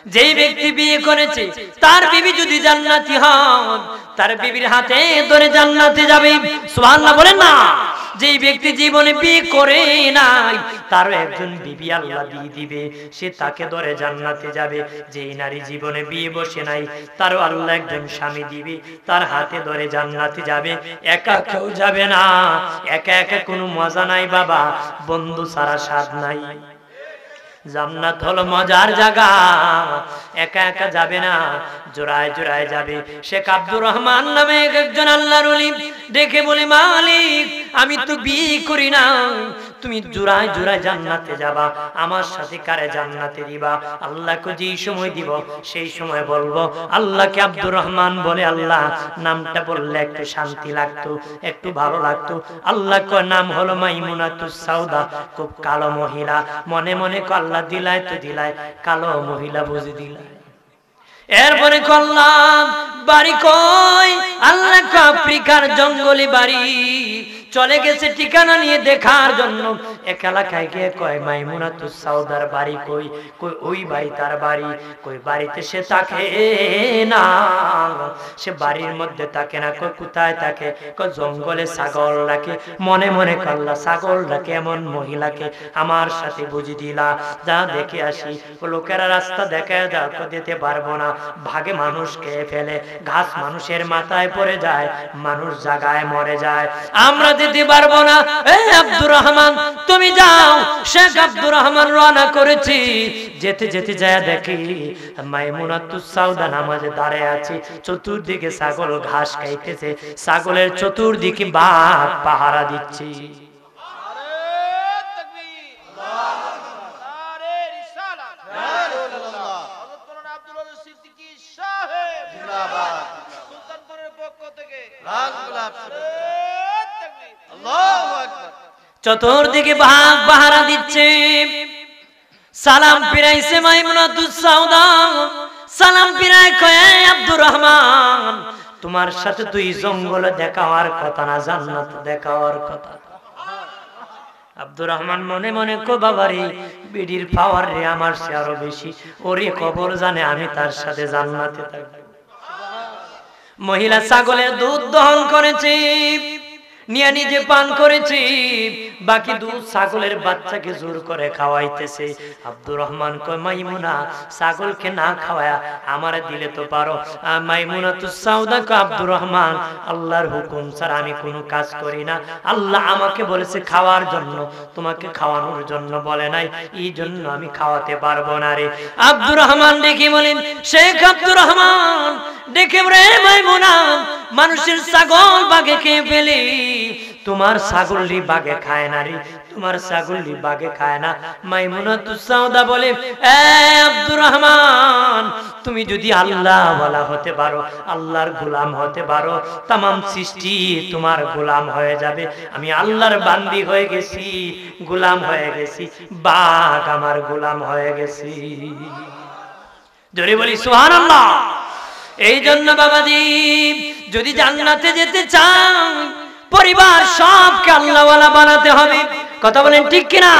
যেই ব্যক্তি বিয়ে করেছে তার বিবি যদি জান্নাতি হন, তার বিবির হাতে ধরে জান্নাতে যাবে। সুবহানাল্লাহ বলেন না। যেই ব্যক্তি জীবনে বিয়ে করে নাই, তারও একজন বিবি আল্লাহ দিয়ে দিবে, সে তাকে ধরে জান্নাতে যাবে। যেই নারী জীবনে বিয়ে বসে নাই, তারও আল্লাহ একজন স্বামী দিবে, তার হাতে ধরে জান্নাতে যাবে। একা কেউ যাবে না। একা একা কোনো মজা নাই বাবা, বন্ধু ছাড়া স্বাদ নাই। জান্নাত হলো মজার জায়গা, একা একা যাবে না, জোড়ায় জোড়ায় যাবে। শেখ আব্দুর রহমান নামে একজন আল্লাহর ওলি ডেকে বলে, মালিক আমি তো বিয়ে করি না, তুমি জোড়ায় জোড়ায় জান্নাতে যাবা, আমার সাথে কারে জান্নাতে দিবা? আল্লাহকে যেই সময় দিব সেই সময় বলবো। আল্লাহকে আব্দুর রহমান বলে, আল্লাহ নামটা বললে একটু শান্তি লাগতো, একটু ভালো লাগতো। আল্লাহর নাম হলো মাইমুনাতুস সাউদা, খুব কালো মহিলা। মনে মনে আল্লাহ দিলায় তো দিলায়, কালো মহিলা বুঝে দিলায়। এরপরে করলাম বাড়ি কই? আল্লাহ আফ্রিকার জঙ্গলে বাড়ি। চলে গেছে ঠিকানা নিয়ে দেখার জন্য। এক এলাকায় গিয়ে কয়, মাইমুনাতুস সাউদার বাড়ি কই? কই ওই ভাই তার বাড়ি। কই বাড়িতে সে থাকে না, সে বাড়ির মধ্যে থাকে না। কই কোথায় থাকে? কই জঙ্গলে ছাগল রাখে। মনে মনে করলা, ছাগল রাখে এমন মহিলাকে আমার সাথে বুঝি দিলা, যা দেখে আসি। লোকেরা রাস্তা দেখায় যাও, দিতে পারবো না, ভাগে মানুষ খেয়ে ফেলে, ঘাস মানুষের মাথায় পড়ে যায়, মানুষ জায়গায় মরে যায়, আমরা দিতে পারবো না। এই আব্দুর রহমান তুমি যাও। শেখ আব্দুর রহমান রওনা করেছি। যেতে যেতে যায় দেখি মাইমুনাতুস সাউদা নামাজে দাঁড়ায় আছে, চতুর্দিকে ছাগল ঘাস খাইতেছে, ছাগলের চতুর্দিকে বাঘ পাহারা দিচ্ছে। চতুর্দিকে বাঘ পাহারা দিচ্ছে। সালাম ফিরাইছে মাইমুনাতুস সাউদা। সালাম ফিরাই কয়, আব্দুর রহমান তোমার সাথে তুই জঙ্গলে দেখা হওয়ার কথা না, জান্নাত দেখা হওয়ার কথা। আব্দুর রহমান মনে মনে কো, বাবারে বিডির পাওয়ার রে আমার সে আরো বেশি, ওরে খবর জানে আমি তার সাথে জান্নাতে থাকবো। মহিলা ছাগলের দুধ দহন করেছে, নিয়ে নিজে পান করেছে, বাকি দুধ ছাগলের বাচ্চাকে জোর করে খাওয়াইতেছে। আব্দুর রহমান কয়, মাইমুনা ছাগলকে না খাওয়ায়া আমারে দিলে তো পারো। মাইমুনাতুস সাউদা কয়, আব্দুর রহমান আল্লাহর হুকুম ছাড়া আমি কোনো কাজ করি না, আল্লাহ আমাকে বলেছে খাওয়ার জন্য, তোমাকে খাওয়ানোর জন্য বলে নাই, এই জন্য আমি খাওয়াতে পারবো না রে। আব্দুর রহমান ডেকে বলেন, শেখ আব্দুর রহমান ডেকে রে, মাইমুনা মানুষের ছাগল বাঘে খেয়ে ফেলে, তোমার ছাগলটি বাঘে খায় না রে, তোমার ছাগলটি বাঘে খায় না। মাইমুনাতুস সাউদা বলে, এ আব্দুর রহমান তুমি যদি আল্লাহ ওয়ালা হতে পারো, আল্লাহর গোলাম হতে পারো, तमाम সৃষ্টি তোমার গোলাম হয়ে যাবে। আমি আল্লাহর বান্দি হয়ে গেছি, গোলাম হয়ে গেছি, বাঘ আমার গোলাম হয়ে গেছি। জোরে বলি সুবহানাল্লাহ। এই জন্য বাবাজি যদি জান্নাতে যেতে চান, পরিবার সবকে আল্লাহওয়ালা বানাতে হবে। কথা বলেন ঠিক কিনা?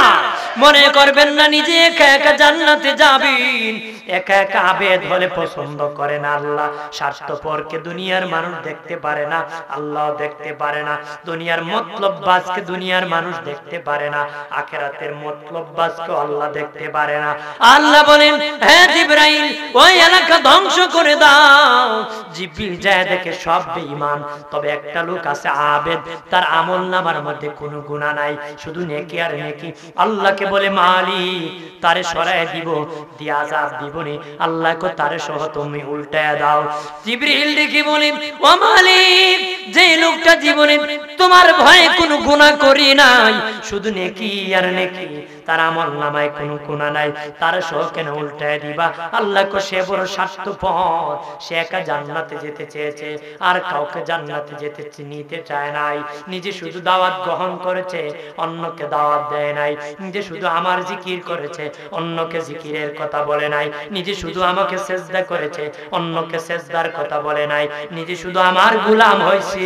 মনে করবেন না নিজে একা একা জান্নাতে যাবেন। একা একা আবেদ হলে পছন্দ করে না আল্লাহ। স্বার্থপরকে দুনিয়ার মানুষ দেখতে পারে না, আল্লাহ দেখতে পারে না। দুনিয়ার মতলববাজকে দুনিয়ার মানুষ দেখতে পারে না, আখিরাতের মতলববাজকে আল্লাহ দেখতে পারে না। আল্লাহ বলেন, হে জিবরাইল ওই এলাকা ধ্বংস করে দাও। জিবরিল যায় দেখে সব বেঈমান, তবে একটা লোক আছে আবেদ, তার আমলনামার মধ্যে কোনো গুনাহ নাই, শুধু নেকি আর নেকি। আল্লাহকে বলে, মালিক তারে সরায় দিব, দিয়ে আযাব দিবনি, আল্লাহকে তারে সহ তুমি উল্টায় দাও। জিবরিল ডেকে বলে, ও মালিক যে লোকটা জীবনে তোমার ভয়ে কোনো গুনাহ করি নাই, শুধু নেকি আর নেকি, তার আমলনামায় কোনো গুনাহ নাই, তারে সহ কেন উল্টায় দিবা? আল্লাহকে সে বড় স্বার্থপর, সে একা জান্নাতে যেতে চেয়েছে, আর কাউকে জান্নাতে যেতে নিতে চায় নাই। নিজে শুধু দাওয়াত গ্রহণ করেছে, অন্যকে দাওয়াত দেয় নাই। নিজে শুধু আমার জিকির করেছে, অন্যকে জিকিরের কথা বলে নাই। নিজে শুধু আমাকে সেজদা করেছে, অন্যকে সেজদার কথা বলে নাই। নিজে শুধু আমার গোলাম হয়েছে,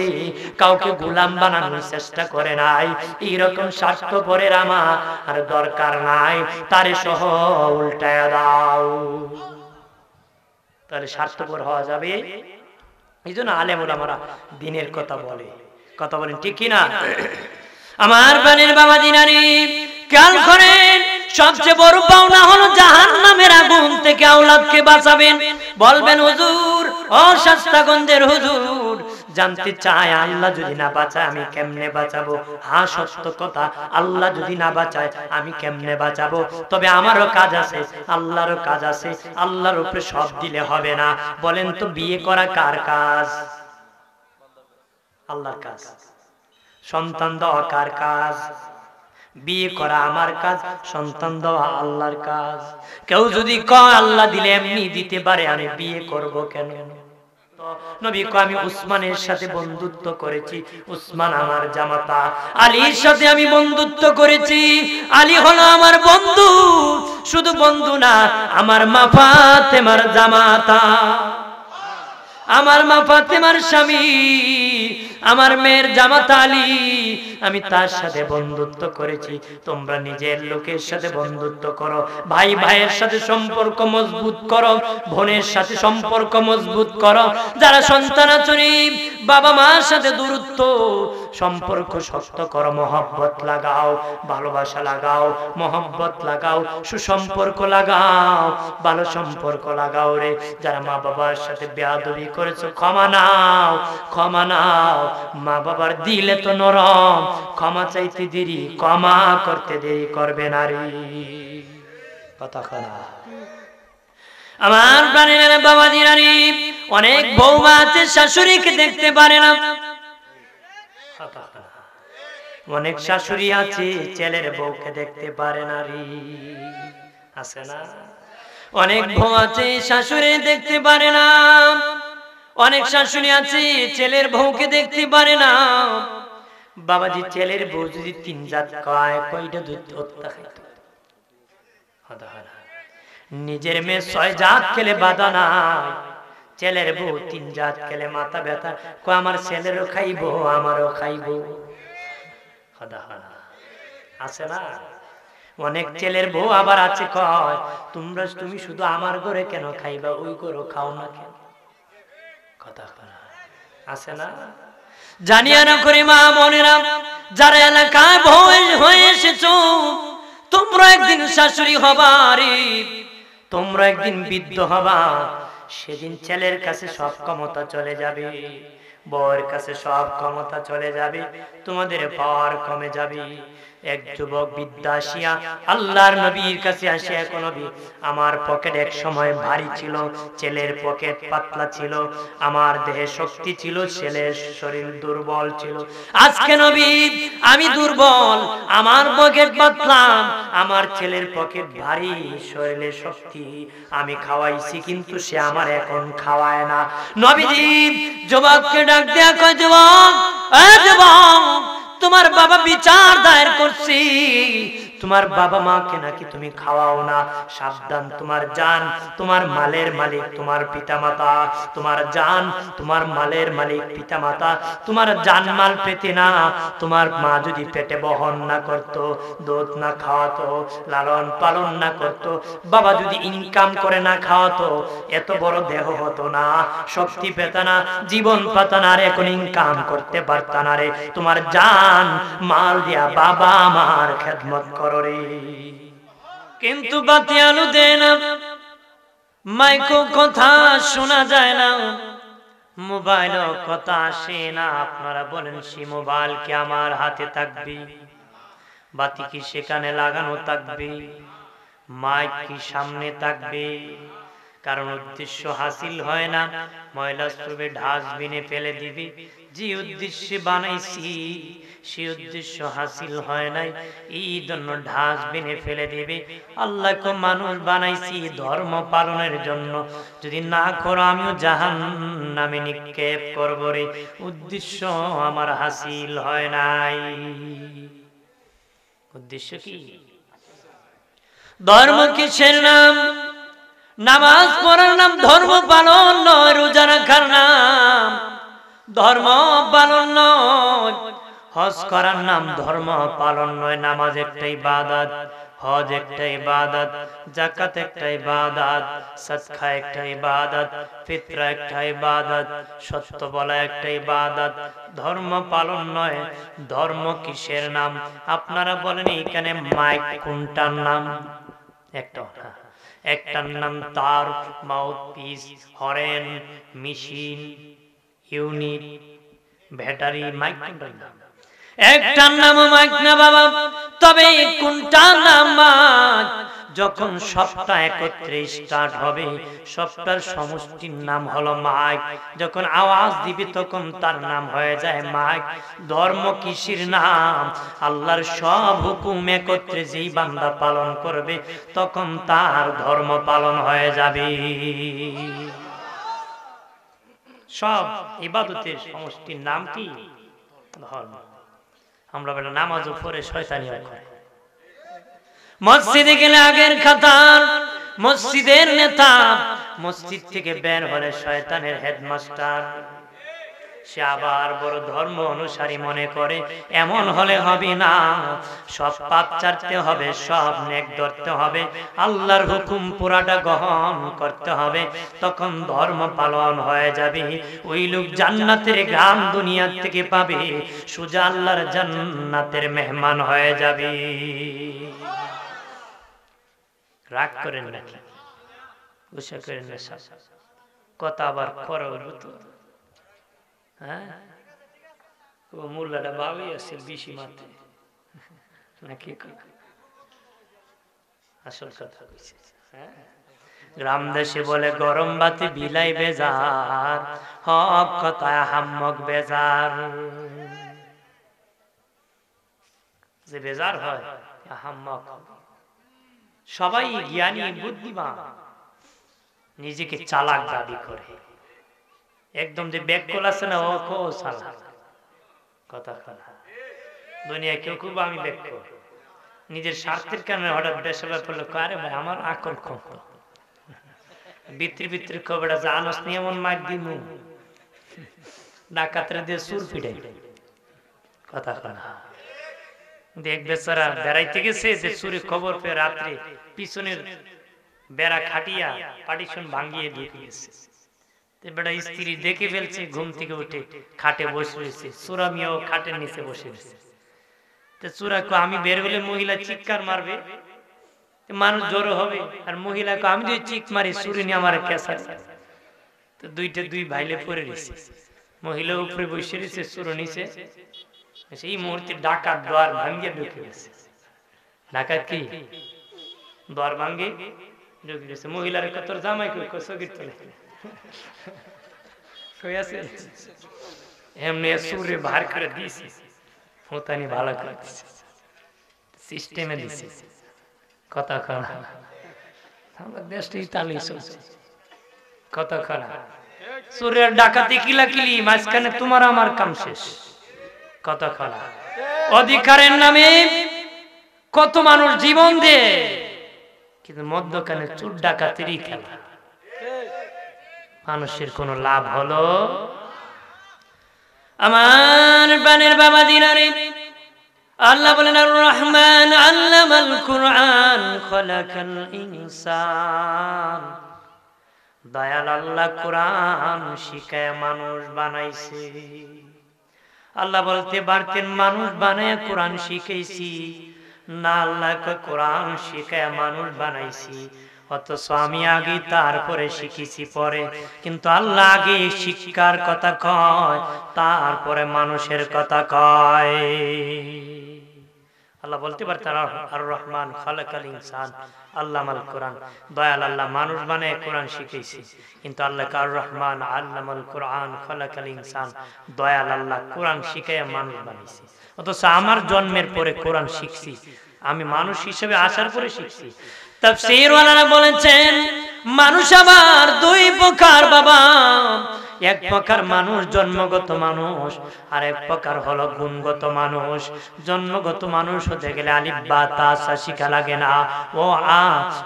কাউকে গোলাম বানানোর চেষ্টা করে নাই। এইরকম স্বার্থপরের আমার আর দরকার নাই, তারে সহ উল্টায় দাও। তাহলে স্বার্থপর হওয়া যাবে। এই জন্য আলেম ওলামারা দিনের কথা বলেন, ঠিক কিনা? আমার প্রাণের বাবা দিনারি খেয়াল করেন, সবচেয়ে বড় পাওনা হলো জাহান্নামের আগুন থেকে আওলাদকে বাঁচাবেন। বলবেন হুজুর, ও শাস্তাগঞ্জের হুজুর, জানতে চায় আল্লাহ যদি না বাঁচায় আমি কেমনে বাঁচাবো? হ্যাঁ সত্য কথা, আল্লাহ যদি না বাঁচায় আমি কেমনে বাঁচাবো? তবে আমারও কাজ আছে, আল্লাহরও কাজ আছে। আল্লাহর উপরে সব দিলে হবে না। বলেন তো বিয়ে করা কার কাজ? আল্লাহর কাজ। সন্তান দেওয়া কার কাজ? বিয়ে করা আমার কাজ, সন্তান দেওয়া আল্লাহর কাজ। কেউ যদি কয় আল্লাহ দিলে এমনি দিতে পারে, আমি বিয়ে করব কেন? নবী কয় আমি উসমানের সাথে বন্ধুত্ব করেছি, উসমান আমার জামাতা। আলীর সাথে আমি বন্ধুত্ব করেছি, আলী হলো আমার বন্ধু। শুধু বন্ধু না, আমার মা ফাতেমার জামাতা, আমার মা ফাতেমার স্বামী, আমার মেয়ের জামাতা আলী। আমি তার সাথে বন্ধুত্ব করেছি। তোমরা নিজের লোকের সাথে বন্ধুত্ব করো, ভাই ভাইয়ের সাথে সম্পর্ক মজবুত করো, বোনের সাথে সম্পর্ক মজবুত করো। যারা সন্তান আচরি, বাবা মার সাথে দূরত্ব, সম্পর্ক শক্ত করো, মহব্বত লাগাও, ভালোবাসা লাগাও, মহব্বত লাগাও, সুসম্পর্ক লাগাও, ভালো সম্পর্ক লাগাও রে। যারা মা বাবার সাথে বেয়াদবি করেছো, ক্ষমা নাও, ক্ষমা নাও। মা বাবার দিলে তো নরম, ক্ষমা চাইতে দেরি, ক্ষমা করতে দেরি করবে না রে। কথা করা আমার প্রাণের বাবা দিনারি, অনেক বৌমা আছে শাশুড়িকে দেখতে পারে না। অনেক শাশুড়ি আছে ছেলের বউকে দেখতে পারে না রে, আছে না? অনেক বউ আছে শাশুড়ি দেখতে পারে না, অনেক শাশুড়ি আছে ছেলের বউকে দেখতে পারে না। বাবাজি, ছেলের বউ যদি 3 জাত খায়, কয়টা দুধ হত্যা খাইতো? নিজের মেয়ে 6 জাত খেলে বাধা নাই, ছেলের বউ 3 জাত খেলে মাথা ব্যথা। আমার ছেলেরও খাইবো, আমারও খাইবো। আছে না? অনেক ছেলের বউ আবার আছে কয়, তুমি শুধু আমার ঘরে কেন খাইবা, ওই ঘরে খাও না কেন? কথা আছে না? জানিয়া না করে মা বোনেরা, যারা এলাকায় হয়ে এসেছো, তোমরা একদিন শাশুড়ি হবা রে, তোমরা একদিন বৃদ্ধ হবা। সেদিন ছেলের কাছে সব ক্ষমতা চলে যাবে, বউয়ের কাছে সব ক্ষমতা চলে যাবে, তোমাদের পাওয়ার কমে যাবে। এক যুবক বৃদ্ধা আসিয়া আল্লাহর নবীর কাছে আসিয়া, নবী, আমার পকেট এক সময় ভারী ছিল, ছেলের পকেট পাতলা ছিল, আমার দেহে শক্তি ছিল, ছেলের শরীর দুর্বল ছিল। আজকে নবী আমি দুর্বল, আমার পকেট পাতলা, আমার ছেলের পকেট ভারী, শরীরে শক্তি। আমি খাওয়াইছি কিন্তু সে আমার এখন খাওয়ায় না। নবীজি যুবককে ডাক দেয়া কয়, যুবক, যুবক, তোমার বাবা বিচার দায়ের করছি, তোমার বাবা মাকে নাকি তুমি খাওয়াও না। সাবধান, তোমার জান, তোমার মালের মালিক তোমার পিতামাতা, তোমার জান, তোমার মালের মালিক পিতামাতা। তোমার জান মাল পেতে না, তোমার মা যদি পেটে বহন না করত, দুধ না খাওয়াতো, লালন পালন না করত, বাবা যদি ইনকাম করে না খাওয়াতো, এত বড় দেহ হতো না, শক্তি পেত না, জীবন পেত না রে, এখন ইনকাম করতে পারত না রে। তোমার জান মাল দিয়া বাবা আমার খেদমত করো রে। কিন্তু বাতি আলু দেয় না, মাইকো কথা শোনা যায় না, মোবাইল কথা আসে না। আপনারা বলেন, সে মোবাইল কি আমার হাতে থাকবে? বাতি কি সেখানে লাগানো থাকবে? মাইক কি সামনে থাকবে? কারণ উদ্দেশ্য হাসিল হয় না, ময়লা স্তূপে ডাস্টবিনে ফেলে দিবি। যে উদ্দেশ্যে বানাইছি সে উদ্দেশ্য হাসিল হয় নাই, এই জন্য ডাস্টবিনে ফেলে দিবি। আল্লাহকে মানুষ বানাইছি ধর্ম পালনের জন্য, যদি না করো আমিও জাহান্নামে নিক্ষেপ করব রে। উদ্দেশ্য আমার হাসিল হয় নাই। উদ্দেশ্য কি? ধর্ম কিসের নাম? নামাজ পড়ার নাম ধর্ম পালন নয়, রোজা রাখার নাম ধর্ম পালন নয়, হজ করার নাম ধর্ম পালন নয়। নামাজ একটা ইবাদত, হজ একটা ইবাদত, যাকাত একটা ইবাদত, সাদকা একটা ইবাদত, ফিতরা একটা ইবাদত, সত্য বলা একটা ইবাদত। ধর্ম পালন নয়, ধর্ম কিসের নাম? আপনারা বলেন এখানে মাইক কোনটার নাম? একটার নাম তার mouthpiece, horn, machine, unit, battery, mic কোনটার নাম? একটার নাম মাইক না বাবা। তবে কোনটার নাম মাইক? যখন সবটা একত্রে স্টার্ট হবে, সবটার সমষ্টির নাম হলো মাইক। যখন আওয়াজ দিবে তখন তার নাম হয়ে যায় মাইক। ধর্ম কিসের নাম? আল্লাহর সব হুকুম একত্রে যেই বান্দা পালন করবে তখন তার ধর্ম পালন হয়ে যাবে। সব ইবাদতের সমষ্টির নাম কি? ধর্ম। আমরা বলে নামাজও পড়ে শয়তানিও করে। মসজিদে গেলে আগের খাতার মসজিদের নেতা, মসজিদ থেকে বের হলে শয়তানের হেডমাস্টার। সে আবার বড় ধর্ম অনুসারী মনে করে। এমন হলে হবে না। সব পাপ ছাড়তে হবে, সব নেক ধরতে হবে, আল্লাহর হুকুম পুরাটা গ্রহণ করতে হবে, তখন ধর্ম পালন হয়ে যাবে। ওই লোক জান্নাতের ঘ্রাণ দুনিয়া থেকে পাবে, সোজা আল্লাহর জান্নাতের মেহমান হয়ে যাবে। রাগ করেন নাকি? গুসা করেন না? কথা আবার খরা হলো তো। হ্যাঁ, ও মোল্লাটা ভালোই আছে, বেশি মাত্রে নাকি? আসল কথা কইছে। হ্যাঁ, গ্রাম দেশে বলে গরম বাতি বিলাই বেজার, হক কথায় হাম্মক বেজার। যে বেজার হয় হাম্মক। সবাই জ্ঞানী বুদ্ধিমান, নিজেকে চালাক দাবি করে। একদম যে ব্যাককল আছে না, ও খুব চালাক। কথা কথা দুনিয়া কেউ খুব আমি ব্যাককল, নিজের স্বার্থের কারণে হঠাৎ বেসবা পড়লো, আরে ভাই আমার আকল কম, ভিতরে ভিতরে খবরটা জানোস নি এমন মার দিমু, ডাকাতরে দিয়ে সুর ফিটাই। কথা কথা দেখ বেচারা বেড়াইতে গেছে, যে চুরি খবর পেয়ে রাত্রে পিছনের বেড়া খাটিয়া পার্টিশন ভাঙিয়ে ঢুকে গেছে। বেড়া স্ত্রী দেখে ফেলছে, ঘুম থেকে উঠে খাটে বসে রয়েছে, চোরামিয়াও খাটের নিচে বসে রয়েছে। চোরাকে আমি বের হলে মহিলা চিৎকার মারবে, মানুষ জড়ো হবে, আর মহিলাকে আমি যদি চিক মারি চুরি নিয়ে আমার কেসা। তো দুই ভাইলে পড়ে রয়েছে, মহিলা উপরে বসে রয়েছে, চোর নিচে। সেই মুহূর্তে ডাকাত দ্বার ভাঙ্গিয়ে ঢুকে গেছে। ডাকাত কি দ্বার ভাঙ্গে ঢুকে গেছে। মহিলার তোর জামাই কই? চকির তোলে এমনি সুরে বাহার করে দিয়েছে, ফোতানি ভালো করে দিছে, সিস্টেমে দিছে। কথা খারাপ, আমরা দেশটা ইতালি চলছে। কথা খারাপ, সুরের ডাকাতি কিলাকিলি, মাঝখানে তোমার আমার কাম শেষ। কথা খারাপ, অধিকারের নামে কত মানুষ জীবন দেয়, কিন্তু মধ্যখানে চোর ডাকাতেরই খেলা। মানুষের কোন লাভ হলো? আমার বানের বাবা দিনারে আল্লাহ বলেন, আর রহমান আল্লামাল কুরআন খলাকাল ইনসান। দয়াল আল্লাহ কোরআন শিখায় মানুষ বানাইছে। আল্লাহ বলতে পারতেন মানুষ বানায় কোরআন শিখাইছি না, আল্লাহ কোরআন শিখায় মানুষ বানাইছি। অথচ আমি আগে তারপরে শিখেছি পরে, কিন্তু আল্লাহ আগে শিক্ষার কথা কয়, তারপরে মানুষের কথা কয়। আল্লাহ বলতে পারতেন আর রহমান খালাকাল ইনসান আল্লামাল কোরআন, দয়াল আল্লাহ মানুষ বানায় কোরআন শিখাইছি, কিন্তু আল্লাহ আর রহমান আল্লামাল কোরআন খালাকাল ইনসান, দয়াল আল্লাহ কোরআন শিখাইয়া মানুষ বানাইছে। অথচ আমার জন্মের পরে কোরআন শিখছি, আমি মানুষ হিসেবে আসার পরে শিখছি। তাফসীর ওয়ালারা বলেছেন মানুষ আবার দুই প্রকার বাবা, এক প্রকার মানুষ জন্মগত মানুষ, আর এক প্রকার হলো গুণগত মানুষ। জন্মগত মানুষ হতে গেলে আলিফ বা তা সা শিখা লাগে না, ও আ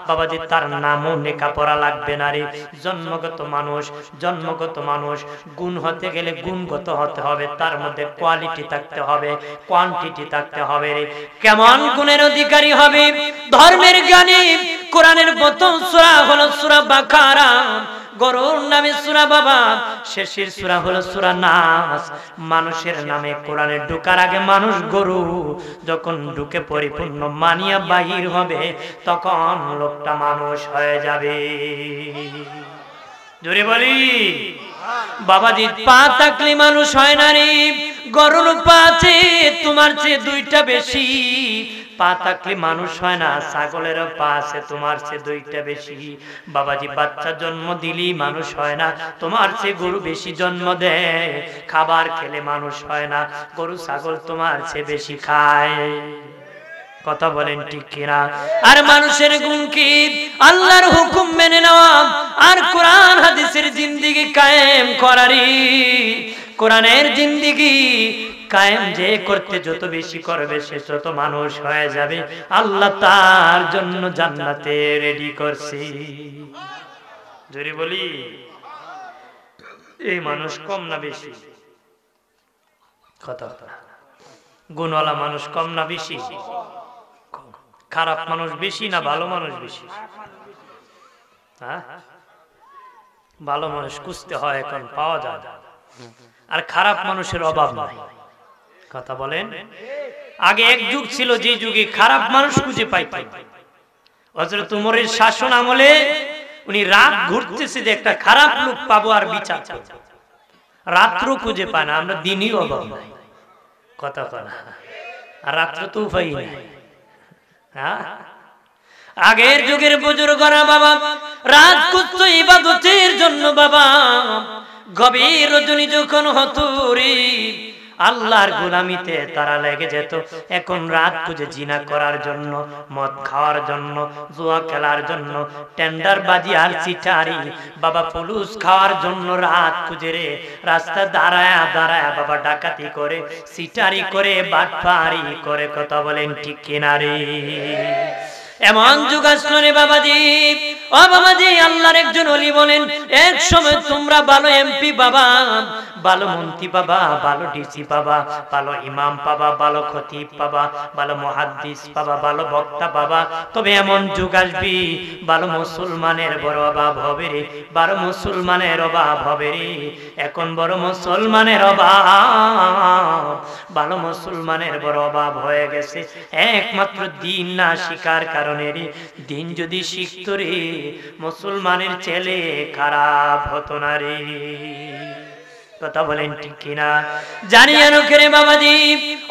বাবাজি তার নামও লেখাপড়া লাগবে না রে। জন্মগত মানুষ গুণ হতে গেলে গুণগত হতে হবে, তার মধ্যে কোয়ালিটি থাকতে হবে, কোয়ান্টিটি থাকতে হবে রে। কেমন গুণের অধিকারী হবে? ধর্মের জ্ঞানী। কোরআনের প্রথম সূরা হলো সূরা বাকারা, গরুর নামে সূরা বাবা, শেষের সূরা হলো সূরা নাস। মানুষের নামে কোরআনে ঢোকার আগে মানুষ গরু, যখন ঢুকে পরিপূর্ণ মানিয়া বাহির হবে তখন লোকটা মানুষ হয়ে যাবে। জোরে বলি বাবাজি, পা থাকলে মানুষ হয় না রে। গরুর পা আছে তোমার চেয়ে দুইটা বেশি, পা থাকলে মানুষ হয় না। ছাগলের পা আছে তোমার চেয়ে দুইটা বেশি। বাবাজি, বাচ্চা জন্ম দিলেই মানুষ হয় না, তোমার চেয়ে গরু বেশি জন্ম দেয়। খাবার খেলে মানুষ হয় না, গরু ছাগল তোমার চেয়ে বেশি খায়। কথা বলেন ঠিক কিনা? আর মানুষের গুণ কি? আল্লাহর হুকুম মেনে নেওয়া আর কোরআন হাদিসের জিন্দেগি কায়েম করারই। কোরআনের জিন্দেগি কায়েম যে করতে যত বেশি করবে সে তত মানুষ হয়ে যাবে। আল্লাহ তার জন্য জান্নাতে রেডি করছে। জোরে বলি, এই মানুষ কম না বেশি? কথা গুণওয়ালা মানুষ কম না বেশি? খারাপ মানুষ বেশি না ভালো মানুষ বেশি? হ্যাঁ, ভালো মানুষ খুঁজতে হয়, এখন পাওয়া যায় না। আর খারাপ মানুষের অভাব নাই। কথা বলেন। আগে এক যুগ ছিল যে যুগে খারাপ মানুষ খুঁজে পাইতেন। হযরত উমরের শাসন আমলে উনি রাত ঘুরতেছে যে একটা খারাপ লোক পাবো আর বিচার করব। রাত্র খুঁজে পায় না, আমরা দিনই অভাব নাই। কথা বলা, আর রাত্র তো উপায় নাই। আগের যুগের বুজুর্গরা বাবা রাত খুঁজত ইবাদতের জন্য। বাবা গভীর রজনী যখন হতো রে, আল্লাহর গোলামিতে তারা লেগে যেত। এখন রাত খুঁজে জিনা করার জন্য, মদ খাওয়ার জন্য, জুয়া খেলার জন্য, টেন্ডার বাজি আর চিটারি বাবা পুলুস খাওয়ার জন্য রাত খুঁজে রে রাস্তা দাঁড়ায়া দাঁড়ায়া বাবা ডাকাতি করে, চিটারি করে, বাটপারি করে। কথা বলেন ঠিক কিনা রে? এমন যুগ আসলো রে বাবাজি। ও বাবাজি, আল্লাহর একজন ওলি বলেন, এক সময় তোমরা ভালো এমপি বাবা, ভালো মন্ত্রী পাবা, ভালো ডিসি পাবা, ভালো ইমাম পাবা, ভালো খতিব পাবা, ভালো মুহাদ্দিস পাবা, ভালো বক্তা পাবা। তবে এমন যুগ আসবি ভালো মুসলমানের বড় অভাব হবে রে, ভালো মুসলমানের অভাব হবে রে। এখন বড় মুসলমানের অভাব, ভালো মুসলমানের বড় অভাব হয়ে গেছে। একমাত্র দিন না শিকার কারণে রে। দিন যদি শিখত রে, মুসলমানের ছেলে খারাপ হতো না রে। কথা বলেন ঠিক কিনা? জানিয়ে রাখে বাবাজি,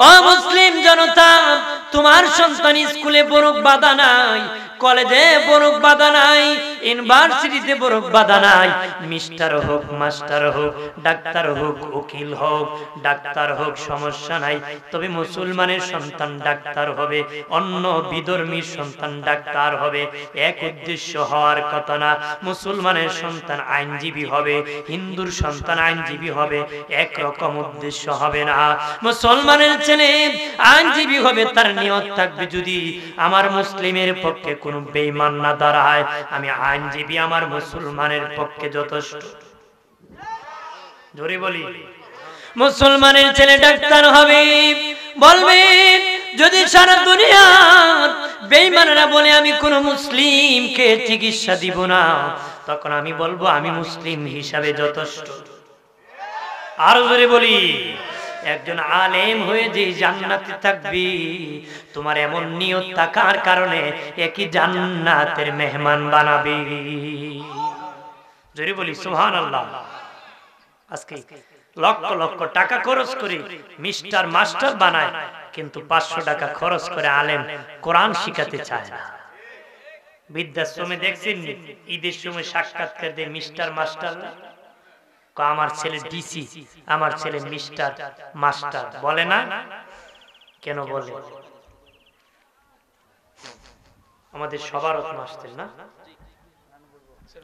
ও মুসলিম জনতা, তোমার সন্তান স্কুলে পড়ুক বাধা নাই, কলেজে পড়ুক বাধা নাই, ইউনিভার্সিটিতে পড়ুক বাধা নাই, মিস্টার হোক, মাস্টার হোক, ডাক্তার হোক, উকিল হোক, ডাক্তার হোক, সমস্যা নাই। তবে মুসলমানের সন্তান ডাক্তার হবে, অন্য বিধর্মীর সন্তান ডাক্তার হবে। এক উদ্দেশ্য হওয়ার কথা না। মুসলমানের সন্তান আইনজীবী হবে, হিন্দুর সন্তান আইনজীবী হবে, একরকম উদ্দেশ্য হবে না। মুসলমানের ছেলে আইনজীবী হবে, তার নিয়ত থাকবে যদি আমার মুসলিমের পক্ষে কোনো বেঈমান না দাঁড়ায়, আমি আইনজীবী আমার মুসলমানের পক্ষে যথেষ্ট। জোরে বলি, মুসলমানের ছেলে ডাক্তার হবে, বলবে যদি সারা দুনিয়ার বেঈমানরা বলে আমি কোন মুসলিমকে চিকিৎসা দিব না, তখন আমি বলবো আমি মুসলিম হিসাবে যথেষ্ট। আর জোরে বলি, একজন আলেম হয়ে যে জান্নাতে থাকবি, তোমার এমন নিয়ত থাকার কারণে একই জান্নাতের মেহমান বানাবি। জোরে বলি সুবহানাল্লাহ। আজকে লক্ষ লক্ষ টাকা খরচ করে মিস্টার মাস্টার বানায়, কিন্তু 500 টাকা খরচ করে আলেম কোরআন শিখাতে চায় না। বৃদ্ধাশ্রমে দেখছেন ঈদের সময় সাক্ষাৎকার দেয় মিস্টার মাস্টার, আমার ছেলে ডিসি, আমার ছেলে মিস্টার মাস্টার বলে না কেন? বলে আমাদের সবার আসতেন না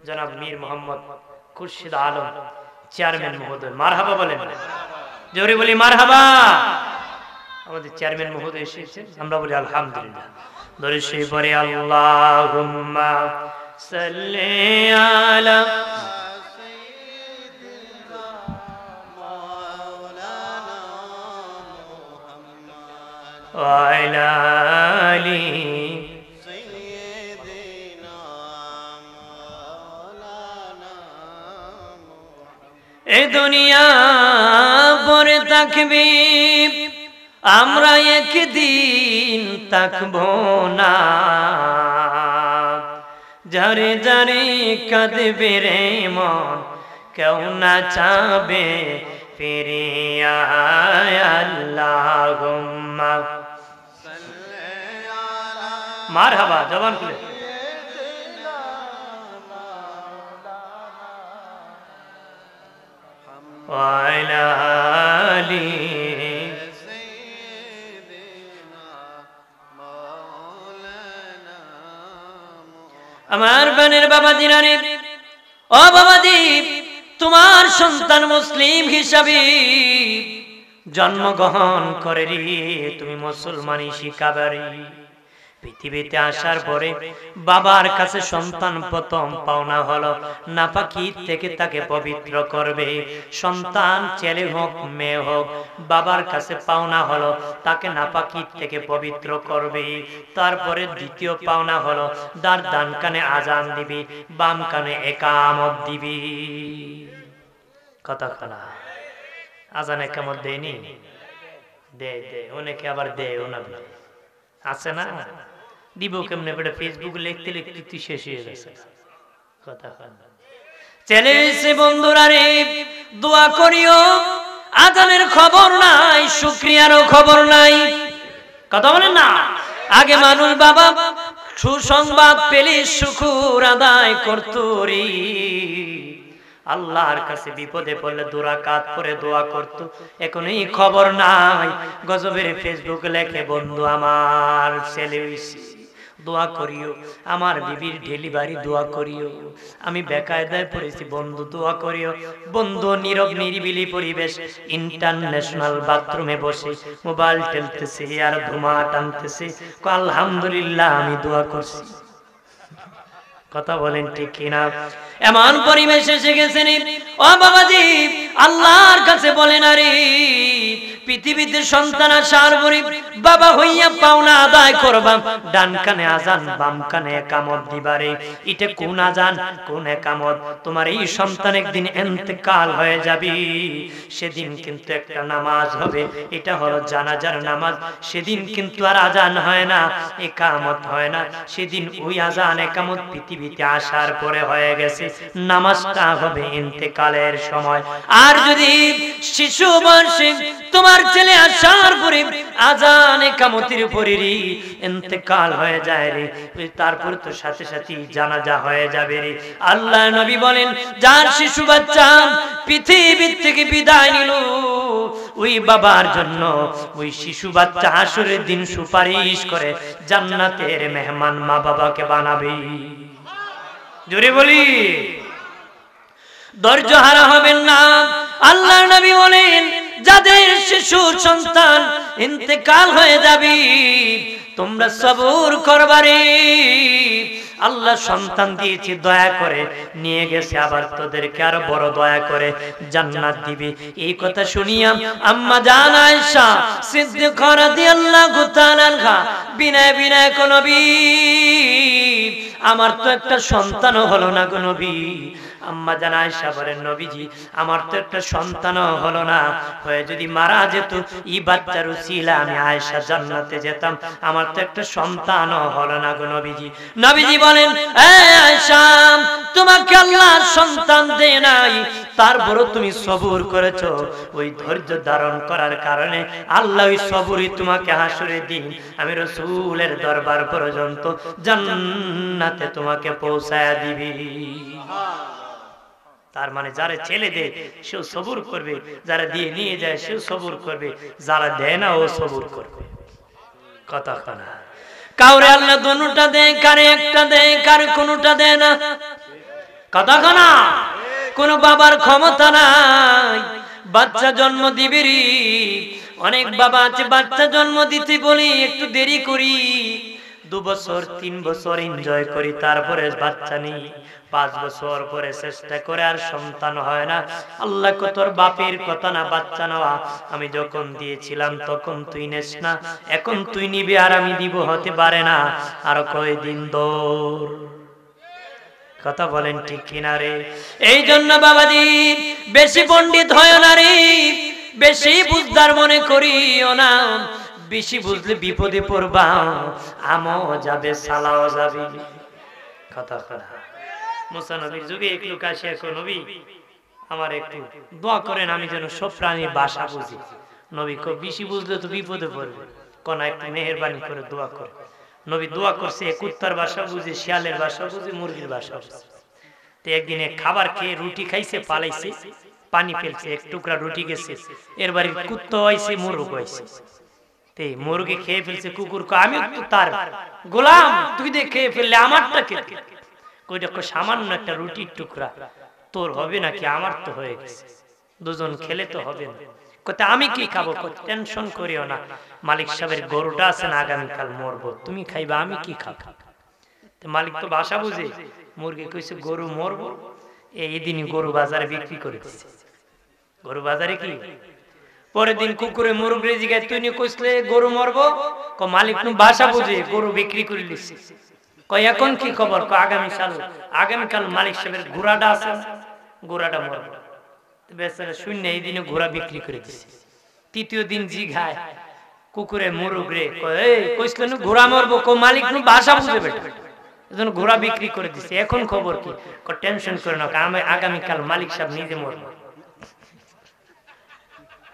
জনাব মীর মোহাম্মদ খুরশিদ আলম, চেয়ারম্যান মহোদয়, মারহাবা বলেন, জোরে বলি মারহাবা। আমাদের চেয়ারম্যান মহোদয় এসেছেন, আমরা বলি আলহামদুলিল্লাহ। দরুদ শরীফ পড়ে আল্লাহুম্মা সাল্লি আলা ওয়া আলা আলি এ দুনিয়া পরে থাকবি, আমরা একদিন থাকবো না। যারে যারে কাঁদবে রে মন, কেউ না চাবে ফিরিয়া। আল্লাহুম্মা মারহাবা, জবান খুলে ওয়া আলা আলি আমার বানের বাবা দিনারে, ও বাবাজি, তোমার সন্তান মুসলিম হিসাবে জন্মগ্রহণ করে রে, তুমি মুসলমানি শিখাবারি। পৃথিবীতে আসার পরে বাবার কাছে সন্তান প্রথম পাওনা হলো নাপাকি থেকে তাকে পবিত্র করবে। সন্তান ছেলে হোক মেয়ে হোক, বাবার কাছে পাওনা হলো তাকে নাপাকি থেকে পবিত্র করবে। তারপরে দ্বিতীয় পাওনা হলো তার ডান কানে আজান দিবি, বাম কানে একামত দিবি। কথা খানা আজান একামত দেয়নি, দে দে, অনেকে আবার দেয় না, আছে না, দিব কেমনে বেটা, ফেসবুক লিখতে লিখতে তুই শেষ হয়ে গেছে। কথা চলে এসে বন্ধুরা রে, দোয়া করিও। আজানের খবর নাই, শুকরিয়ারও খবর নাই। কথা বলেন না, আগে মানুষ বাবা সুসংবাদ পেলে শুকুর আদায় করতো রে, আল্লাহর কাছে বিপদে পড়লে দুরাকাত পরে দোয়া করতো। এখন এই খবর নাই, গজবের ফেসবুক লেখে বন্ধু আমার ছেলে হইছে, দোয়া করিও, আমার বিবির ডেলিভারি দোয়া করিও, আমি বেকায়দায় পড়েছি বন্ধু দোয়া করিও। বন্ধু নীরব নিরিবিলি পরিবেশ, ইন্টারন্যাশনাল বাথরুমে বসে মোবাইল টেলতেছে আর ধুমা টানতেছে, আলহামদুলিল্লাহ আমি দোয়া করছি। কথা বলেন ঠিক কিনা? এমন পরিবেশ এসে গেছেন ও বাবাজি, আল্লাহর কাছে বলেন আরে পৃথিবীতে সন্তান আসার পরে বাবা হইয়া পাওনা আদায় করবা, ডান কানে আজান বাম কানে একামত দিবারে। এটা কোন আজান কোন একামত? তোমার এই সন্তান একদিন ইন্তেকাল হয়ে যাবে, সেদিন কিন্তু একটা নামাজ হবে, এটা হলো জানাজার নামাজ। সেদিন কিন্তু আর আজান হয় না, একামত হয় না, সেদিন ওই আজান একামত পৃথিবীতে আসার পরে হয়ে গেছে, নামাজটা হবে ইন্তেকালের সময়। আর যদি শিশু বয়সে তোমার ছেলে আসার পরে আজান একামতের পরে রে ইন্তেকাল হয়ে যায় রে, তারপর তো সাথে সাথে জানাজা হয়ে যাবে রে। আল্লাহ নবী বলেন, যার শিশু বাচ্চা পৃথিবীর থেকে বিদায় নিল, ওই বাবার জন্য ওই শিশু বাচ্চা হাসরের দিন সুপারিশ করে জান্নাতের মেহমান মা বাবাকে বানাবে। জোরে বলি, ধৈর্য হারা হবেন না। আল্লাহর নবী বলেন, যাদের শিশু সন্তান ইন্তেকাল হয়ে যাবে তোমরা সবর করবারে, আল্লাহ সন্তান দিয়েছি দয়া করে নিয়ে গেছে, আবার তোদেরকে আরো বড় দয়া করে জান্নাত দিবে। এই কথা শুনিয়া আম্মা জান আয়েশা সিদ্দিকা রাদিয়াল্লাহু তাআলা আনহা বিনয় বিনয় কোন নবী, আমার তো একটা সন্তানও হলো না গো নবী। আম্মা জান আয়েশা বলেন, নবীজি আমার তো একটা সন্তানও হলো না, হয়ে যদি মারা যেত এই বাচ্চার উসিলা আমি আয়েশা জান্নাতে যেতাম, আমার তো একটা সন্তানও হলো না গো নবীজি। নবীজি বলেন, এ আয়েশা তোমাকে আল্লাহ সন্তান দেয় নাই, তারপরও তুমি সবুর করেছো, ওই ধৈর্য ধারণ করার কারণে আল্লাহ ওই সবুরই তোমাকে হাসরের দিন আমি রাসূলের দরবার পর্যন্ত জান্নাতে তোমাকে পৌঁছায়া দিবি। তার মানে যারা ছেলে দেয় সেও সবুর করবে, যারা দিয়ে নিয়ে যায় সেও সবুর করবে, যারা দেয় না ও সবুর করবে। কথা কানা কাউরে আল্লাহ দুটোটা দেয়, কারে একটা দেয়, কারে কোনোটা দেয় না। কথা কানা কোনো বাবার ক্ষমতা নাই বাচ্চা জন্ম দিবেরি। অনেক বাবা আছে বাচ্চা জন্ম দিতে বলি একটু দেরি করি, 2 বছর 3 বছর এনজয় করি, তারপরে বাচ্চা নেই, 5 বছর পরে চেষ্টা করে আর সন্তান হয় না। আল্লাহ কো তোর বাপের কথা না বাচ্চা নেওয়া, আমি যখন দিয়েছিলাম তখন তুই নেস না, এখন তুই নিবি আর আমি দিব, হতে পারে না, আর কয়দিন দৌড়। কথা বলেন ঠিক কিনা রে? এই জন্য বাবাজি বেশি পণ্ডিত হয় না রে, বেশি বুঝদার মনে করিও না, বেশি বুঝলে বিপদে পড়বা, আমও যাবে সালাও যাবে। কথা কথা মুসা নবীর যুগে এক লোক আসে, এখন নবী আমার একটু দোয়া করেন, আমি যেন সব প্রাণীর ভাষা বুঝি। নবী কো বেশি বুঝলে তো বিপদে পড়বে, কোন একটু মেহেরবানি করে দোয়া করে। নবী দোয়া করছে, কুত্তার ভাষা বুঝে, শিয়ালের ভাষা বুঝে, মুরগির ভাষা বুঝে। তো একদিনে খাবার খেয়ে রুটি খাইছে, পালাইছে, পানি ফেলছে, এক টুকরা রুটি গেছে, এর বাড়ির কুত্তা হয়েছে, মুরগ হয়েছে। মুরগি খেয়ে ফেলছে, কুকুর আমি তো তার গোলাম, তুই দিয়ে খেয়ে ফেললে আমারটা কে? কই দেখো সামান্য একটা রুটির টুকরা, তোর হবে নাকি? আমার তো হয়ে গেছে, দুজন খেলে তো হবে না। কত আমি কি খাবো? টেনশন করিও না, মালিক সাহেবের গরুটা আছে না, আগামীকাল মরবো, তুমি খাইবা, আমি কি খাবো? মালিক তো ভাষা বুঝে, মুরগি কইছে গরু মরবো, এই দিনই গরু বাজারে বিক্রি করে দিচ্ছে। গরু বাজারে কি? পরের দিন কুকুরে মুরগি জিগায়, তুই নি কইছলে গরু মরবো? ক মালিক নু ভাষা বুঝে, গরু বিক্রি করে দিচ্ছে। কয় এখন কি খবর? ক আগামীকাল মালিক সাহেবের ঘোড়াটা আছে, ঘোড়াটা মরবো। বেচারা শূন্য এই দিনে ঘোড়া বিক্রি করে দিচ্ছে। তৃতীয় দিন জিগায় কুকুরে মুরগরে, কইছলে নু ঘোড়া মরবো? ক মালিক নু ভাষা বুঝে বেটা, এজন্য ঘোড়া বিক্রি করে দিচ্ছে। এখন খবর কি? ক টেনশন করে না, আগামীকাল মালিক সাহেব নিজে মরবো।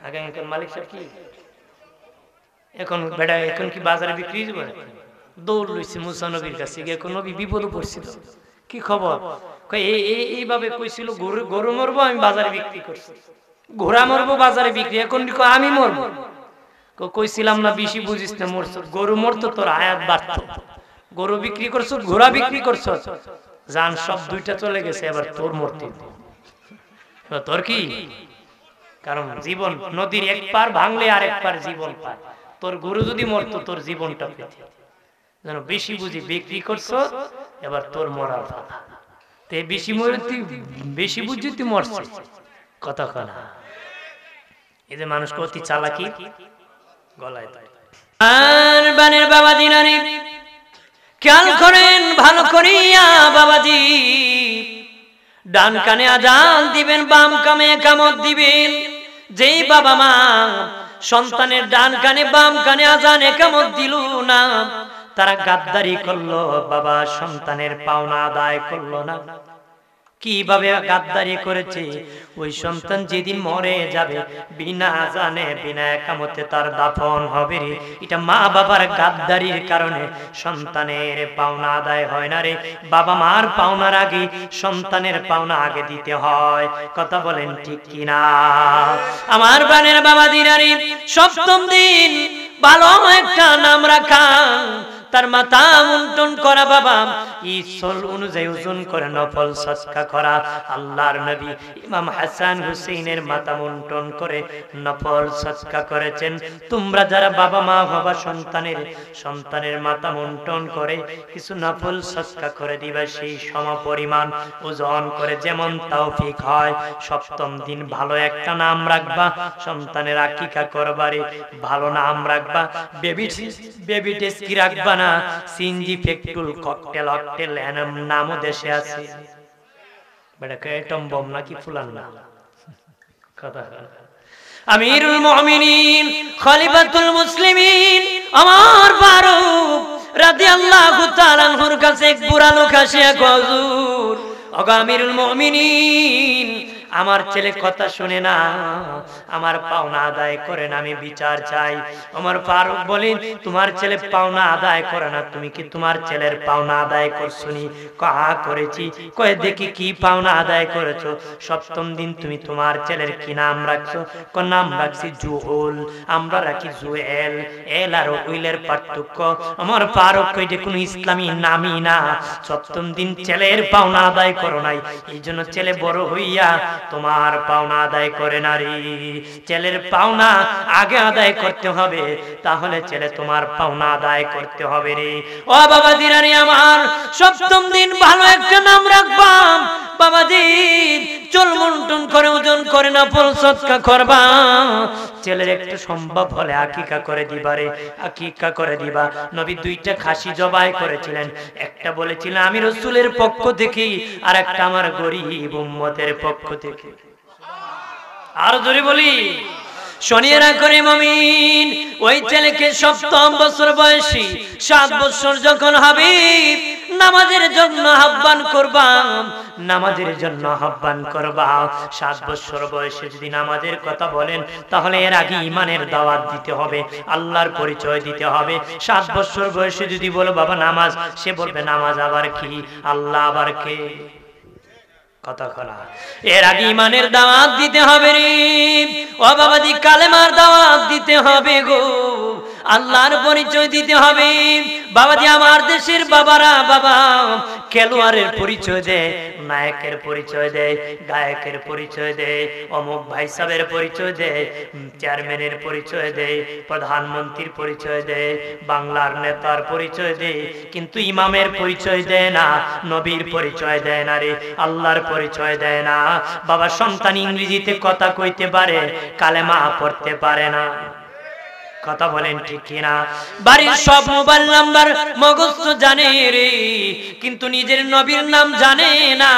আগামীকাল মালিক সাহেব কি এখন বেটা, এখন কি বাজারে বিক্রি হয়ে যাবে? দৌড় লইছে মুসা নবীর কাছে, এখন নবী বিপদে পড়ছিল, কি খবর? এইভাবে কইছিল গরু মরবো, আমি বাজারে বিক্রি করছি, ঘোড়া মরবো বাজারে বিক্রি, এখন আমি মরবো। কইছিলাম না বেশি বুঝিস না, মরছ, গরু মরতো তোর আয়াত বাড়তো, গরু বিক্রি করছ, ঘোড়া বিক্রি করছ, জান সব দুইটা চলে গেছে, এবার তোর মরতে। তোর কি? কারণ জীবন নদীর এক পার ভাঙলে আর এক পার জীবন পায়, তোর গরু যদি মরতো তোর জীবনটা পেতে। যেন বেশি বুঝি বিক্রি করছ, এবার তোর মরার কথা। তে বেশি মরে তুই, বেশি বুঝি তুই মরছিস, কথা কনা। এই যে মানুষকে অতি চালাকি গলায় দেয়। আর বানের বাবা দিনানি খেয়াল করেন ভালো করিয়া বাবাজি, ডান কানে আজান দিবেন, বাম কানে একামত দিবেন। যেই বাবা মা সন্তানের ডান কানে বাম কানে আজান একামত দিল না, তারা গাদ্দারি করলো, বাবা সন্তানের পাওনা আদায় করলো না। কিভাবে গাদ্দারি করেছে? ওই সন্তান যেদিন মরে যাবে, বিনা আজানে বিনা একামতে তার দাফন হবে রে। এটা মা বাবার গাদ্দারির কারণে সন্তানের পাওনা আদায় হয় না রে। বাবা মার পাওনার আগে সন্তানের পাওনা আগে দিতে হয়, কথা বলেন ঠিক কিনা? আমার বানের বাবা দিনারি সপ্তম দিন ভালো একটা নাম রাখা, তার মাথা মুন্টন করা, বাবা ইসল অনুযায়ী ওজন করে নফল সদকা করা। আল্লাহর নবী ইমাম হাসান হুসাইনের মাথা মুন্টন করে নফল সদকা করেছেন। তোমরা যারা বাবা মা হবা, সন্তানের মাথা মুন্টন করে কিছু নফল সদকা করে দিবা, সেই সমপরিমাণ ওজন করে যেমন তৌফিক হয়। সপ্তম দিন ভালো একটা নাম রাখবা, সন্তানের আকিকা করবারে ভালো নাম রাখবা। বেবি টেস্ট কি রাখবা না, সিনজি ফেক্টুল ককটেল অকটেল নামও দেশে আছে, বেটাকে এটম বম নাকি ফুলান না, কথা। আমিরুল মুমিনিন খলিফাতুল মুসলিমিন আমার ফারুক রাদিয়াল্লাহু তাআলা আনহুর কাছে এক বুড়া লোক আসিয়া কয়, হুজুর, ওগো আমিরুল মুমিনিন, আমার ছেলে কথা শুনে না, আমার পাওনা আদায় করে না, আমি বিচার চাই। ওমর ফারুক বলেন, তোমার ছেলে পাওনা আদায় করে না, তুমি কি তোমার ছেলের পাওনা আদায় করছনি? কহা করেছি। কয়ে দেখি কি পাওনা আদায় করেছো? সপ্তম দিন তুমি তোমার ছেলের কি নাম রাখছো? নাম রাখছি জুহুল, আমরা রাখি জুয়েল। এল আর উইলের পার্থক্য। ওমর ফারুক কইতে কোন ইসলামী নামই না। সপ্তম দিন ছেলের পাওনা আদায় করো নাই, এই জন্য ছেলে বড় হইয়া তোমার পাওনা আদায় করে না রে। ছেলের পাওনা আগে আদায় করতে হবে, তাহলে ছেলে তোমার পাওনা আদায় করতে হবে রে। ও বাবা দিনারি আমার, সপ্তম দিন ভালো একটা নাম রাখবাম বাবাজি। চল মন্টন করে ওজন করে না, ফল সৎকা করবা। ছেলের একটু সম্ভব হলে আকিকা করে দিবা রে, আকিকা করে দিবা। নবী দুইটা খাসি জবাই করেছিলেন, একটা বলেছিলেন আমি রাসূলের পক্ষ থেকে, আর একটা আমার গরীব উম্মতের পক্ষ থেকে। আর জোরে বলি, শুনিয়ে রাখরে মুমিন। ওই ছেলেকে সপ্তম বছর বয়সী, 7 বছর যখন হবে, নামাজের জন্য আহ্বান করবা, নামাজের জন্য আহ্বান করবা। 7 বছর বয়সে যদি নামাজের কথা বলেন, তাহলে এর আগে ঈমানের দাওয়াত দিতে হবে, আল্লাহর পরিচয় দিতে হবে। 7 বছর বয়সে যদি বলো বাবা নামাজ, সে বলবে নামাজ আবার কি, আল্লাহ আবার কে? কথা খোলা। এর আগে ঈমানের দাওয়াত দিতে হবে রে। ও বাবাজি, কালেমার দাওয়াত দিতে হবে গো, আল্লাহর পরিচয় দিতে হবে। বাবাজি, আমার দেশের বাবারা বাবা খেলোয়াড়ের পরিচয় দেয়, নায়কের পরিচয় দেয়, গায়কের পরিচয় দেয়, অমুক ভাই সাহেবের পরিচয় দেয়, চেয়ারম্যানের পরিচয় দেয়, প্রধানমন্ত্রীর পরিচয় দেয়, বাংলার নেতার পরিচয় দেয়, কিন্তু ইমামের পরিচয় দেয় না, নবীর পরিচয় দেয় না রে, আল্লাহর পরিচয় দেয় না। বাবা, সন্তান ইংরেজিতে কথা কইতে পারে, কালেমা পড়তে পারে না। কথা বলেন ঠিক কিনা? বাড়ির সব মোবাইল নাম্বার মুখস্থ জানে রে, কিন্তু নিজের নবীর নাম জানে না।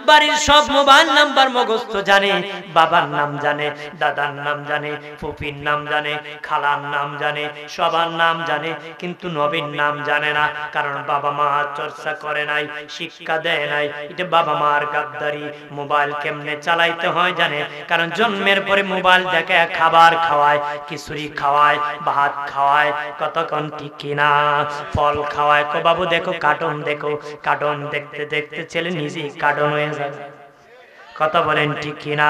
বাড়ির সব মোবাইল নাম্বার মুখস্থ জানে, বাবার নাম জানে, দাদার নাম জানে, ফুপির নাম জানে, খালার নাম জানে, সবার নাম জানে, কিন্তু নবীর নাম জানে না। কারণ বাবা মা চর্চা করে নাই, শিক্ষা দেয় নাই। এটা বাবা মার গাদ্দারি। মোবাইল কেমনে চালাইতে হয় জানে, কারণ জন্মের পরে মোবাইল দেখে খাবার খাওয়ায়, খিচুড়ি খাওয়ায়, ভাত খাওয়ায়, কতক্ষণ ঠিক কিনা, ফল খাওয়ায়। কো বাবু দেখো কার্টুন দেখো, কার্টুন দেখতে দেখতে ছেলে নিজেই কার্টুন হয়ে যায়। কথা বলেন ঠিক কিনা?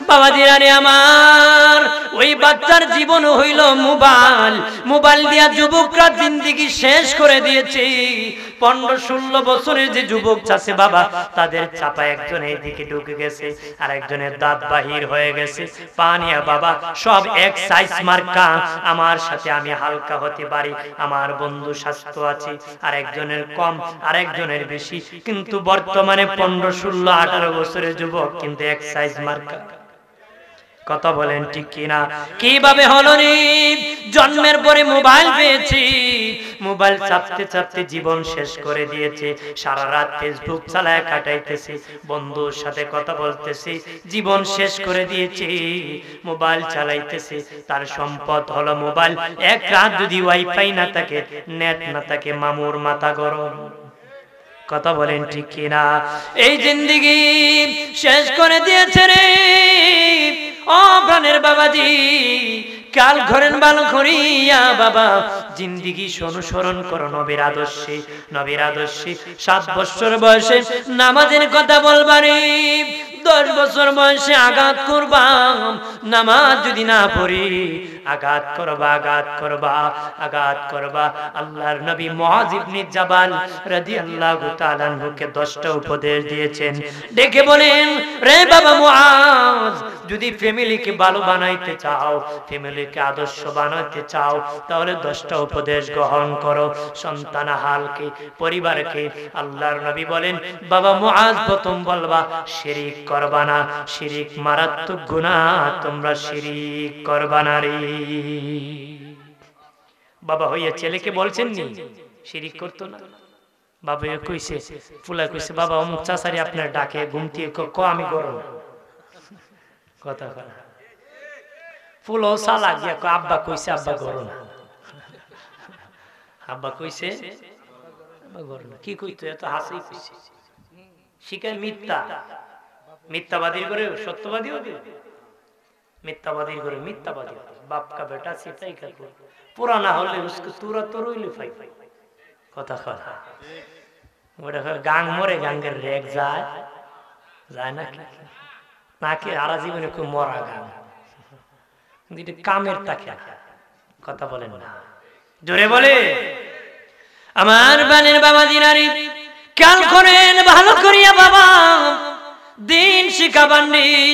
বাবাজি রানী আমার, ওই বাচ্চার জীবন হইল মোবাইল। মোবাইল দিয়া যুবকরা জিন্দেগি শেষ করে দিয়েছে। 15-16 বছরের যে যুবক আছে বাবা, তাদের চাপা একজন এইদিকে ঢুকে গেছে, আর একজনের দাঁত বাহির হয়ে গেছে। পানিয়া বাবা সব এক সাইজ মার্কা। আমার সাথে আমি হালকা হতে পারি, আমার বন্ধু স্বাস্থ্য আছে, আর একজনের কম, আর একজনের বেশি, কিন্তু বর্তমানে 15-16-18 বছরের যুবক কিন্তু এক সাইজ মার্কা। কথা বলেন ঠিক কিনা? কিভাবে হলো রে? জন্মের পরে মোবাইল পেয়েছি, মোবাইল চাপতে চাপতে জীবন শেষ করে দিয়েছে। সারা রাত ফেসবুক চালায় কাটাইতেছে, বন্ধুর সাথে কথা বলতেছে, জীবন শেষ করে দিয়েছে। মোবাইল চালাইতেছে, তার সম্পদ হলো মোবাইল। এক রাত যদি ওয়াইফাই না থাকে, নেট না থাকে, মামুর মাথা গরম। কথা বলেন ঠিক কিনা? এই জিন্দেগি শেষ করে দিয়েছে রে। ও প্রাণের বাবাজি, কাল ঘরেন ভালো করিয়া বাবা জিন্দেগি অনুসরণ করো নবীর আদর্শে, নবীর আদর্শে। 7 বছর বয়সে নামাজের কথা বলবারে, 10 বছর বয়সে আঘাত করবা, নামাজ যদি না পড়ি আঘাত করবা, আঘাত করবা, আঘাত করবা। আল্লাহর নবী মুআয ইবনে জাবাল রাদিয়াল্লাহু তাআলা আনহুকে 10টা উপদেশ দিয়েছেন। ডেকে বলেন, রে বাবা মুআয, যদি ফ্যামিলিকে ভালো বানাইতে চাও, ফ্যামিলিকে আদর্শ বানাইতে চাও, তাহলে 10টা উপদেশ গ্রহণ করো। সন্তান হালকে, পরিবারকে। আল্লাহর নবী বলেন, বাবা মুআয প্রথম বলবা শিরিক করবা না, শিরিক মারাত্মক গুনাহ, তোমরা শিরিক করবা না রে। বাবা হইয়া ছেলেকে বলছেন নি শিরিক করতো না? বাবা কইছে, ফুলা কইছে, বাবা অমুক চাচারি আপনার ডাকে ঘুমতিয়ে ক আমি করো না। কথা কথা ফুল সালা গিয়া আব্বা কইছে, আব্বা করো না। আব্বা কইছে, আব্বা করো না। কি কইতো? এত হাসি কইছে, শিকার মিথ্যা, মিথ্যাবাদীর করে সত্যবাদী হবে, মিথ্যাবাদীর করে মিথ্যাবাদী হবে। বাপ কা বেটা সেটাই কাকু পুরা না হলে উসকে তুরা তো রইলে ফাই কথা কথা ওটা গাং মরে গাঙ্গের রেগ যায় যায় না নাকি আরা জীবনে খুব মরা গান কামের তাকে কথা বলেন না জোরে বলে। আমার বানের বাবা দিনারি খেয়াল করেন ভালো করিয়া বাবা, দিন শিখাবেন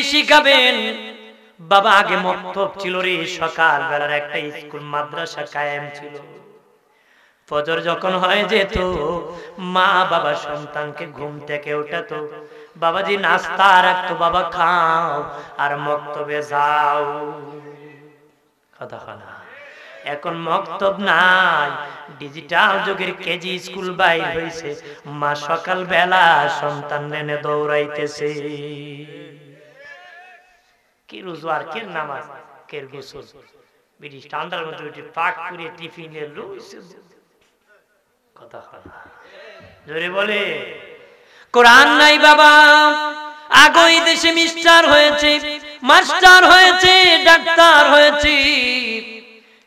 শিখাবেন বাবা। আগে মক্তব ছিল রে, সকাল বেলার একটা স্কুল মাদ্রাসা কায়েম ছিল। ফজর যখন হয়ে যেত মা বাবা সন্তানকে ঘুম থেকে উঠাতো, বাবাজি নাস্তা রাখতো, বাবা খাও আর মক্তবে যাও। কথা না, এখন মক্তব নাই, ডিজিটাল যুগের কেজি স্কুল বাইর হইছে। মা সকাল বেলা সন্তান নেনে দৌড়াইতেছে। কি রোজগার, কে নামাজ, কে গোসল, ব্রিটিশ ঠান্ডার মধ্যে উঠে পাক করে টিফিনে লইছে। কথা জোরে বলে। কোরআন নাই বাবা, আগই দেশে মিস্টার হয়েছে, মাস্টার হয়েছে, ডাক্তার হয়েছে,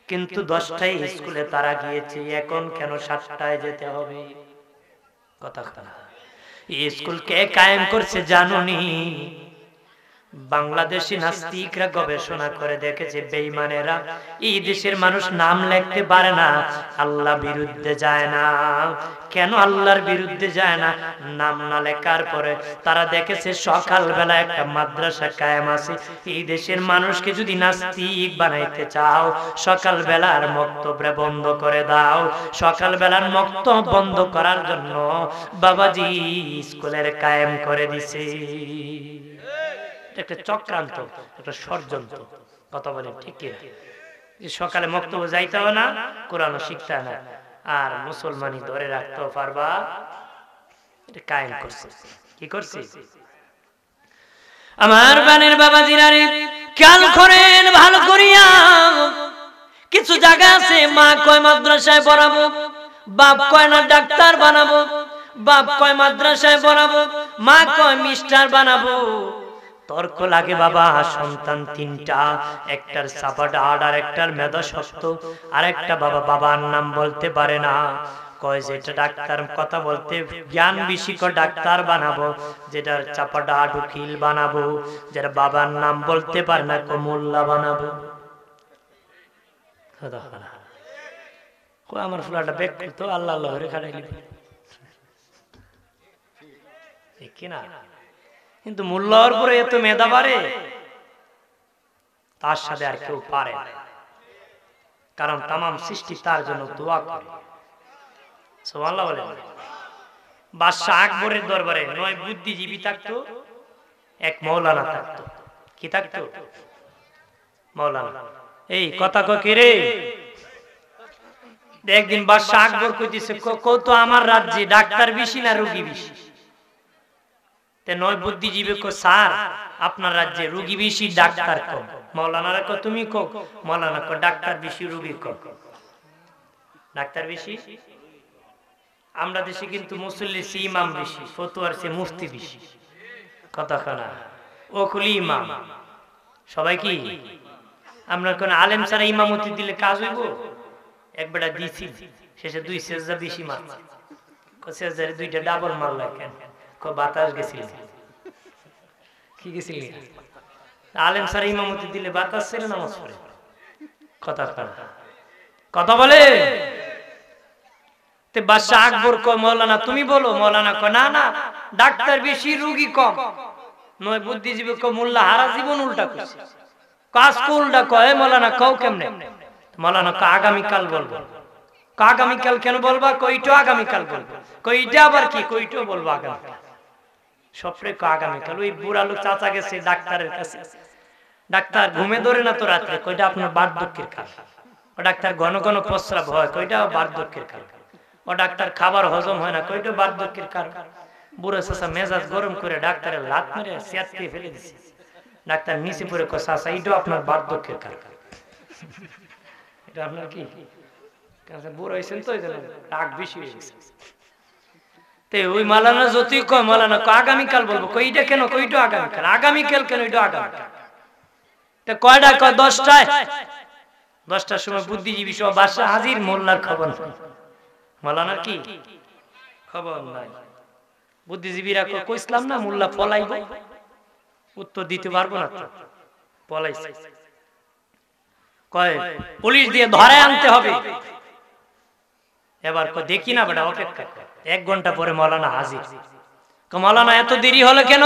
কিন্তু 10টায় স্কুলে তারা গিয়েছে, এখন কেন 7টায় যেতে হবে? কথা এই স্কুল কে কায়েম করছে জানুনি? বাংলাদেশি নাস্তিকরা গবেষণা করে দেখেছে বেঈমানেরা এই দেশের মানুষ নাম লিখতে পারে না, আল্লাহ বিরুদ্ধে যায় না। কেন আল্লাহর বিরুদ্ধে যায় না? নাম না লেখার পরে তারা দেখেছে সকালবেলা একটা মাদ্রাসা কায়েম আছে। এই দেশের মানুষকে যদি নাস্তিক বানাইতে চাও, সকালবেলার মক্তবরে বন্ধ করে দাও। সকালবেলার মক্তব বন্ধ করার জন্য বাবাজি স্কুলের কায়েম করে দিছে। একটা চক্রান্ত, একটা ষড়যন্ত্র। কথা বলে ঠিক কি? সকালে মক্তব্য যাইতে হবে না, কোরআন শিখতে না, আর মুসলমানি ধরে রাখতে পারবা, এটা কায়েম করছে। কি করছে? আমার বানের বাবা জিরারে খেয়াল করেন ভালো করিয়া। কিছু জায়গা আছে মা কয় মাদ্রাসায় পড়াবো, বাপ কয় না ডাক্তার বানাবো, বাপ কয় মাদ্রাসায় পড়াবো, মা কয় মিস্টার বানাবো। তর্ক লাগে বাবা। সন্তান 3টা, একটার সাপাটা আর একটার মেধা শক্ত, আর একটা বাবা বাবার নাম বলতে পারে না, কয় যেটা ডাক্তার কথা বলতে জ্ঞান বেশি কয় ডাক্তার বানাবো, যেটার চাপাটা উকিল বানাবো, যেটা বাবার নাম বলতে পারে না কয় মোল্লা বানাবো। আমার ফুলাটা বেক করতো আল্লাহ আল্লাহ করে খাটাইলি কিনা, কিন্তু মোল্লার পরে এত মেধা বাড়ে, তার সাথে আর কেউ পারে, কারণ তামাম সৃষ্টি তার জন্য দোয়া করে। সুবহানাল্লাহ বলে। বাদশাহ আকবরের দরবারে 9 বুদ্ধিজীবী থাকতো, এক মৌলানা থাকতো। কি থাকতো? মৌলানা। এই কথা কে রে? একদিন বাদশাহ আকবর কইতেছে, কত আমার রাজ্যে ডাক্তার বেশি না রোগী বেশি? 9 বুদ্ধিজীবী কো স্যার আপনার রাজ্যে রোগী বেশি ডাক্তার কম। মৌলানারা কো তুমি কো? মৌলানা কো ডাক্তার বেশি রোগী কম। ডাক্তার বেশি? আমরা দেশে কিন্তু মুসল্লি সে ইমাম বেশি, ফতোয়ার সে মুফতি বেশি। কথা না, ও কুলি ইমাম সবাই কি? আমরা কোন আলেম ছাড়া ইমামতি দিলে কাজ হইব? একবারটা দিছি, শেষে 2 সেজদা বেশি মারছে, কো সেজদারে 2টা ডাবল মারলা কেন? বাতাস গেছিল। কি গেছিল? আলেম স্যার ইমামতি দিলে বাতাস ছিল নামাজ পড়ে। কথা বলে। বাদশাহ আকবর কয় মৌলানা তুমি বলো। মৌলানা কয় না না ডাক্তার বেশি রোগী কম। 9 বুদ্ধিজীবী কয় মোল্লা হারা জীবন উল্টা করছে। কাজ উল্টা কয় মৌলানা কও কেমনে? মৌলানা কয় আগামীকাল বলবো। আগামীকাল কেন বলবা? কইটো আগামীকাল বলবো। কইটা আবার কি? কইটো বলবো আগামীকাল। সপরে কয় আগামীকাল। ওই বুড়া লোক চাচা গেছে ডাক্তারের কাছে। ডাক্তার ঘুমে ধরে না তো রাত্রে? কইটা আপনার বার্ধক্যের কারণ। ও ডাক্তার ঘন ঘন প্রস্রাব হয়? কইটা বার্ধক্যের কারণ। ও ডাক্তার খাবার হজম হয় না? কইটা বার্ধক্যের কারণ। বুড়া চাচা মেজাজ গরম করে ডাক্তারের লাত মেরে সিয়াতকে ফেলে দিছে। ডাক্তার নিচে পড়ে কয় চাচা এটাও আপনার বার্ধক্যের কারণ। এটা আপনার কি? বুড়ো হয়েছেন তো রাগ বেশি হয়ে গেছে। তে ওই মালানা যতই কয় মালানা আগামীকাল বলবো, কইটা কেন, কইটা আগামীকাল, আগামীকাল কেন, ওইটা আগামীকাল। তা কয়টা কয় 10টায়, 10টার সময় বুদ্ধিজীবী সব বাসা হাজির, মোল্লার খবর নাই, মালানার কি খবর নাই। বুদ্ধিজীবীরা কইছিলাম না মোল্লা পলাইব, উত্তর দিতে পারবো না তো, পলাইছে, কয় পুলিশ দিয়ে ধরে আনতে হবে। এবার দেখি না বেটা, অপেক্ষা 1 ঘন্টা পরে মৌলানা হাজির। মৌলানা এত দেরি হলো কেন?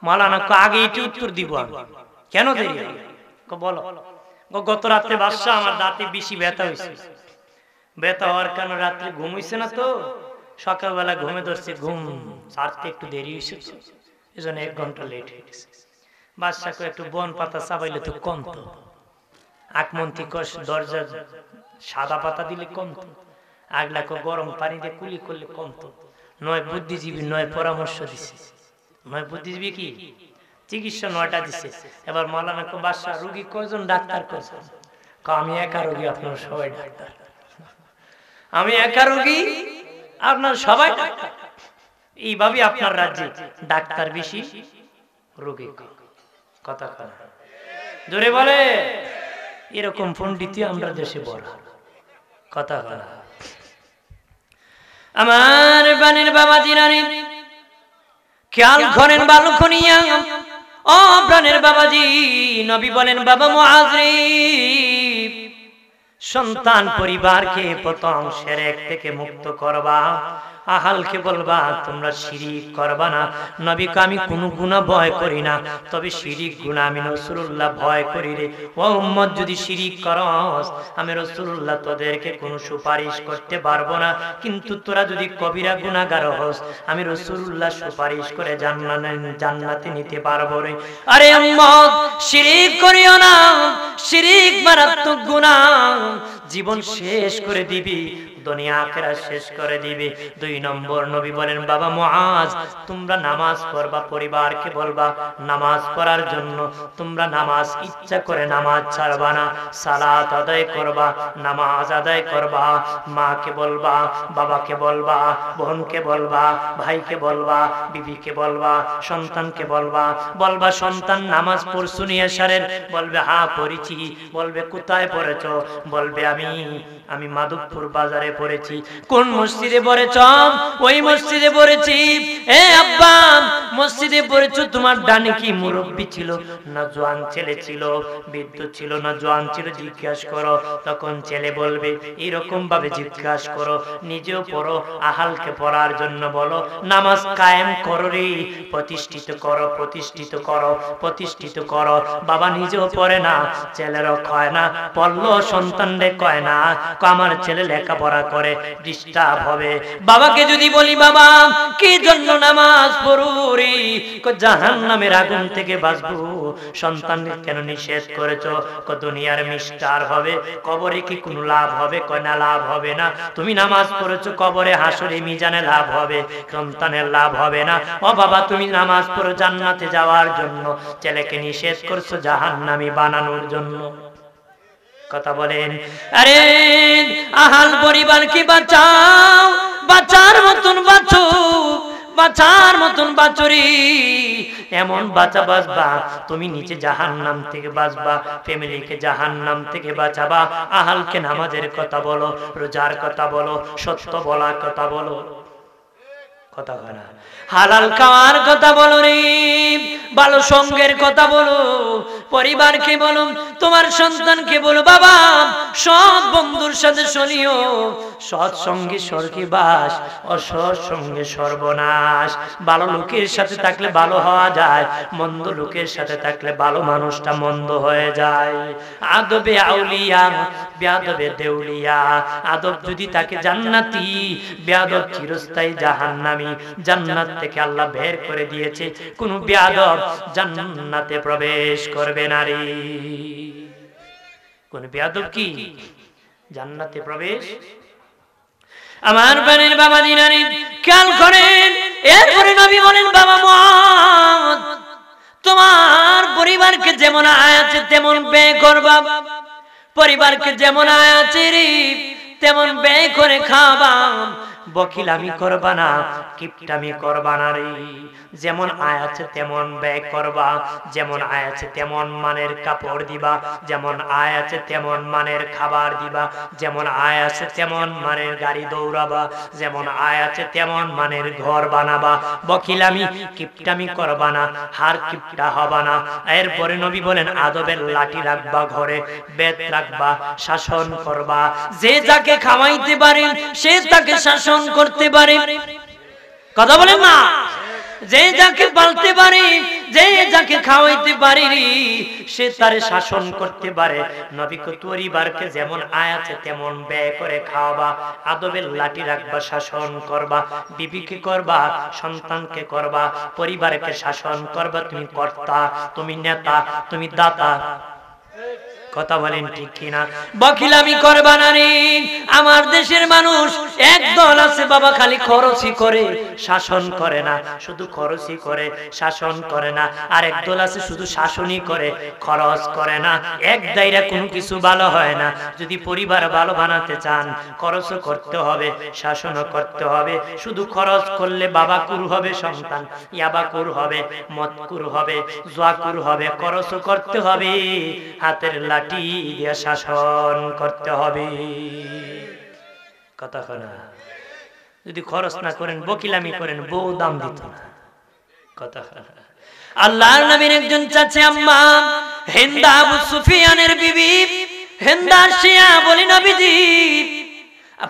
মৌলানা আগে এটি উত্তর দিব আমি, কেন দেরি হলো বলো। গত রাত্রে বাদশা আমার দাঁতে বেশি ব্যথা হয়েছে, ব্যথা হওয়ার কারণে রাত্রে ঘুম হইছে না, তো সকালবেলা ঘুমে ধরছে, ঘুম ছাড়তে একটু দেরি হয়েছে, এই জন্য 1 ঘন্টা লেট হয়ে গেছে। বাদশাকে একটু বন পাতা চাবাইলে তো কমতো, আকমন্ত্রী কষ দরজা সাদা পাতা দিলে কমতো, আগলাকে গরম পানি দিয়ে কুলি করলে কমতো। নয় বুদ্ধিজীবী নয় পরামর্শ দিছে, নয় বুদ্ধিজীবী কি চিকিৎসা 9টা দিছে। এবার মৌলানাকে বাদশা রোগী কয়জন, ডাক্তার কয়জন? আমি একা রোগী, আপনার সবাই ডাক্তার। আমি একা রোগী, আপনার সবাই ডাক্তার। এইভাবে আপনার রাজ্যে ডাক্তার বেশি, রোগী কথা কথা জোরে বলে। এরকম পণ্ডিত আমরা দেশে বড় কথা কথা। আমার বানের বাবা জিরানি খেয়াল করেন বালুখনিয়া, ও প্রাণের বাবাজি, নবী বলেন বাবা মুআযরি, সন্তান পরিবারকে প্রথম শিরক থেকে মুক্ত করবা, আহালকে বলবা তোমরা শিরিক করবা না। নবীকে আমি কোনো গুনাহ ভয় করি না, তবে শিরিক গুনাহ আমি রাসূলুল্লাহ ভয় করি রে। ও উম্মত, যদি শিরিক করস আমি রাসূলুল্লাহ তোদেরকে কোনো সুপারিশ করতে পারবো না, কিন্তু তোরা যদি কবিরা গুনাহগার হস আমি রাসূলুল্লাহ সুপারিশ করে জান্নাতে নিতে পারবো রে। আরে উম্মত, শিরিক করিও না, শিরিক মারাত্মক গুনাহ, জীবন শেষ করে দিবি, দুনিয়া আখিরাত শেষ করে দিবে। 2 নম্বর নবী বলেন বাবা মুআজ, তোমরা নামাজ পড়বা, পরিবারকে বলবা নামাজ পড়ার জন্য, তোমরা নামাজ ইচ্ছা করে নামাজ ছাড়বা না, সালাত আদায় করবা, নামাজ আদায় করবা। মাকে বলবা, বাবাকে বলবা, বোনকে বলবা, ভাইকে বলবা, বিবিকে বলবা, সন্তানকে বলবা, বলবা সন্তান নামাজ পড়ছু নি এশারের? বলবে হ্যাঁ পড়েছি। বলবে কোথায় পড়েছো? বলবে আমি মাধবপুর বাজারে পড়েছি। কোন মসজিদে পড়েছ? ওই মসজিদে পড়েছি। এ আব্বা, মসজিদে পড়েছো, তোমার ডানে কি মুরব্বি ছিল না জওয়ান ছেলে ছিল, বৃদ্ধ ছিল না জওয়ান ছিল, জিজ্ঞাসা করো। তখন ছেলে বলবে এরকম ভাবে জিজ্ঞাসা করো, নিজেও পড়ো, আহালকে পড়ার জন্য বলো, নামাজ কায়েম করো রে, প্রতিষ্ঠিত করো, প্রতিষ্ঠিত করো, প্রতিষ্ঠিত করো। বাবা নিজেও পড়ে না, ছেলেরও কয় না, পড়লো সন্তানরে কয় না, আমার ছেলে লেখাপড়া করে, ডিস্টার্ব হবে। বাবাকে যদি বলি বাবা কি জন্য নামাজ পড়ুরি, জাহান্নামের আগুন থেকে বাঁচবো। সন্তানকে কেন নিষেধ করেছো? দুনিয়ার মিস্টার হবে, কবরে কি কোনো লাভ হবে? কয় না লাভ হবে না। তুমি নামাজ পড়েছো, কবরে হাসরে মিজানে লাভ হবে, সন্তানের লাভ হবে না। ও বাবা তুমি নামাজ পড়ো জান্নাতে যাওয়ার জন্য, ছেলেকে নিষেধ করছো জাহান্নামী বানানোর জন্য। কথা বলেন। আরে আহাল পরিবারকে বাঁচাও, বাঁচার মতন বাঁচো, বাঁচার মতন বাঁচরি, এমন বাঁচা বাঁচবা তুমি নিচে জাহান্নাম থেকে বাঁচবা, ফ্যামিলিকে জাহান্নাম থেকে বাঁচাবা। আহালকে নামাজের কথা বলো, রোজার কথা বলো, সত্য বলার কথা বলো, কথা বলে না, হালাল খাওয়ার কথা বলো রে, ভালো সঙ্গের কথা বলো, পরিবারকে বলো, তোমার সন্তানকে বলো বাবা সৎ বন্ধুর সাথে চলিও, সৎ সঙ্গে স্বর্গে বাস, অসৎ সঙ্গে সর্বনাশ। ভালো লোকের সাথে থাকলে ভালো হওয়া যায়, মন্দ লোকের সাথে থাকলে ভালো মানুষটা মন্দ হয়ে যায়। আদবে আউলিয়া, বেয়াদবে দেউলিয়া। আদব যদি তাকে জান্নাতি, বেয়াদব চিরস্থায়ী জাহান্নামী। জান্নাত থেকে আল্লাহ বের করে দিয়েছে, কোন বেয়াদব জান্নাতে প্রবেশ করবে না রে। কোন বেয়াদব কি জান্নাতে প্রবেশ? আমার বানের বাবা দিনারি খেয়াল করেন। এরপরে নবী বলেন বাবা মুআদ, তোমার পরিবারকে যেমন আছে তেমন ব্যয় করবা, পরিবারকে যেমন আছে রে তেমন ব্যয় করে খাওয়াবা। বকিলামি করবা না, কিপটামি করবা না রে। যেমন আয় আছে তেমন ব্যয় করবা, যেমন আয় আছে তেমন মানের কাপড় দিবা, যেমন আয় আছে তেমন মানের খাবার দিবা, যেমন আয় আছে তেমন মানের গাড়ি দৌড়াবা, যেমন আয় আছে তেমন মানের ঘর বানাবা। বকিলামি কিপটামি করবা না, হার কিপটা হবা না। এরপরে নবী বলেন আদবের লাঠি রাখবা ঘরে, বেদ রাখবা, শাসন করবা। যে যাকে খাওয়াইতে পারে সে তাকে শাসন করতে পারে। কথা বলেন না? যে যাকে পালতে পারে, যে যাকে খাওয়াইতে পারে সে তারে শাসন করতে পারে। নবী পরিবারকে যেমন আয় আছে তেমন ব্যয় করে খাওয়াবা, আদবের লাঠি রাখবা, শাসন করবা। বিবিকে করবা, সন্তানকে করবা, পরিবারকে শাসন করবা। তুমি কর্তা, তুমি নেতা, তুমি দাতা। কথা বলেন ঠিক কিনা? বকিলামি করবা না রে। আমার দেশের মানুষ একদল আছে বাবা খালি খরচই করে, শাসন করে না। শুধু খরচই করে, শাসন করে না। আর একদল আছে শুধু শাসনই করে, খরচ করে না। এক দায়রা কোনো কিছু ভালো হয় না। যদি পরিবার ভালো বানাতে চান খরচও করতে হবে, শাসনও করতে হবে। শুধু খরচ করলে বাবাকুর হবে সন্তান, ইয়াবাকুর হবে, মদকুর হবে, জুয়াকুর হবে। খরচও করতে হবে, হাতের লাঠি দিয়ে শাসন করতে হবে। কথা না, যদি খরচ না করেন, বকিলামি করেন, বউ দাম দিত না। কথা আল্লাহর নবীর একজন চাচা আম্মা হিন্দা আবু সুফিয়ানের বিবি হিন্দা শিয়া বলি নবীজি,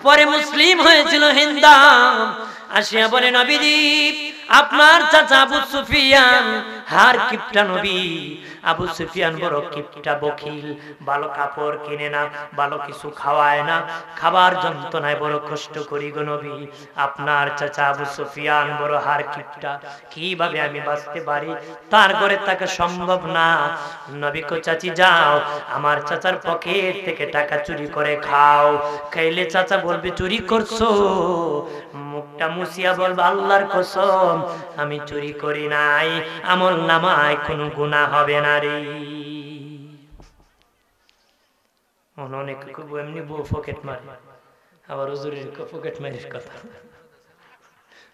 পরে মুসলিম হয়েছিল হিন্দা। আসিয়া বলে নবীজি আপনার চাচা আবু সুফিয়ান হার কিপটা নবী। আবু সুফিয়ান বড় কিপটা, বখিল, ভালো কাপড় কিনে না, ভালো কিছু খাওয়ায় না, খাবার যন্ত্রণায় বড় কষ্ট করি গো নবী। আপনার চাচা আবু সুফিয়ান বড় হার কিপটা, কিভাবে আমি বাঁচতে পারি? তার ঘরে থাকা সম্ভব না। নবী কো চাচি যাও আমার চাচার পকেট থেকে টাকা চুরি করে খাও। খাইলে চাচা বলবে চুরি করছো, মুখটা মুছিয়া বলবে আল্লাহর কসম আমি চুরি করি নাই, আমল নামায় কোনো গুনাহ হবে না রে। অনেক এমনি বউ পকেট মারে, আবার হুজুরের পকেট মারির কথা,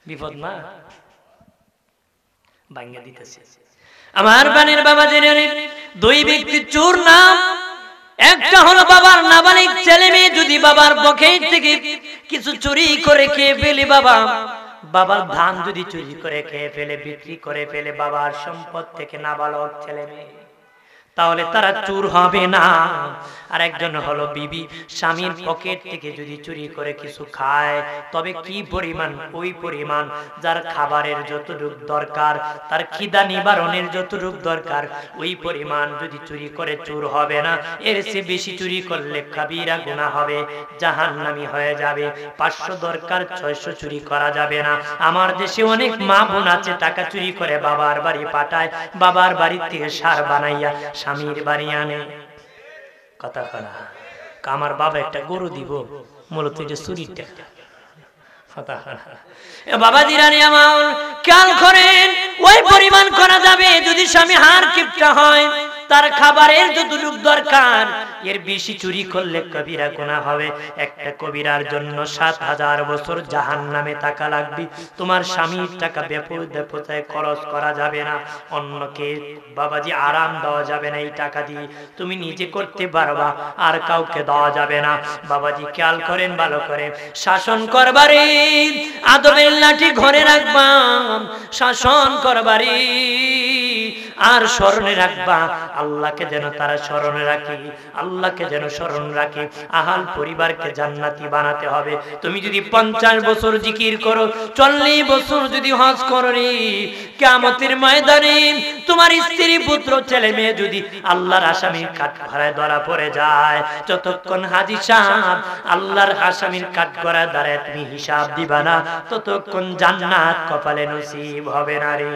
বিপদ না ভাঙ্গা দিতেছে। আমার বানের বাবা জেনে দুই ব্যক্তি চোর নাম, একটা হলো বাবার নাবালিক ছেলে মেয়ে। যদি বাবার পকেট থেকে কিছু চুরি করে খেয়ে ফেলে, বাবার ধান যদি চুরি করে খেয়ে ফেলে, বিক্রি করে ফেলে বাবার সম্পদ থেকে নাবালক ছেলে মেয়ে, তাহলে তারা চোর হবে না। আর একজন হলো বিবি, স্বামীর পকেট থেকে যদি চুরি করে কিছু খায়, তবে কি পরিমাণ? ওই পরিমাণ যার খাবারের যতটুক দরকার, তার খিদা নিবারণের যতটুক দরকার, ওই পরিমাণ যদি চুরি করে চোর হবে না। এর চেয়ে বেশি চুরি করলে কাবিরা গুনাহ হবে, জাহান্নামী হয়ে যাবে। 500 দরকার, 600 চুরি করা যাবে না। আমার দেশে অনেক মা বোন আছে টাকা চুরি করে বাবার বাড়ি পাঠায়, বাবার বাড়ি থেকে সার বানাইয়া স্বামীর বাড়ি আনে। কথা কনা, আমার বাবা একটা গরু দিব, মূলত এটা চুরির টাকা। বাবা দিরানি আমার খেয়াল করেন, ওই পরিমাণ করা যাবে যদি স্বামী হার কিপটা হয়, তার খাবারের যতটুক দরকার, এর বেশি চুরি করলে কবিরা গুনাহ হবে। একটা কবিরার জন্য 7000 বছর জাহান্নামে থাকা লাগবে। তোমার স্বামীর টাকা বেপরোয়া খরচ করা যাবে না, অন্যকে বাবাজি আরাম দেওয়া যাবে না। এই টাকা দিয়ে তুমি নিজে করতে পারবা, আর কাউকে দেওয়া যাবে না। বাবাজি খেয়াল করেন ভালো করে, শাসন করবারে আদবের লাঠি ঘরে রাখবা, শাসন করবারে আর স্মরণে রাখবা আল্লাহকে যেন তারা স্মরণে রাখে, আল্লাহকে যেন স্মরণ রাখে। আহাল পরিবারকে জান্নাতি বানাতে হবে। তুমি যদি 50 বছর জিকির করো, 40 বছর যদি হজ করো রে, কিয়ামতের ময়দানে তোমার স্ত্রী পুত্র ছেলে মেয়ে যদি আল্লাহর আসামির কাঠগড়ায় ধরা পড়ে যায়, যতক্ষণ হাজী সাহেব আল্লাহর আসামির কাঠগড়ায় দাঁড়ায় তুমি হিসাব দিবা না, ততক্ষণ জান্নাত কপালে নসিব হবে না রে।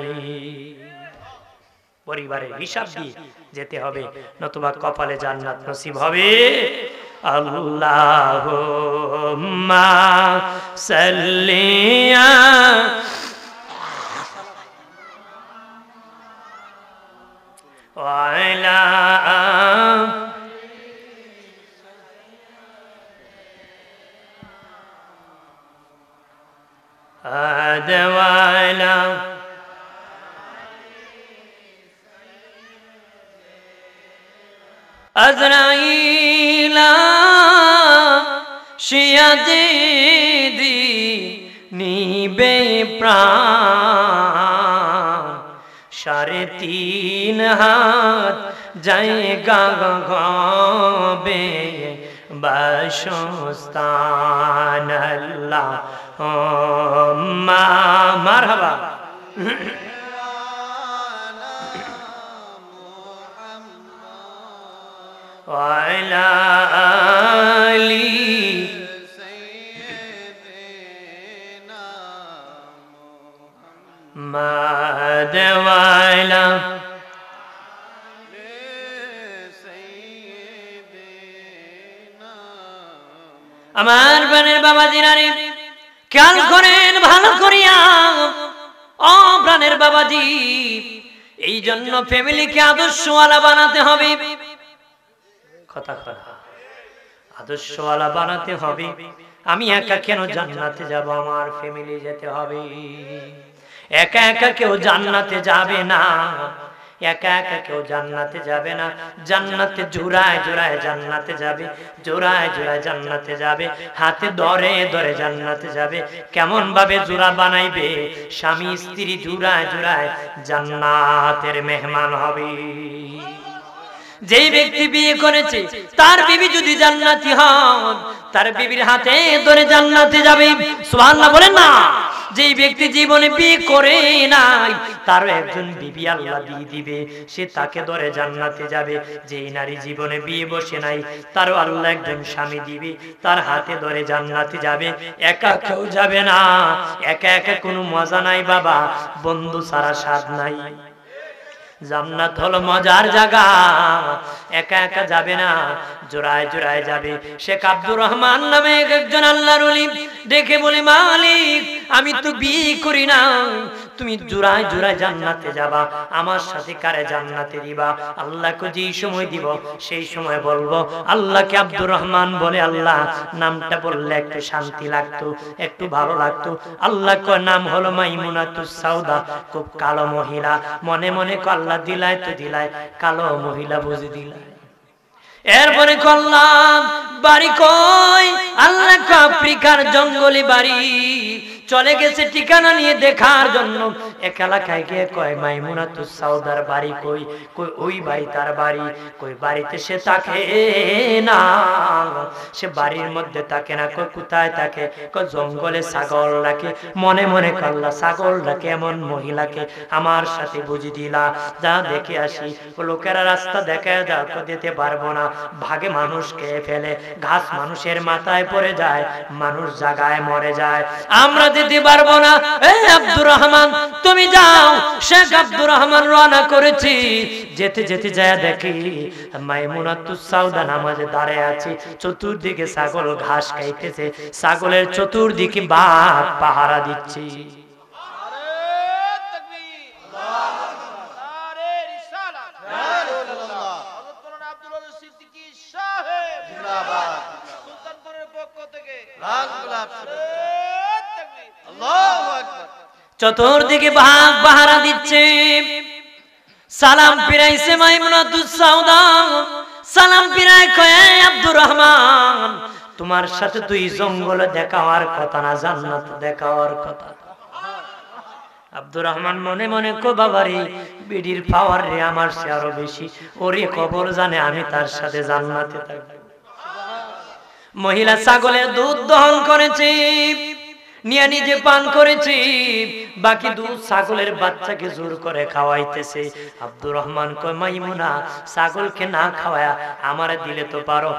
পরিবারের হিসাব দিয়ে যেতে হবে, নতুবা কপালে জান্নাত নসিব হবে। আল্লাহুম্মা সাল্লি আলা আজরাইলা শিয়াদে দি নিবে প্রাণ 3.5 হাত জায়গা গবে বাসস্তান আল্লাহুম্মা মারহাবা ওয়া আলা আলি মাদওয়ালা আমার প্রাণের বাবাজিরা রে খেয়াল করেন ভালো করিয়া ও প্রাণের বাবাজি এই জন্য ফ্যামিলিকে আদর্শওয়ালা বানাতে হবে কথা কথা আদর্শওয়ালা বানাতে হবে আমি একা কেন জান্নাতে যাব আমার ফ্যামিলি যেতে হবে একা একা কেউ জান্নাতে যাবে না একা একা কেউ জান্নাতে যাবে না জান্নাতে জোড়ায় জোড়ায় জান্নাতে যাবে জোড়ায় জোড়ায় জান্নাতে যাবে হাতে ধরে ধরে জান্নাতে যাবে কেমন ভাবে জোড়া বানাইবে স্বামী স্ত্রী জোড়ায় জোড়ায় জান্নাতের মেহমান হবে যেই ব্যক্তি বিয়ে করেছে তার বিবি যদি জান্নাতি হন তার বিবির হাতে ধরে জান্নাতে যাবে সুবহানাল্লাহ বলেন না যেই ব্যক্তি জীবনে বিয়ে করে নাই তারও একজন বিবি আল্লাহ দিয়ে দিবে সে তাকে ধরে জান্নাতে যাবে যেই নারী জীবনে বিয়ে বসে নাই তারও আল্লাহ একজন স্বামী দিবে তার হাতে ধরে জান্নাতে যাবে একা কেউ যাবে না একা একা কোনো মজা নাই বাবা বন্ধু ছাড়া স্বাদ নাই জান্নাত হলো মজার জায়গা একা একা যাবে না জোড়ায় জোড়ায় যাবে শেখ আব্দুর রহমান নামে একজন আল্লাহর ওলি ডেকে বলে মালিক আমি তো বিয়ে করি না তুমি জোড়ায় জোড়ায় জান্নাতে যাবা আমার সাথে কারে জান্নাতে দিবা আল্লাহকে যেই সময় দিব সেই সময় বলবো আল্লাহকে আব্দুর রহমান বলে আল্লাহ নামটা বললে একটু শান্তি লাগতো একটু ভালো লাগতো আল্লাহর নাম হলো মাইমুনাতুস সাউদা খুব কালো মহিলা মনে মনে আল্লাহ দিলাই তো দিলাই কালো মহিলা বুঝে দিলাই এরপরে করলাম বাড়ি কই আল্লাহ আফ্রিকার জঙ্গলি বাড়ি চলে গেছে ঠিকানা নিয়ে দেখার জন্য এক এলাকায় গিয়ে কয় মাইমুনাতুস সাউদার বাড়ি কই কই ওই ভাই তার বাড়ি কই বাড়িতে সে থাকে না সে বাড়ির মধ্যে থাকে না কই কোথায় থাকে কই জঙ্গলে ছাগল রাখে মনে মনে করলা ছাগল রাখে এমন মহিলাকে আমার সাথে বুঝি দিলা যা দেখে আসি লোকেরা রাস্তা দেখায় যা দিতে পারবো না ভাগে মানুষ খেয়ে ফেলে ঘাস মানুষের মাথায় পড়ে যায় মানুষ জায়গায় মরে যায় আমরা দিতে পারবো না আব্দুর রহমান তুমি যাও শেখ আব্দুর রহমান রওনা করেছি যেতে যেতে যায় দেখি মাইমুনাতুস সাউদা নামাজে দাঁড়ায় আছে চতুর্দিকে ছাগল ঘাস খাইতেছে ছাগলের চতুর্দিকে বাঘ পাহারা দিচ্ছে চতুর্দিকে বাঘ পাহারা দিচ্ছে সালাম ফিরাইছে মাইমুনাতুস সাউদা সালাম ফিরাই কয় আব্দুর রহমান তোমার সাথে তুই জঙ্গলে দেখা হওয়ার কথা না জান্নাত দেখা হওয়ার কথা আব্দুর রহমান মনে মনে কো বাবারে বিডির পাওয়ার রে আমার সে আরো বেশি ওরে খবর জানে আমি তার সাথে জান্নাতে থাকব মহিলা ছাগলের দুধ দহন করেছে নিয়ে নিজে পান করেছে বাকি দুধ ছাগলের বাচ্চাকে জোর করে খাওয়াইতেছে আব্দুর রহমান কয় মাইমুনা ছাগলকে না খাওয়ায়া আমারে দিলে তো পারো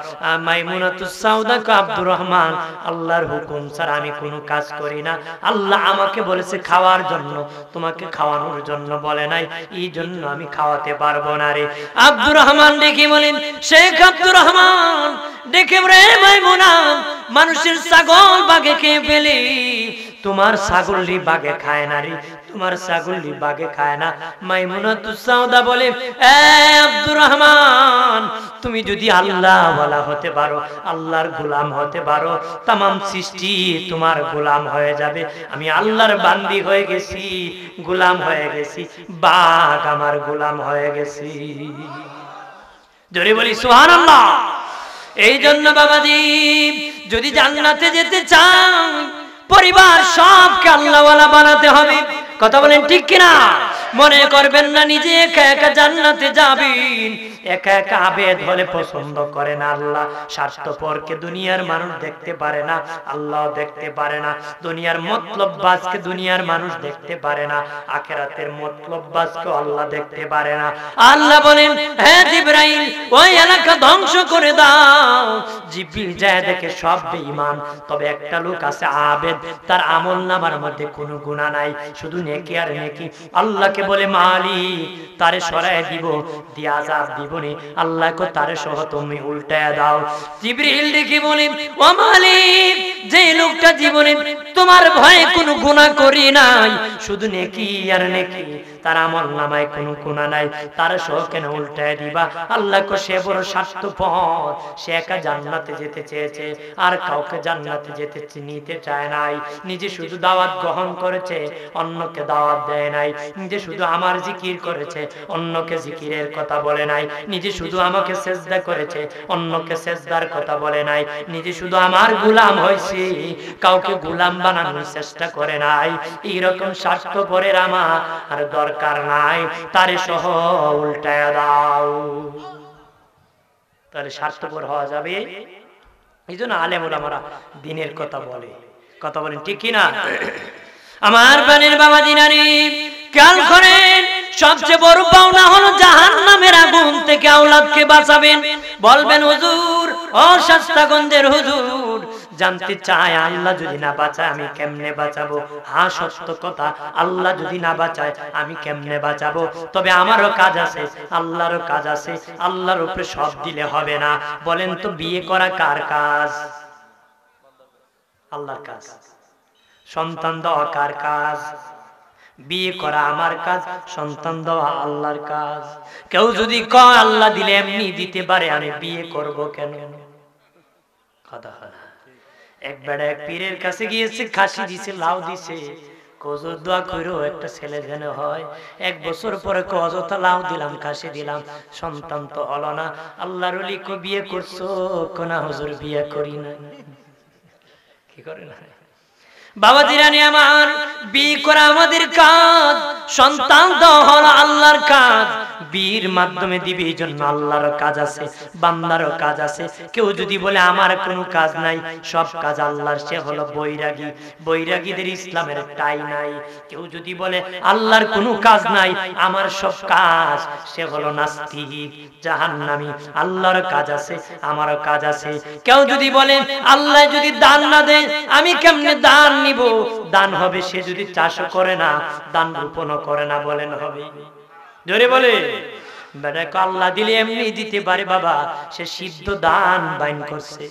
মাইমুনাতুস সাউদা কয় আব্দুর রহমান আল্লাহর হুকুম ছাড়া আমি কোনো কাজ করি না আল্লাহ আমাকে বলেছে খাওয়ার জন্য তোমাকে খাওয়ানোর জন্য বলে নাই এই জন্য আমি খাওয়াতে পারবো না রে আব্দুর রহমান ডেকে বলেন শেখ আব্দুর রহমান ডেকে রে মাইমুনা মানুষের ছাগল বাঘে খেয়ে ফেলে তোমার ছাগলটি বাঘে খায় না রে তোমার ছাগলটি বাঘে খায় না মাইমুনাতুস সাউদা বলে এ আব্দুর রহমান তুমি যদি আল্লাহ ওয়ালা হতে পারো আল্লাহর গোলাম হতে পারো तमाम সৃষ্টি তোমার গোলাম হয়ে যাবে আমি আল্লাহর বান্দি হয়ে গেছি গোলাম হয়ে গেছি বাঘ আমার গোলাম হয়ে গেছি জোরে বলি সুবহানাল্লাহ। এই জন্য বাবাজি যদি জান্নাতে যেতে চান পরিবার সবকে আল্লাহওয়ালা বানাতে হবে। কথা বলেন ঠিক কিনা? মনে করবেন না নিজে একা একা জান্নাতে যাবেন, একা একা আবেদ হলে পছন্দ করে না আল্লাহ। স্বার্থপরকে দুনিয়ার মানুষ দেখতে পারে না, আল্লাহ দেখতে পারে না। দুনিয়ার মতলববাজকে দুনিয়ার মানুষ দেখতে পারে না, আখিরাতের মতলববাজকে আল্লাহ দেখতে পারে না। আল্লাহ বলেন, হে জিবরাইল ওই এলাকা ধ্বংস করে দাও। জিবরিল যায় দেখে সব বেঈমান, তবে একটা লোক আছে আবেদ, তার আমলনামার মধ্যে কোনো গুনাহ নাই, শুধু নেকি আর নেকি। আল্লাহকে বলে মালিক তারে সরায় দিব, দিয়ে আযাব দিবনি। আল্লাহ কো তারে সহ তুমি উল্টায়া দাও। জিবরিল দেখি বলে, ও মালিক যে লোকটা জীবনে তোমার ভয়ে কোনো গুনাহ করি নাই, শুধু নেকি আর নেকি, তার আমলনামায় কোনো গুনাহ নাই, তারে সহ কেন উল্টায়া দিবা? আল্লাহ কো সে বড় স্বার্থপর, সে একা জান্নাতে যেতে চেয়েছে, আর কাউকে জান্নাতে যেতে নিতে চায় নাই। নিজে শুধু দাওয়াত গ্রহণ করেছে, অন্যকে দাওয়াত দেয় নাই। নিজে শুধু আমার জিকির করেছে, অন্যকে জিকিরের কথা বলে নাই। নিজে শুধু আমাকে সেজদা করেছে, অন্যকে সেজদার কথা বলে নাই। নিজে শুধু আমার গোলাম হয়েছে, কাউকে গোলাম বানানোর চেষ্টা করে নাই। এইরকম স্বার্থপরের আমার আর দরকার নাই, তারে সহ উল্টায়া দাও। তাহলে স্বার্থপর হওয়া যাবে। এই জন্য আলেম ওলামারা দিনের কথা বলে। কথা বলেন ঠিক কিনা? আমার প্রাণের বাবা দিনারি খেয়াল করেন, সবচেয়ে বড় পাওনা হলো জাহান্নামের আগুন থেকে আওলাদকে বাঁচাবেন। বলবেন হুজুর, ও শাস্তাগঞ্জের হুজুর, জানতে চায় আল্লাহ যদি না বাঁচায় আমি কেমনে বাঁচাবো? হ্যাঁ সত্য কথা, আল্লাহ যদি না বাঁচায় আমি কেমনে বাঁচাবো? তবে আমারও কাজ আছে, আল্লাহরও কাজ আছে। আল্লাহর উপরে সব দিলে হবে না। বলেন তো বিয়ে করা কার কাজ? আল্লাহর কাজ। সন্তান দেওয়া কার কাজ? বিয়ে করা আমার কাজ, সন্তান দেওয়া আল্লাহর কাজ। কেউ যদি কয় আল্লাহ দিলে এমনি দিতে পারে, আমি বিয়ে করব কেন? কথা হয়। একবার এক পীরের কাছে গিয়েছে, খাসি দিছে, লাউ দিছে, কজর দোয়া কইরো একটা ছেলে যেন হয়। 1 বছর পরে অযথা লাউ দিলাম, খাসি দিলাম, সন্তান তো হলো না। আল্লাহর ওলি কো বিয়ে করছো? কোনা হুজুর বিয়ে করি না। কি করে না? বাবা জিরানি আমার, বিয়ে করা আমাদের কাজ, সন্তান দেওয়া হলো আল্লাহর কাজ। বিয়ের মাধ্যমে দিবে, এই জন্য আল্লাহরও কাজ আছে, বান্দারও কাজ আছে। কেউ যদি বলে আমার কোনো কাজ নাই, সব কাজ আল্লাহর, সে হলো বৈরাগী। বৈরাগীদের ইসলামের টাই নাই। কেউ যদি বলে আল্লাহর কোনো কাজ নাই, আমার সব কাজ, সে হলো নাস্তিক, জাহান্নামী। আল্লাহর কাজ আছে, আমারও কাজ আছে। কেউ যদি বলে আল্লাহ যদি দান না দেয় আমি কেমনে দান নিব? দান হবে সে যদি চাষও করে না, দান রোপণও করে না। বলেন হবে? জোরে বলে। বেটা আল্লাহ দিলে এমনি দিতে পারে বাবা, সে সিদ্ধ দান বাইন করছে।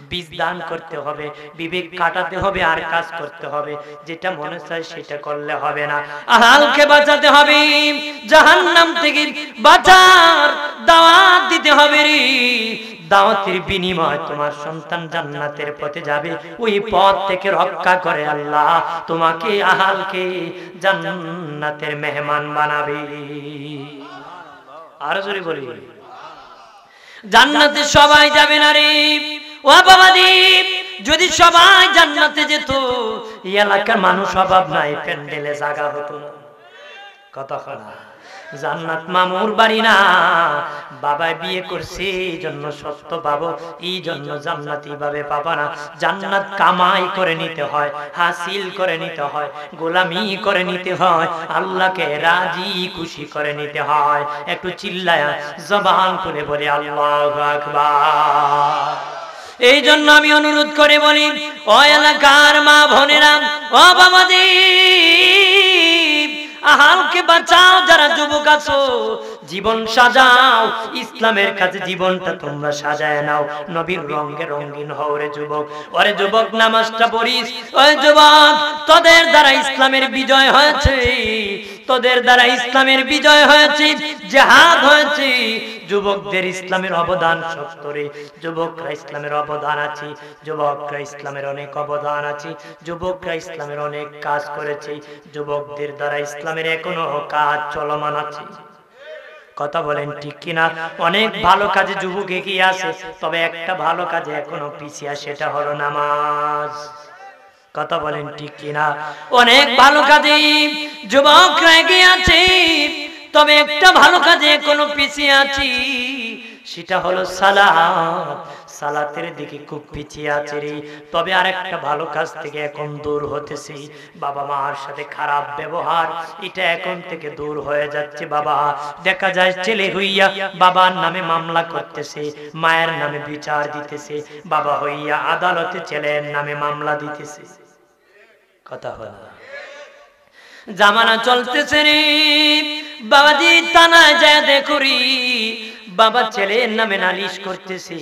বীজ দান করতে হবে, বিবেক কাটাতে হবে, আর কাজ করতে হবে। যেটা মনে চায় সেটা করলে হবে না। আহালকে বাঁচাতে হবে, জাহান্নাম থেকে বাঁচার দাওয়াত দিতে হবে রে। দাওয়াতের বিনিময় তোমার সন্তান জান্নাতের পথে যাবে, ওই পথ থেকে রক্ষা করে আল্লাহ তোমাকে, আহালকে জান্নাতের মেহমান বানাবে। আর জোরে বলি, জান্নাতে সবাই যাবে না রে ও বাবাজি। যদি সবাই জান্নাতে যেত, এই এলাকার মানুষ অভাব নাই, প্যান্ডেলে জায়গা হতো না। কথা না, জান্নাত মামুর বাড়ি না, বাবাই বিয়ে করছে এই জন্য সত্য পাবো, এই জন্য জান্নাতি ভাবে পাবা না। জান্নাত কামাই করে নিতে হয়, হাসিল করে নিতে হয়, গোলামি করে নিতে হয়, আল্লাহকে রাজি খুশি করে নিতে হয়। একটু চিল্লায়া জবান খুলে বলি আল্লাহু আকবার। এই জন্য আমি অনুরোধ করে বলি, ও এলাকার মা বোনেরা, ও বাবাজি, আহালকে বাঁচাও। যারা যুবক আছো, জীবন সাজাও, ইসলামের কাছে জীবনটা তোমরা সাজায় নাও। নবীর রঙে রঙিন হও রে যুবক। ওরে যুবক, নামাজটা পড়িস। ওই যুবক, তোদের দ্বারা ইসলামের বিজয় হয়েছে, তোদের দ্বারা ইসলামের বিজয় হয়েছে, জিহাদ হয়েছে। যুবকদের ইসলামের অবদান সত্তরে, যুবকরা ইসলামের অবদান আছে, যুবকরা ইসলামের অনেক অবদান আছে, যুবকরা ইসলামের অনেক কাজ করেছে, যুবকদের দ্বারা ইসলামের এখনো কাজ চলমান আছে। কথা বলেন ঠিক কিনা? অনেক ভালো কাজে যুবক এগিয়ে আছে, তবে একটা ভালো কাজে এখনো পিছিয়ে, সেটা হলো নামাজ। কথা বলেন ঠিক কিনা? অনেক ভালো কাজে যুবকরা এগিয়ে আছে, তবে একটা ভালো কাজে এখনো পিছিয়ে আছি, সেটা হলো সালাত। সালাতের দিকে খুব পিছিয়ে আছে রে। তবে আরেকটা ভালো কাজ থেকে এখন দূর হতেছি, বাবা মার সাথে খারাপ ব্যবহার, এটা এখন থেকে দূর হয়ে যাচ্ছে। বাবা দেখা যায় ছেলে হইয়া বাবার নামে মামলা করতেছে, মায়ের নামে বিচার দিতেছে, বাবা হইয়া আদালতে ছেলের নামে মামলা দিতেছে। কথা হলো না? জামানা চলতেছে রে বাবাজি, থানায় যায় দেখুরি, বাবা ছেলের নামে নালিশ করতেছে,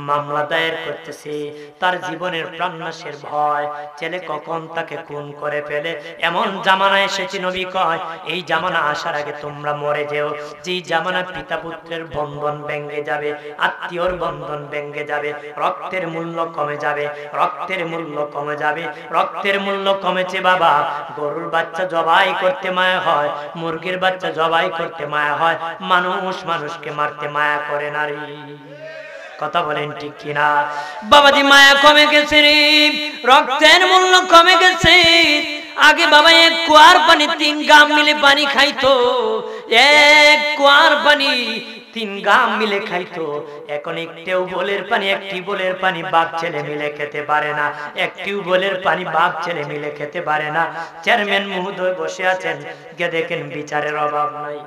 মামলা দায়ের করতেছে, তার জীবনের প্রাণনাশের ভয়, ছেলে কখন তাকে খুন করে ফেলে। এমন জামানা এসেছে, নবী কয় এই জামানা আসার আগে তোমরা মরে যেও। যে জামানা পিতা পুত্রের বন্ধন ভেঙে যাবে, আত্মীয়র বন্ধন ভেঙে যাবে, রক্তের মূল্য কমে যাবে, রক্তের মূল্য কমে যাবে। রক্তের মূল্য কমেছে বাবা, গরুর বাচ্চা জবাই করতে মায়া হয়, মুরগির বাচ্চা জবাই করতে মায়া হয়, মানুষ মানুষকে মারতে মায়া করে নারী। কথা বলেন ঠিক কিনা? বাবাজি মায়া কমে গেছে রে, রক্তের মূল্য কমে গেছে। আগে বাবা এক কুয়ার পানি 3 গাম মিলে পানি খাইতো, এক কুয়ার পানি 3 গাম মিলে খাইতো। এখন এক টিউবওয়েলের পানি, এক টিউবওয়েলের পানি বাপ ছেলে মিলে খেতে পারে না, এক টিউবওয়েলের পানি বাপ ছেলে মিলে খেতে পারে না। চেয়ারম্যান মহোদয় বসে আছেন, গিয়ে দেখেন বিচারের অভাব নাই।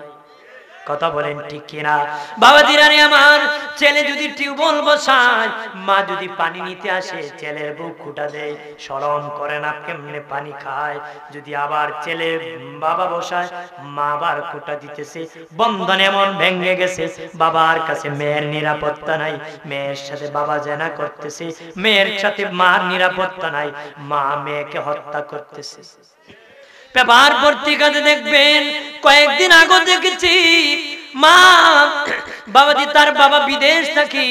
কথা বলেন ঠিক কিনা? বাবাজিরা রে আমার, ছেলে যদি টিউবওয়েল বসায়, মা যদি পানি নিতে আসে, ছেলের বুক ফুটা দেয়, শরম করে না কেমনে পানি খায়। যদি আবার ছেলে বাবা বসায়, মা আবার ফুটা দিতেছে। বন্ধন এমন ভেঙে গেছে, বাবার কাছে মেয়ের নিরাপত্তা নাই, মেয়ের সাথে বাবা জেনা করতেছে, মেয়ের সাথে মার নিরাপত্তা নাই, মা মেয়েকে হত্যা করতেছে। পেপার পত্রিকাতে দেখবেন, কয়েকদিন আগে দেখেছি মা বাবাজি তার বাবা বিদেশ থাকি,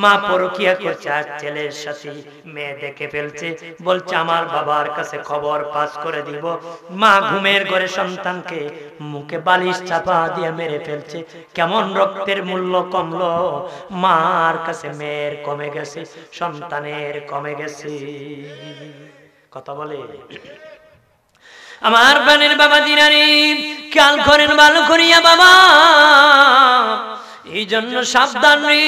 মা পরকিয়া করছে আর ছেলের সাথে, মেয়ে দেখে ফেলছে, বলছে আমার বাবার কাছে খবর পাস করে দিব। মা ঘুমের ঘরে সন্তানকে মুখে বালিশ চাপা দিয়ে মেরে ফেলছে। কেমন রক্তের মূল্য কমলো, মার কাছে মেয়ের কমে গেছে, সন্তানের কমে গেছে। কথা বলে আমার প্রাণের বাবা দিনারি, খেয়াল করেন ভালো করিয়া বাবা। এই জন্য সাবধান রে,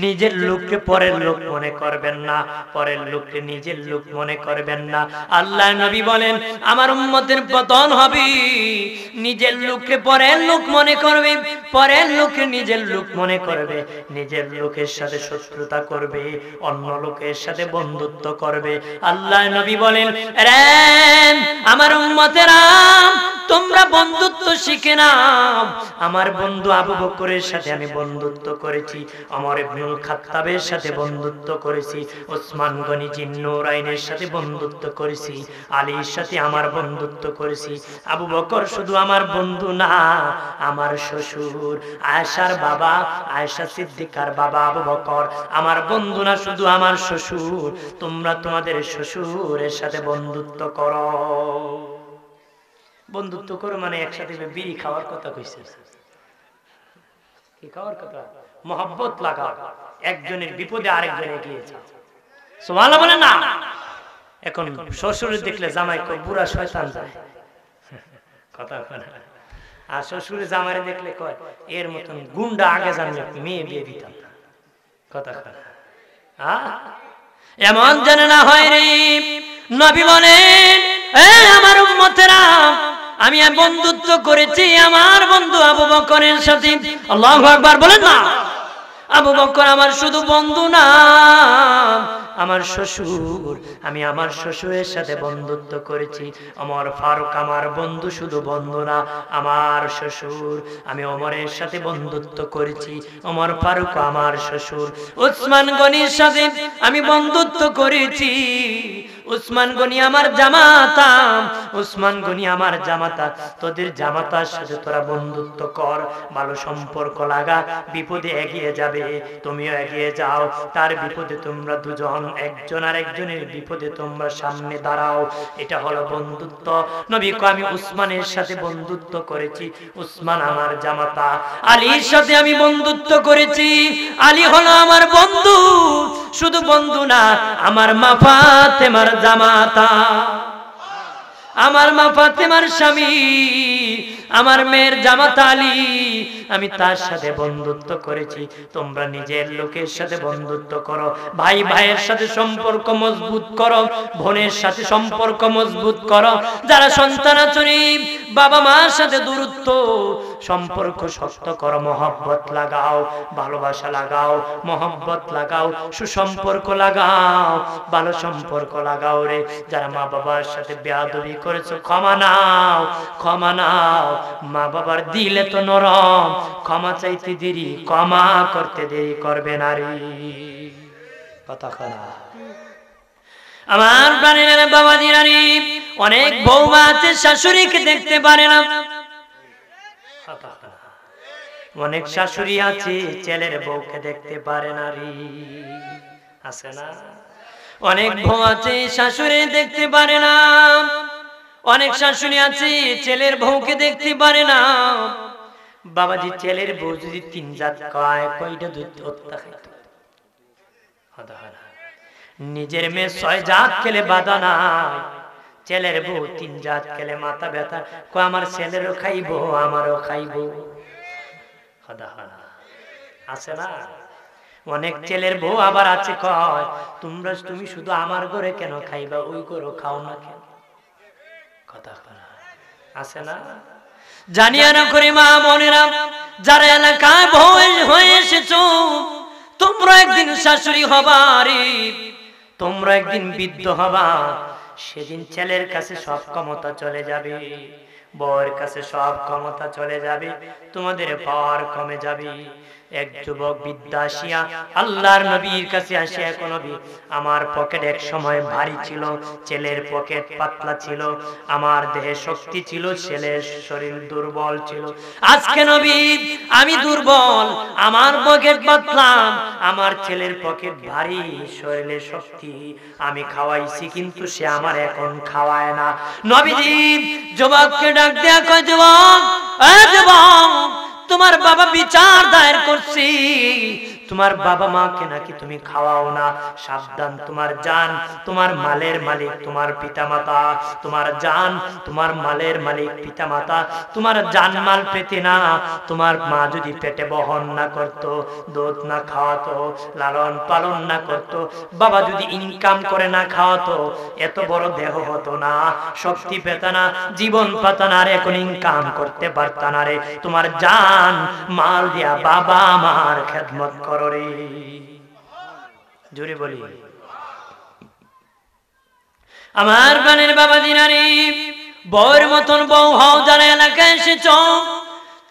নিজের লোককে পরের লোক মনে করবেন না, পরের লোককে নিজের লোক মনে করবেন না। আল্লাহ নবী বলেন আমার উম্মতের পতন হবে, নিজের লোককে পরের লোক মনে করবে, পরের লোককে নিজের লোক মনে করবে, নিজের লোকের সাথে শত্রুতা করবে, অন্য লোকের সাথে বন্ধুত্ব করবে। আল্লাহ নবী বলেন রে আমার উম্মতেরা, তোমরা বন্ধুত্ব শিখে নাও। আমার বন্ধু আবু বকরের সাথে আমি বন্ধুত্ব করেছি, ওমর ইবনুল খাত্তাবের সাথে বন্ধুত্ব করেছি, ওসমান গনি জিন্নুরাইনের সাথে বন্ধুত্ব করেছি, আলীর সাথে আমার বন্ধুত্ব করেছি। আবু বকর শুধু আমার বন্ধু না, আমার শ্বশুর, আয়েশার বাবা, আয়েশা সিদ্দিকার বাবা আবু বকর আমার বন্ধু না, শুধু আমার শ্বশুর। তোমরা তোমাদের শ্বশুরের সাথে বন্ধুত্ব করো। বন্ধুত্ব করো মানে একসাথে বিড়ি খাওয়ার কথা কইছে, কি খাওয়ার কথা? মহব্বত লাগাও, একজনের বিপদে আরেকজন এগিয়ে যাও। সুবহানাল্লাহ বলে না। এখন শ্বশুর দেখলে জামাই কয় বুড়া শয়তান যায়, কথা বলে। আর শ্বশুরে জামাইরে দেখলে কয় এর মতন গুন্ডা আগে জানলে মেয়ে বিয়ে দিতাম না, কথা বলে। এমন যেন না হয় রে। নবী বলেন আমার উম্মতেরা, আমি বন্ধুত্ব করেছি আমার বন্ধু আবু বকরের সাথে। আল্লাহু আকবার বলেন না। আবু বকর আমার শুধু বন্ধু না, আমার শ্বশুর। আমি আমার শ্বশুরের সাথে বন্ধুত্ব করেছি। ওমর ফারুক আমার বন্ধু, শুধু বন্ধু না, আমার শ্বশুর। আমি ওমরের সাথে বন্ধুত্ব করেছি, ওমর ফারুক আমার শ্বশুর। উসমান গনির সাথে আমি বন্ধুত্ব করেছি, উসমান গনি আমার জামাতা, উসমান গনি আমার জামাতা, তোদের জামাতার সাথে তোরা বন্ধুত্ব কর, ভালো সম্পর্ক লাগা, বিপদে এগিয়ে যাবে, তুমিও এগিয়ে যাও, তার বিপদে তোমরা দুজন, একজন আর একজনের বিপদে তোমরা সামনে দাঁড়াও, এটা হলো বন্ধুত্ব। নবী কয় আমি উসমানের সাথে বন্ধুত্ব করেছি, উসমান আমার জামাতা। আলীর সাথে আমি বন্ধুত্ব করেছি, আলী হলো আমার বন্ধু, শুধু বন্ধু না, আমার মা ফাতেমার জামাতা, আমার মা ফাতেমার স্বামী, আমার মেয়ের জামাতা আলী, আমি তার সাথে বন্ধুত্ব করেছি। তোমরা নিজের লোকের সাথে বন্ধুত্ব করো, ভাই ভাইয়ের সাথে সম্পর্ক মজবুত করো, বোনের সাথে সম্পর্ক মজবুত করো, যারা সন্তান আচরি বাবা মার সাথে দূরত্ব সম্পর্ক শক্ত করো, মহব্বত লাগাও, ভালোবাসা লাগাও, মহব্বত লাগাও, সুসম্পর্ক লাগাও, ভালো সম্পর্ক লাগাও রে। যারা মা বাবার সাথে বেয়াদবি করেছো ক্ষমা নাও, ক্ষমা নাও, মা বাবার দিলে তো নরম, ক্ষমা চাইতে দেরি, ক্ষমা করতে দেরি করবে না রে। কথা করা আমার প্রাণের বাবাজি রানী, অনেক বৌমা আছে শাশুড়িকে দেখতে পারে না, অনেক শাশুড়ি আছে ছেলের বউকে দেখতে পারে না রে, আছে না? অনেক বউ আছে শাশুড়ি দেখতে পারে না, অনেক শাশুড়ি আছে ছেলের বউকে দেখতে পারে না। বাবাজি ছেলের বউ যদি 3 জাত খায়, কয়টা দুধ হত্যা খাইত? নিজের মেয়ে 6 জাত খেলে বাধা নাই, ছেলের বউ 3 জাত খেলে মাথা ব্যথা, কয় আমার ছেলেরও খাইবো আমারও খাইবো। আছে না? অনেক ছেলের বউ আবার আছে কয় তুমি শুধু আমার ঘরে কেন খাইবা, ওই ঘরে খাও না কেন? কথা আছে না? জানিয়া না করে মা বোনেরা, যারা এলাকায় হয়ে এসেছো, তোমরা একদিন শাশুড়ি হবা রে, তোমরা একদিন বৃদ্ধ হবা, সেদিন ছেলের কাছে সব ক্ষমতা চলে যাবে, বউয়ের কাছে সব ক্ষমতা চলে যাবে, তোমাদের পাওয়ার কমে যাবে। এক যুবক বিদ্যা আসিয়া আল্লাহর নবীর কাছে আসিয়া, কোন নবী আমার পকেট এক সময় ভারী ছিল, ছেলের পকেট পাতলা ছিল, আমার দেহে শক্তি ছিল, ছেলের শরীর দুর্বল ছিল। আজকে নবী আমি দুর্বল, আমার পকেট পাতলা, আমার ছেলের পকেট ভারী, শরীরে শক্তি, আমি খাওয়াইছি কিন্তু সে আমার এখন খাওয়ায় না। নবীজি যুবককে ডাক দেয়া কয়, যুবক, যুবক, তোমার বাবা বিচার দায়ের করছি, তোমার বাবা মাকে নাকি তুমি খাওয়াও না, সাবধান, তোমার জান, তোমার মালের মালিক তোমার পিতামাতা, তোমার জান, তোমার মালের মালিক পিতামাতা, তোমার জান মাল পেতে না, তোমার মা যদি পেটে বহন না করত, দুধ না খাওয়াতো, লালন পালন না করত, বাবা যদি ইনকাম করে না খাওয়াতো, এত বড় দেহ হতো না, শক্তি পেত না, জীবন পাত না রে, এখন ইনকাম করতে পারত না রে, তোমার জান মাল দিয়া বাবা আমার খেদমত করো রে। জোরে বলি আমার প্রাণের বাবা দিনারি, বউয়ের মতন বউ হও, যারা এলাকায় এসেছ,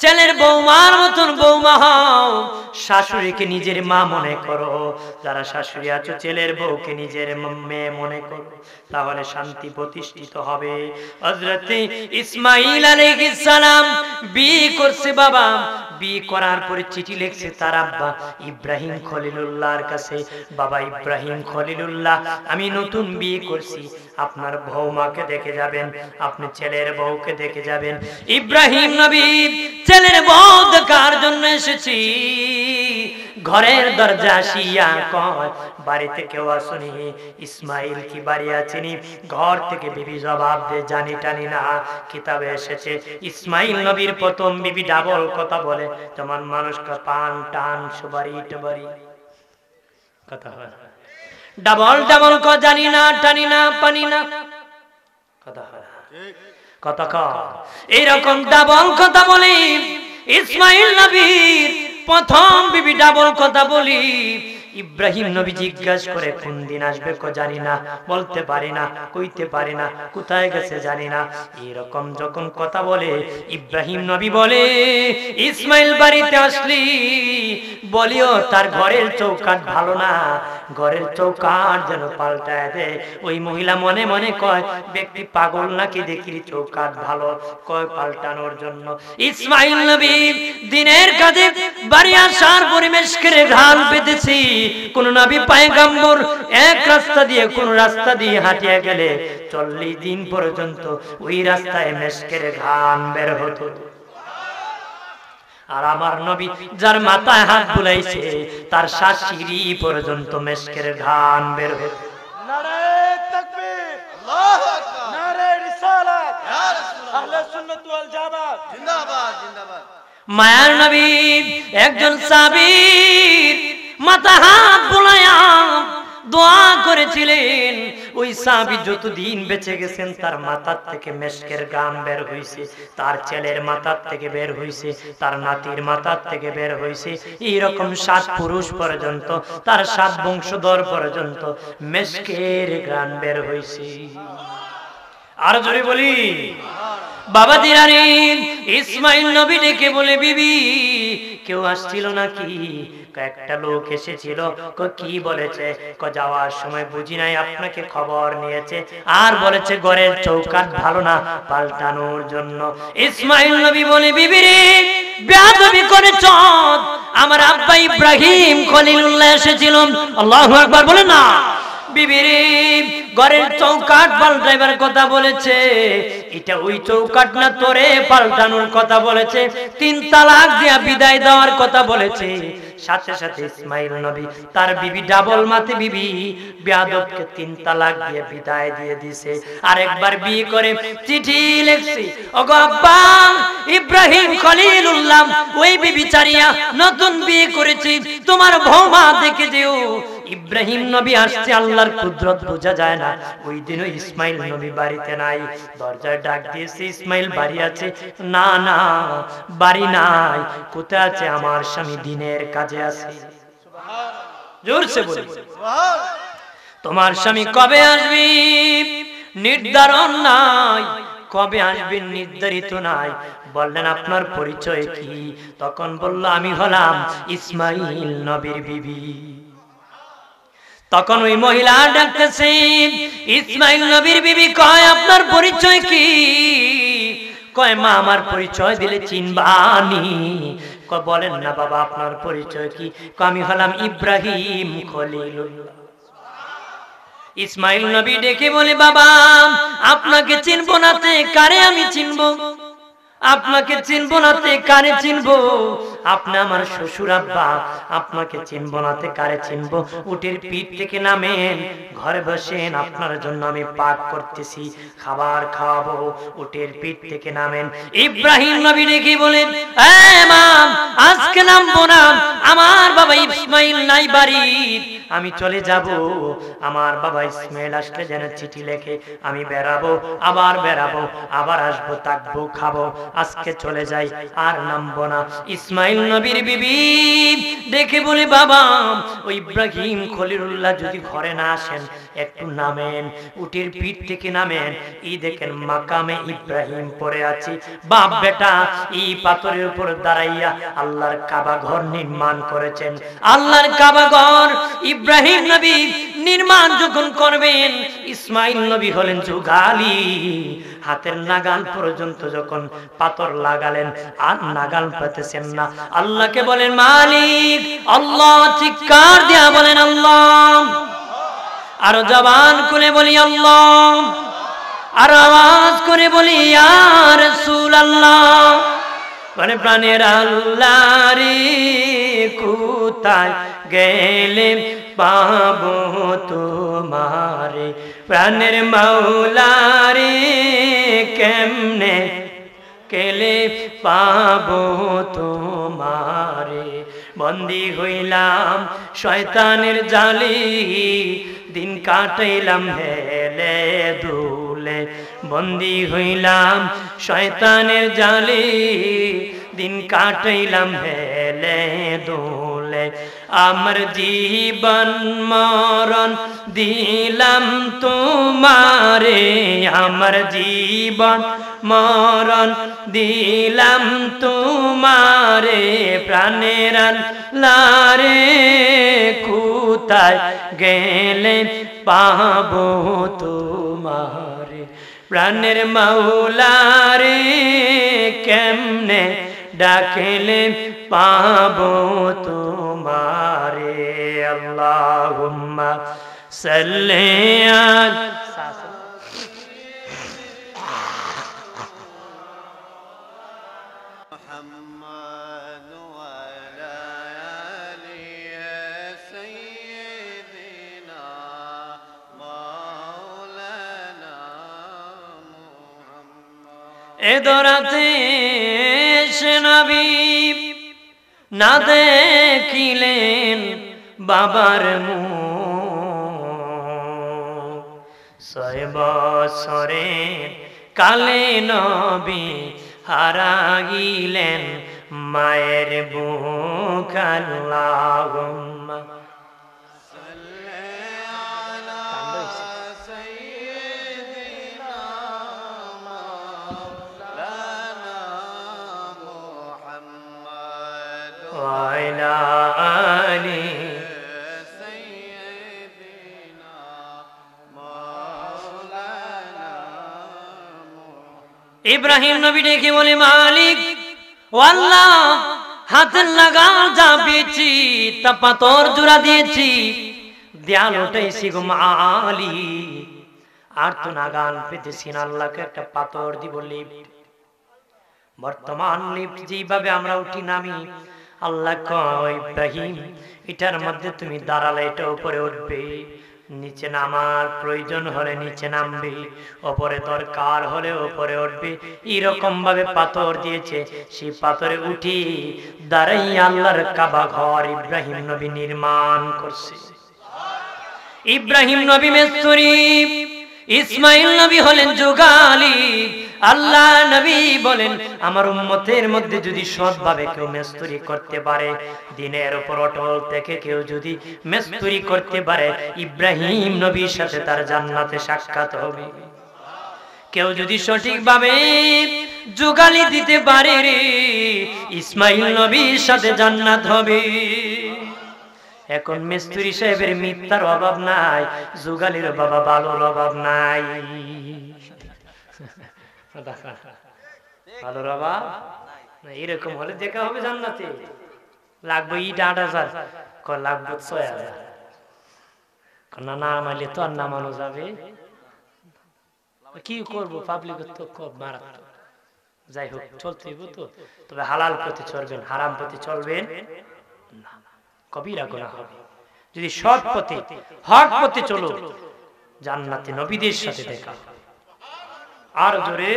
ছেলের বৌমার মতন বৌমা হও, শাশুড়িকে নিজের মা মনে করো, যারা শাশুড়ি আছো ছেলের বউকে নিজের মেয়ে মনে করো, তাহলে শান্তি প্রতিষ্ঠিত হবে। হযরত ইসমাঈল আলাইহিস সালাম বিয়ে করছে, বাবা বিয়ে করার পরে চিঠি লিখছে তার আব্বা ইব্রাহিম খলিলুল্লাহর কাছে, বাবা ইব্রাহিম খলিলুল্লাহ, আমি নতুন বিয়ে করছি, আপনার বৌমাকে দেখে যাবেন, আপনি ছেলের বউকে দেখে যাবেন। ইব্রাহিম নবী ছেলের বউ দেখার জন্য এসেছি, ঘরের দরজা আসিয়া কয় বাড়িতে কেউ আসেনি, ইসমাইল কি বাড়ি আছেনি? ঘর থেকে বিবি জবাব দে, জানি টানি না, কিতাবে এসেছে ইসমাইল নবীর প্রথম বিবি ডাবল কথা বলে, যেমন মানুষকে পান টান সুবারি টবারি কথা হয়, ডাবল ডাবল ক, জানি না টানি না পানি না কথা হয়, কথা কয় এইরকম ডাবল কথা বলি। ইসমাইল নবীর প্রথম বিবি ডাবল কথা বলি। ইব্রাহিম নবী জিজ্ঞাসা করে কোন দিন আসবে, কো জানি না, বলতে পারি না, কইতে পারি না, কোথায় গেছে জানি না, এরকম যখন কথা বলে ইব্রাহিম নবী বলে ইসমাইল বাড়িতে আসলি বলিও তার ঘরের চৌকাঠ ভালো না, ঘরের চৌকাঠ যেন পাল্টায় দেয়। ওই মহিলা মনে মনে কয় ব্যক্তি পাগল নাকি দেখি চৌকাঠ ভালো কয় পাল্টানোর জন্য। ইসমাইল নবী দিনের কাজে বাড়ি আসার পরিবেশ করে ঘ্রাণ পেতেছি। কোন নবী পয়গম্বর এক রাস্তা দিয়ে কোন রাস্তা দিয়ে হাঁটিয়ে গেলে 40 দিন পর্যন্ত ওই রাস্তায় মেশকের ঘ্রাণ বের হতো। আর আমার নবী যার মাথায় হাত বুলাইছে তার শাশিরি পর্যন্ত মেশকের ঘ্রাণ বের হতো। নারে তাকবীর, আল্লাহু আকবার, নারে রিসালাত, ইয়া রাসূলুল্লাহ, আহলে সুন্নাত ওয়াল জামাত জিন্দাবাদ জিন্দাবাদ। মায়ার নবী একজন সাহাবীর মাথা হাত বুলায়া দোয়া করেছিলেন। ওই সাহাবী যতদিন বেঁচে গেছেন তার মাথার থেকে মেশকের ঘ্রাণ বের হইছে, তার ছেলের মাথার থেকে বের হইছে, তার নাতির মাথার থেকে বের হইছে। এইরকম 7 পুরুষ পর্যন্ত, তার 7 বংশধর পর্যন্ত মেশকের ঘ্রাণ বের হইছে। আর জোরে বলি বাবা দিরানি। ইসমাইল নবী ডেকে বলে বিবি কেউ আসছিল নাকি? একটা লোক এসেছিল। কি বলেছে? যাওয়ার সময় বুঝি নাই আপনাকে খবর নিয়েছে আর বলেছে ঘরের চৌকাঠ ভালো না পাল্টানোর জন্য। ইসমাইল নবী বলে বিবি রে বেয়াদবি করেছ, আমার আব্বা ইব্রাহিম খলিলুল্লাহ এসেছিল। আল্লাহু আকবার বলে না। বিবিরে ঘরের চৌকাঠ পাল্টাইবার কথা বলেছে, এটা ওই চৌকাঠ না তোরে পাল্টানোর কথা বলেছে, 3 তালাক দিয়া বিদায় দেওয়ার কথা বলেছে। সাথে সাথে ইসমাইল নবী তার বিবি ডাবল মাতে বিবি বেয়াদবকে 3 তালাক দিয়ে বিদায় দিয়ে দিয়েছে। আরেকবার বিয়ে করে চিঠি লিখছি, ওগো আব্বা ইব্রাহিম খলিলুল্লাহ ওই বিবি চারিয়া নতুন বিয়ে করেছি, তোমার বৌমা দেখে যেও। ইব্রাহিম নবী আসছে, আল্লাহর কুদরত বোঝা যায় না। ওই দিনও ইসমাইল নবী বাড়িতে নাই। দরজায় ডাক দিয়েছে, ইসমাইল বাড়ি আছে? না না বাড়ি নাই। কোথায় আছে? আমার স্বামী দিনের কাজে আছে। জোরসে বলি তোমার স্বামী কবে আসবে নির্ধারণ নাই, কবে আসবেন নির্ধারিত নাই। বললেন আপনার পরিচয় কি? তখন বলল আমি হলাম ইসমাইল নবীর বিবি। তখন ওই মহিলা ডাকতেছে, ইসমাইল নবীর বিবি কয় আপনার পরিচয় কি? কয় মা আমার পরিচয় দিলে চিনবানি। কয় বলেন না বাবা আপনার পরিচয় কি? আমি হলাম ইব্রাহিম খলিলুল্লাহ। ইসমাইল নবী ডেকে বলে বাবা আপনাকে চিনবো না তে কারে আমি চিনবো? আপনাকে চিনবো না তে কারে চিনবো? আপনি আমার শ্বশুর আব্বা, আপনাকে চিনবো না তে কারে চিনবো? উটের পিঠ থেকে নামেন, ঘরে বসেন, আপনার জন্য আমি পাক করতেছি, খাবার খাওয়াবো। উটের পিঠ থেকে নামেন। ইব্রাহিম নবী ডেকে বলেন মা আজকে নামবো না, আমার বাবা ইসমাইল নাই বাড়ি, আমি চলে যাব। আমার বাবা ইসমাইল আসলে যেন চিঠি লেখে, আমি বেরাবো, আবার বেরাবো, আবার আসবো, থাকবো, খাবো, আজকে চলে যাই, আর নামবো না। ইসমাইল নবীর বিবি দেখে বলে বাবা ওই ইব্রাহিম খলিলুল্লাহ যদি ঘরে না আসেন একটু নামেন, উটের পিঠ থেকে নামেন। এই দেখেন মাকামে ইব্রাহিম পড়ে আছে। বাপ বেটা এই পাথরের উপর দাঁড়াইয়া আল্লাহর কাবা ঘর নির্মাণ করেছেন। আল্লাহর কাবা ঘর ইব্রাহিম নবী নির্মাণ যখন করবেন, ইসমাইল নবী হলেন যুগালি। হাতের নাগাল পর্যন্ত যখন পাথর লাগালেন আর নাগাল পেতেছেন না। আল্লাহকে বলেন মালিক আল্লাহ, চিৎকার দিয়া বলেন আল্লাহ, আরো জবান খুলে বলি আল্লাহ, আর আওয়াজ করে বলি ইয়া রাসূলুল্লাহ। মানে প্রাণের আল্লাহ রে কোথায় গেলে পাবো তোমারে, প্রাণের মাওলা রে কেমনে কেলে পাবো তোমারে। বন্দী হইলাম শয়তানের জালে, দিন কাটাইলাম হেলে দুলে। বন্দী হইলাম শয়তানের জালে, দিন কাটাইলাম হেলে দুলে। আমার জীবন মরণ দিলাম তোমারে, আমার জীবন মরণ দিলাম তোমারে। রে প্রাণের আল্লাহ রে কোথায় গেলে পাবো তোমারে প্রাণের মাওলা রে কেমনে ডাকলে পাবো তোমারে আল্লাহুম্মা সাল্লি আলা এদরাতে সে নবী না দেখিলেন বাবার মুখ 6 বছরের কালে নবী হারাইলেন মায়ের বুক আল্লাহুম্মা ইব্রাহিম নবী ডেকে বলে মালিক ও আল্লাহ হাতের লাগা যা পেয়েছি তা পাথর জোড়া দিয়েছি দেয়াল উঠাইছি গো মালিক আর তো নাগান পেতেছি না আল্লাহকে একটা পাথর দিব লিফট বর্তমান লিফট যেভাবে আমরা উঠি নামি আল্লাহ কয় ইব্রাহিম এটার মধ্যে তুমি দাঁড়ালে এটা উপরে উঠবে নিচে নামার প্রয়োজন হলে নিচে নামবে উপরে দরকার হলে উপরে উঠবে এরকম ভাবে পাথর দিয়েছে সেই পাথরে উঠি দাঁড়াই আল্লাহর কাবা ঘর ইব্রাহিম নবী নির্মাণ করছে ইব্রাহিম নবী মিস্ত্রি ইসমাইল নবী হলেন যুগালি আল্লাহ নবী বলেন আমার উম্মতের মধ্যে যদি সৎভাবে কেউ মিস্ত্রি করতে পারে দিনের উপর অটল থেকে কেউ যদি মিস্ত্রি করতে পারে ইব্রাহিম নবীর সাথে তার জান্নাতে সাক্ষাৎ হবে কেউ যদি সঠিকভাবে যুগালি দিতে পারে রে ইসমাইল নবীর সাথে জান্নাত হবে এখন মিস্ত্রি সাহেবের মিথ্যার অভাব নাই যুগালির বাবা ভালোর অভাব নাই ভালোর অভাব এরকম হলে দেখা হবে জান্নাতে লাগবে ইট 8,000 লাগবে 6,000 না না মারলে তো আর নামানো যাবে কি করবো পাবলিক তো খুব মারাত্মক যাই হোক চলতে তো তবে হালাল পথে চলবেন হারাম পথে চলবেন না কবিরা গুনাহ হবে যদি সৎ পথে হক পথে চলো জান্নাতে নবীদের সাথে দেখা আর জোরে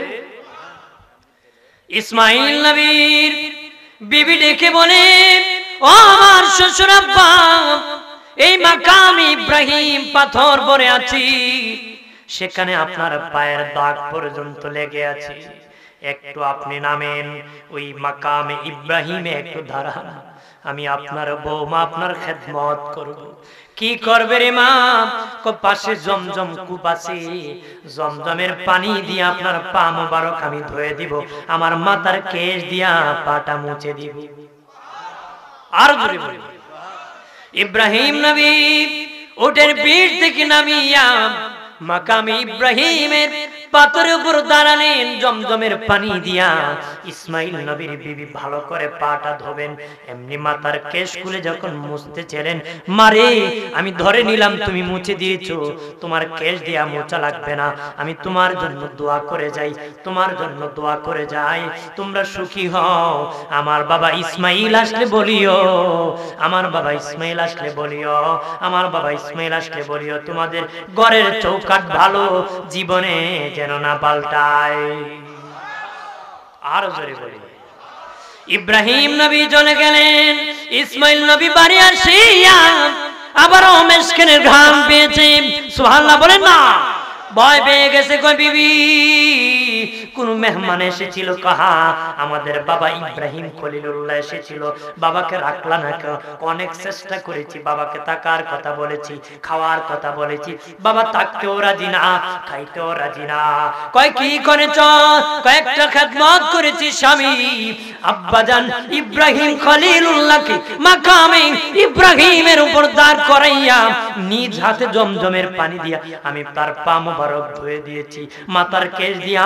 ইসমাইল নবীর বিবি ডেকে বলে ও আমার শ্বশুর আব্বা এই মাকাম ইব্রাহিম পাথর পরে আছি সেখানে আপনার পায়ের দাগ পর্যন্ত লেগে আছে একটু আপনি নামেন ওই মাকামে ইব্রাহিমে একটু দাঁড়ান আমি আপনার বৌমা আপনার খেদমত করব কি করবে রে মা পাশে জমজম কূপ আছে জমজমের পানি দিয়ে আপনার পা মোবারক আমি ধুয়ে দিব আমার মাথার কেশ দিয়া পাটা মুছে দিব আর জোরে বলি ইব্রাহিম নবী উটের পিঠ থেকে নামিয়া মাকামে ইব্রাহিমের পাথরের উপর দাঁড়ালেন জমজমের পানি দিয়া ইসমাইল নবীর বিবি ভালো করে পাটা ধোবেন এমনি মাথার কেশ খুলে যখন মুছতে ছিলেন মারে আমি ধরে নিলাম তুমি মুছে দিয়েছো তোমার কেশ দিয়া মোছা লাগবে না আমি তোমার জন্য দোয়া করে যাই তোমার জন্য দোয়া করে যাই তোমরা সুখী হও আমার বাবা ইসমাইল আসলে বলিও আমার বাবা ইসমাইল আসলে বলিও আমার বাবা ইসমাইল আসলে বলিও তোমাদের ঘরের চৌকাঠ ভালো জীবনে যেন না পাল্টায় আর জোরে বলি ইব্রাহিম নবী চলে গেলেন ইসমাইল নবী বাড়ি আসিয়া আবারও মেশকেনের ঘাম পেয়েছে সুবহানাল্লাহ বলেন না ভয় পেয়ে গেছে, কই বিবি কোন মেহমান এসেছিল? কাহা আমাদের বাবা ইব্রাহিম খলিলুল্লাহ এসেছিল, বাবাকে রাখলা না কেন? অনেক চেষ্টা করেছি, বাবাকে থাকার কথা বলেছি, খাওয়ার কথা বলেছি, বাবা থাকতেও রাজি না, খাইতেও রাজি না। কয় কি করেছ? কয়েকটা খেদমত করেছি স্বামী। আব্বাজান ইব্রাহিম খলিলুল্লাহকে মাকামে ইব্রাহিমের উপর দাঁড় করাইয়া নিজ হাতে জমজমের পানি দিয়া আমি তার পা মোবারক ধুয়ে দিয়েছি, মাথার কেশ দিয়া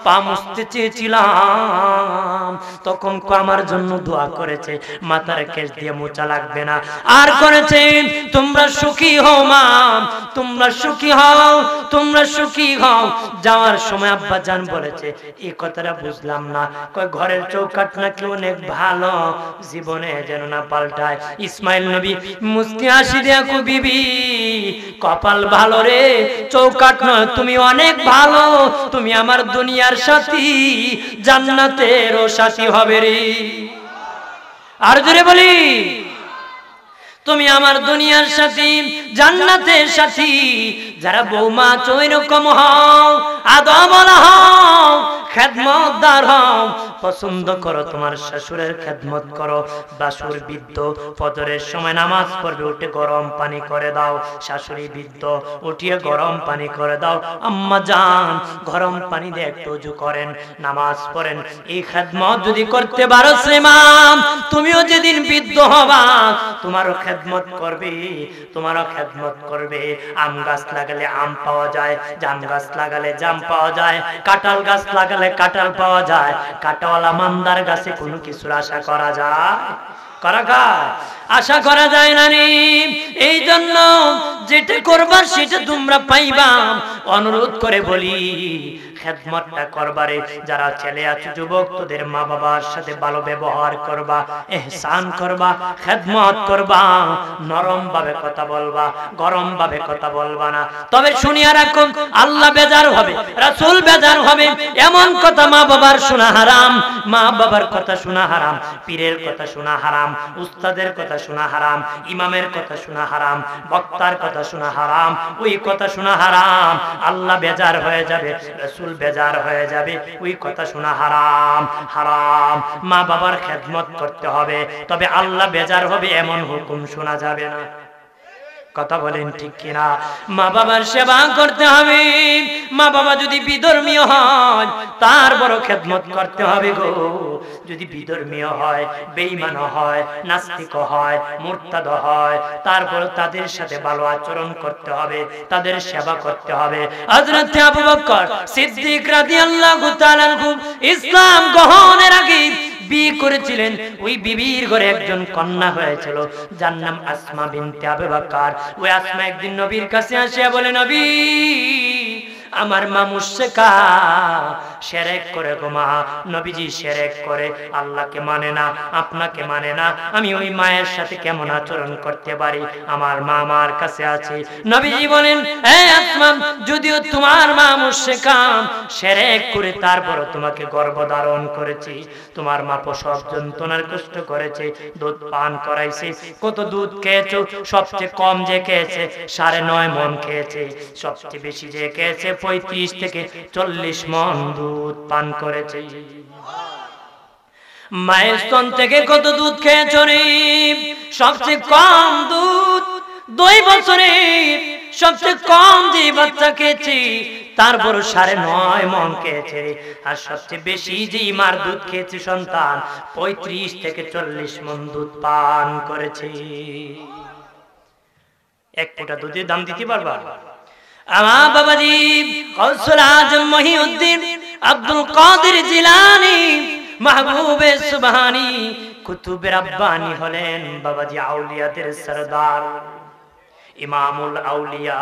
পা মুছতে চেয়েছিলাম, তখন আমার জন্য দোয়া করেছে মাথার কেশ দিয়ে মোছা লাগবে না। আর করেছে তোমরা সুখী হও মা, তোমরা সুখী হও, তোমরা সুখী হও। যাওয়ার সময় আব্বা জান বলেছে এই কথাটা বুঝলাম না, কয় ঘরের চৌকাঠ নাকি অনেক ভালো, জীবনে যেন না পাল্টায়। ইসমাইল নবী মুস্কি হাসি দিয়া কো বিবি কপাল ভালো রে, চৌকাঠ নয় তুমি অনেক ভালো, তুমি আমার দুনিয়ার সাথী, জান্নাতেরও সাথী হবে রে। আর জোরে বলি তুমি আমার দুনিয়ার সাথী, জান্নাতের সাথী। যারা বৌমা চৈরকম হও, আদমওয়ালা হও, খেদমতদার হও, পছন্দ করো তোমার শ্বশুরের খেদমত করো। বাসুর বৃদ্ধ ফজরের সময় নামাজ পড়বে, উঠে গরম পানি করে দাও। শাশুড়ি বৃদ্ধ উঠিয়ে গরম পানি করে দাও। আম্মা জান গরম পানি দিয়ে একটু ওযু করেন, নামাজ পড়েন। এই খেদমত যদি করতে পারো শ্রীমান, তুমিও যেদিন বৃদ্ধ হবা তোমারও খেদমত করবে, তোমারও খেদমত করবে। আম গাছ লাগালে আম পাওয়া যায়, জাম গাছ লাগালে জাম পাওয়া যায়, কাঁঠাল গাছ লাগালে কাঁঠাল পাওয়া যায়। কাঁটাওয়ালা মান্দার গাছে কোনো কিছুর আশা করা যায়? আশা করা যায় না রে। এই জন্য যেটা করবার সেটা তোমরা পাইবা। অনুরোধ করে বলি খেদমতটা করবারে। যারা ছেলে আছে যুবক, তোদের মা বাবার সাথে ভালো ব্যবহার করবা, ইহসান করবা, খেদমত করবা, নরম ভাবে কথা বলবা, গরম ভাবে কথা বলবা না। তবে শুনিয়া রাখুন আল্লাহ বেজার হবে, রাসূল বেজার হবে। এমন কথা মা বাবার শোনা হারাম, মা বাবার কথা শোনা হারাম, পীরের কথা শোনা হারাম, উস্তাদের কথা শোনা হারাম, ইমামের কথা শোনা হারাম, বক্তার কথা শোনা হারাম। ওই কথা শোনা হারাম, আল্লাহ বেজার হয়ে যাবে, রাসূল বেজার হয়ে যাবে। ওই কথা শোনা হারাম, হারাম। মা বাবার খেদমত করতে হবে, তবে আল্লাহ বেজার হবে এমন হুকুম শোনা যাবে না। কথা বলেন ঠিক কিনা? মা বাবার সেবা করতে হবে। মা বাবা যদি বিধর্মীয় হয় তার বড় খেদমত করতে হবে গো। যদি বিধর্মীয় হয়, বেঈমান হয়, নাস্তিক হয়, মুরতাদ হয়, তারপর তাদের সাথে ভালো আচরণ করতে হবে, তাদের সেবা করতে হবে। হযরত আবু বকর সিদ্দিক রাদিয়াল্লাহু তাআলা আনহু ইসলাম গ্রহণের আগে বিয়ে করেছিলেন। ওই বিবির ঘরে একজন কন্যা হয়েছিল, যার নাম আসমা বিনতে আবু বকর। ওই আসমা একদিন নবীর কাছে আসিয়া বলে, নবী আমার মা মুশরিকা, শিরক করে গো মা। নবীজি শিরক করে, আল্লাহকে মানে না, আপনাকে মানে না, আমি ওই মায়ের সাথে কেমন আচরণ করতে পারি? আমার মা আমার কাছে আছে। নবীজি বলেন, হে আসমা, যদিও তোমার মা মুশরিকা, শিরক করে তারপর তোমাকে গর্ভধারণ করেছে, তোমার মা প্রসব যন্ত্রণার কষ্ট করেছে, দুধ পান করাইছে। কত দুধ খেয়েছো? সবচেয়ে কম যে খেয়েছে 9.5 মণ খেয়েছে, সবচেয়ে বেশি যে খেয়েছে 35 থেকে 40 মণ দুধ পান করেছে। মায়ের স্তন থেকে কত দুধ খেয়েছো রে? সবচেয়ে কম দুধ 2 বছরে সবচেয়ে কম যে বাচ্চা খেয়েছে তারপর 9.5 মণ খেয়েছে। আর সবচেয়ে বেশি যে মার দুধ খেয়েছে সন্তান 35 থেকে 40 মণ দুধ পান করেছে। এক ফোঁটা দুধের দাম দিতে পারবা? আমার বাবাজি গৌসুল আজম মহিউদ্দিন আব্দুল কাদের জিলানী মাহবুবে সুবহানী কুতুবে রাব্বানী হলেন বাবাজি আউলিয়াদের সরদার, ইমামুল আউলিয়া,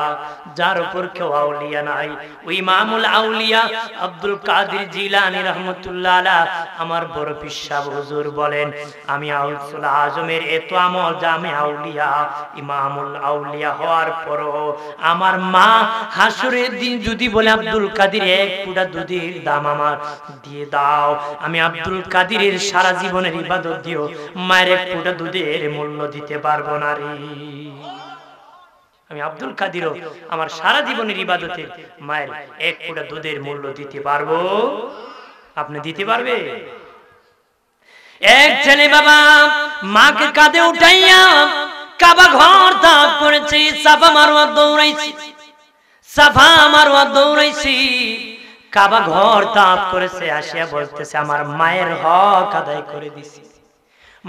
যার উপর কেউ আউলিয়া নাই। ওই ইমামুল আউলিয়া আব্দুল কাদের জিলানী রহমাতুল্লাহ আলাইহি আমার বড় পীর সাহেব হুজুর বলেন, আমি গৌসুল আজমের এত আমল যে আমি আউলিয়া, ইমামুল আউলিয়া হওয়ার পরও আমার মা হাসরের দিন যদি বলে আব্দুল কাদের 1 ফুটা দুধের দাম আমার দিয়ে দাও, আমি আব্দুল কাদেরের সারা জীবনের ইবাদত দিও মায়ের 1 ফুটা দুধের মূল্য দিতে পারবো না রে। আমি আব্দুল কাদিরও আমার সারা জীবনের ইবাদতে মায়ের এক ফোঁটা দুধের মূল্য দিতে পারবো? আপনি দিতে পারবে? এক ছেলে বাবা মাকে কাঁধে উঠাইয়া কাবা ঘর তাপ করেছে, সাফা মারওয়া দৌড়াইছি, সাফা মারওয়া দৌড়াইছি, কাবা ঘর তাপ করেছে, আসিয়া বলতেছে আমার মায়ের হক আদায় করে দিছি,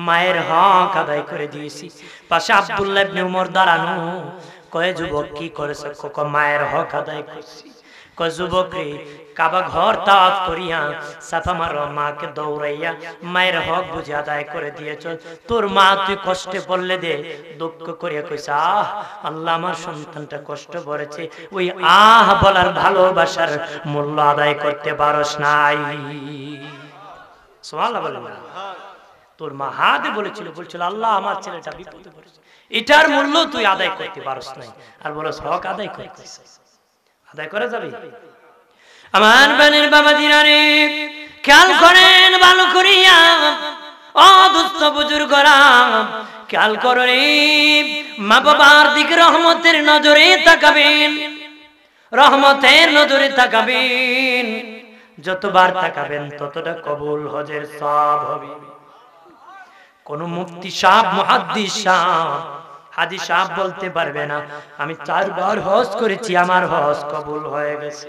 মায়ের হক আদায় করে দিয়েছি। পাশে আব্দুল্লাহ ইবনে উমর দাঁড়ানো, কয় যুবক কি করেছে? মায়ের হক আদায় করছি। কয় যুবক রে, কাবা ঘর তাওয়াফ করিয়া সাফা মারওয়া মাকে দৌড়াইয়া মায়ের হক বুঝে আদায় করে দিয়েছ। তোর মা তুই কষ্টে পড়লে দে, দুঃখ করিয়া কইছে আহ আল্লাহ আমার সন্তানটা কষ্ট পড়েছে, ওই আহ বলার ভালোবাসার মূল্য আদায় করতে পারস নাই। সুবহানাল্লাহ বলেন না? তোর মা হাতে বলেছিল আল্লাহ আমার ছেলেটা বিপদে পড়েছে, এটার মূল্য তুই আদায় করতে পারস নাই, আর বলস হক আদায় করতেছিস। আদায় করা যাবে? আমার বানের বাবা দিনারে খেয়াল করেন ভালো করিয়া, ও দুস্থ বুজুর্গরা খেয়াল করো রে, মা বাবার দিকে রহমতের নজরে তাকাবেন, রহমতের নজরে তাকাবেন, যতবার তাকাবেন ততটা কবুল হজের সওয়াব হবে। কোন মুফতি সাহেব মুহাদ্দিস সাহেব হাদিস সাহেব বলতে পারবে না আমি 4 বার হজ করেছি আমার হজ কবুল হয়ে গেছে,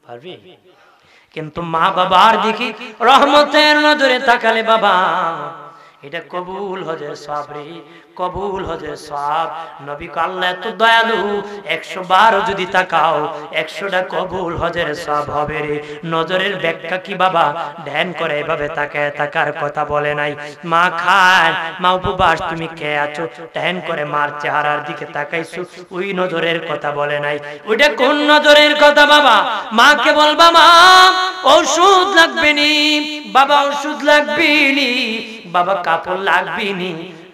পারবে? কিন্তু মা বাবার দিকে রহমতের নজরে তাকালে বাবা এটা কবুল হজের সওয়াব রে, কবুল হজের সওয়াব। নবী কো আল্লাহ এত দয়ালু, 100 বার যদি তাকাও 100টা কবুল হজের সওয়াব হবে রে। নজরের ব্যাখ্যা কি বাবা? ধ্যান করে এভাবে তাকায় তাকার কথা বলে নাই। মা খায়, মা উপবাস, তুমি খেয়ে আছো, ধ্যান করে মার চেহারার দিকে তাকাইছো, ওই নজরের কথা বলে নাই। ওইটা কোন নজরের কথা বাবা? মাকে বলবা মা ওষুধ লাগবে নি, বাবা ওষুধ লাগবে নি, বাবা কাপড় লাগবে নি,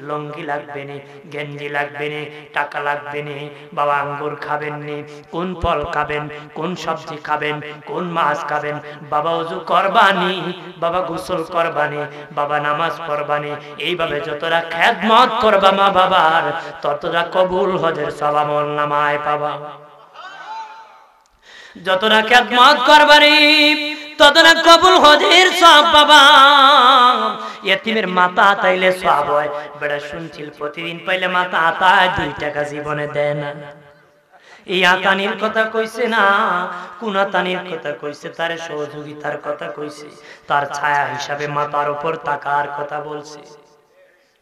লঙ্গি লাগবে নি, গেঞ্জি লাগবে নি, টাকা লাগবে নি, বাবা আঙ্গুর খাবেন নি, কোন ফল খাবেন, কোন সবজি খাবেন, কোন মাছ খাবেন, বাবা ওযু করবানি, বাবা গোসল করবানি, বাবা নামাজ পড়বানি। এইভাবে যতটা খেদমত করবা মা বাবার ততটা কবুল হজের সওয়াব আমল নামায় পাবা। যতটা খেদমত করবানি ততটা কবুল হজের সওয়াব পাবা। এতিমের মাথা আতাইলে সওয়াব হয়। বেড়া শুনছিল প্রতিদিন পাইলে মাথা আতায় 2 টাকা জীবনে দেয় না। এই আতানির কথা কইছে না, কোন আতানির কথা কইছে? তার সহযোগিতার কথা কইছে, তার ছায়া হিসাবে মাথার উপর তাকার কথা বলছে।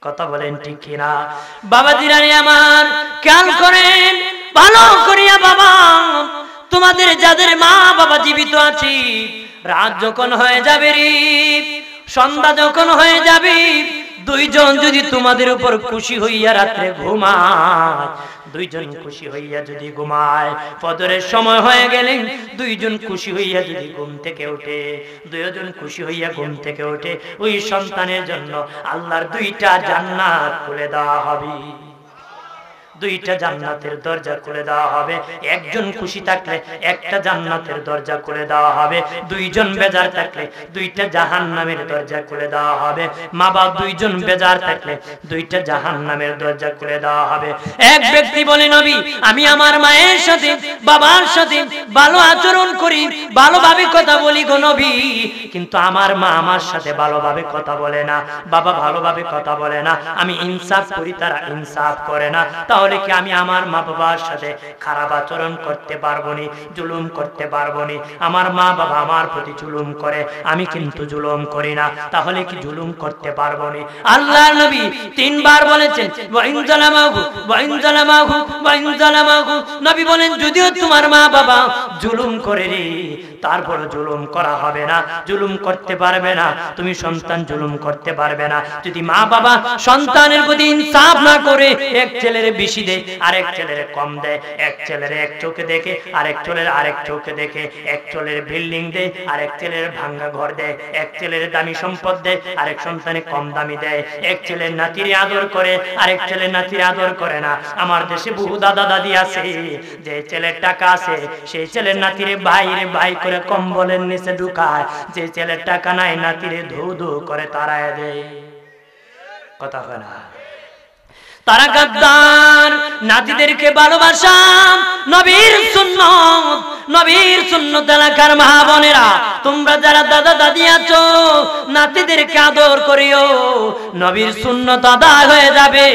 কথা বলেন ঠিক কিনা? বাবা জিরানি আমার খেয়াল করেন ভালো করিয়া বাবা, তোমাদের যাদের মা বাবা জীবিত আছে, রাত যখন হয়ে যাবে রে, সন্ধ্যা যখন হয়ে যাবে, 2 জন যদি তোমাদের উপর খুশি হইয়া রাত্রে ঘুমায়, 2 জন খুশি হইয়া যদি ঘুমায়, ফজরের সময় হয়ে গেলে 2 জন খুশি হইয়া যদি ঘুম থেকে ওঠে, 2 জন খুশি হইয়া ঘুম থেকে ওঠে, ওই সন্তানের জন্য আল্লাহর 2টা জান্নাত খুলে দেওয়া হবে। 2টা জান্নাতের দরজা খুলে দেওয়া হবে। একজন খুশি থাকলে একটা জান্নাতের দরজা খুলে দেওয়া হবে, 2 জন বেজার থাকলে 2টা জাহান্নামের দরজা খুলে দেওয়া হবে। মা বাবা 2 জন বেজার থাকলে 2টা জাহান্নামের দরজা খুলে দেওয়া হবে। এক ব্যক্তি বলে নবী আমি আমার মায়ের সাথে বাবার সাথে ভালো আচরণ করি, ভালোভাবে কথা বলি গো নবী, কিন্তু আমার মা আমার সাথে ভালোভাবে কথা বলে না, বাবা ভালোভাবে কথা বলে না, আমি ইনসাফ করি তারা ইনসাফ করে না, তাহলে কি আমি আমার মা বাবার সাথে খারাপ আচরণ করতে পারবো নি, জুলুম করতে পারবো নি? আমার মা বাবা আমার প্রতি জুলুম করে, আমি কিন্তু জুলুম করি না, তাহলে কি জুলুম করতে পারবো নি? আল্লাহর নবী 3 বার বলেছেন ওয়া ইন জালামাহু ওয়া ইন জালামাহু ওয়া ইন জালামাহু। নবী বলেন যদিও তোমার মা বাবা জুলুম করে রে, তারপর জুলুম করা হবে না, জুলুম করতে পারবে না, তুমি সন্তান জুলুম করতে পারবে না। যদি মা বাবা সন্তানের প্রতি ইনসাফ না করে, এক ছেলের বেশি দেয় আরেক ছেলের কম দেয়, এক ছেলের এক চোখে দেখে আরেক ছেলের আরেক চোখে দেখে, এক ছেলের বিল্ডিং দেয় আরেক ছেলের ভাঙ্গা ঘর দেয়, এক ছেলের দামি সম্পদ দেয় আরেক সন্তানে কম দামি দেয়, এক ছেলের নাতিরে আদর করে আরেক ছেলের নাতিরে আদর করে না। আমার দেশে বহু দাদা দাদি আছে, যে ছেলের টাকা আছে সেই ছেলের নাতিরে ভাইরে ভাই করে কম্বলের নিচে ঢুকায়, যে ছেলের টাকা নাই নাতিরে ধু ধু করে তাড়ায় দেয়। কথা হয় না? তারা গাদ্দার। নাতিদেরকে ভালোবাসা নবীর সুন্নত এলাকার মা বোনেরা, তোমরা যারা দাদা দাদি আছো নাতিদেরকে আদর করিও, নবীর সুন্নত আদায় হয়ে যাবে,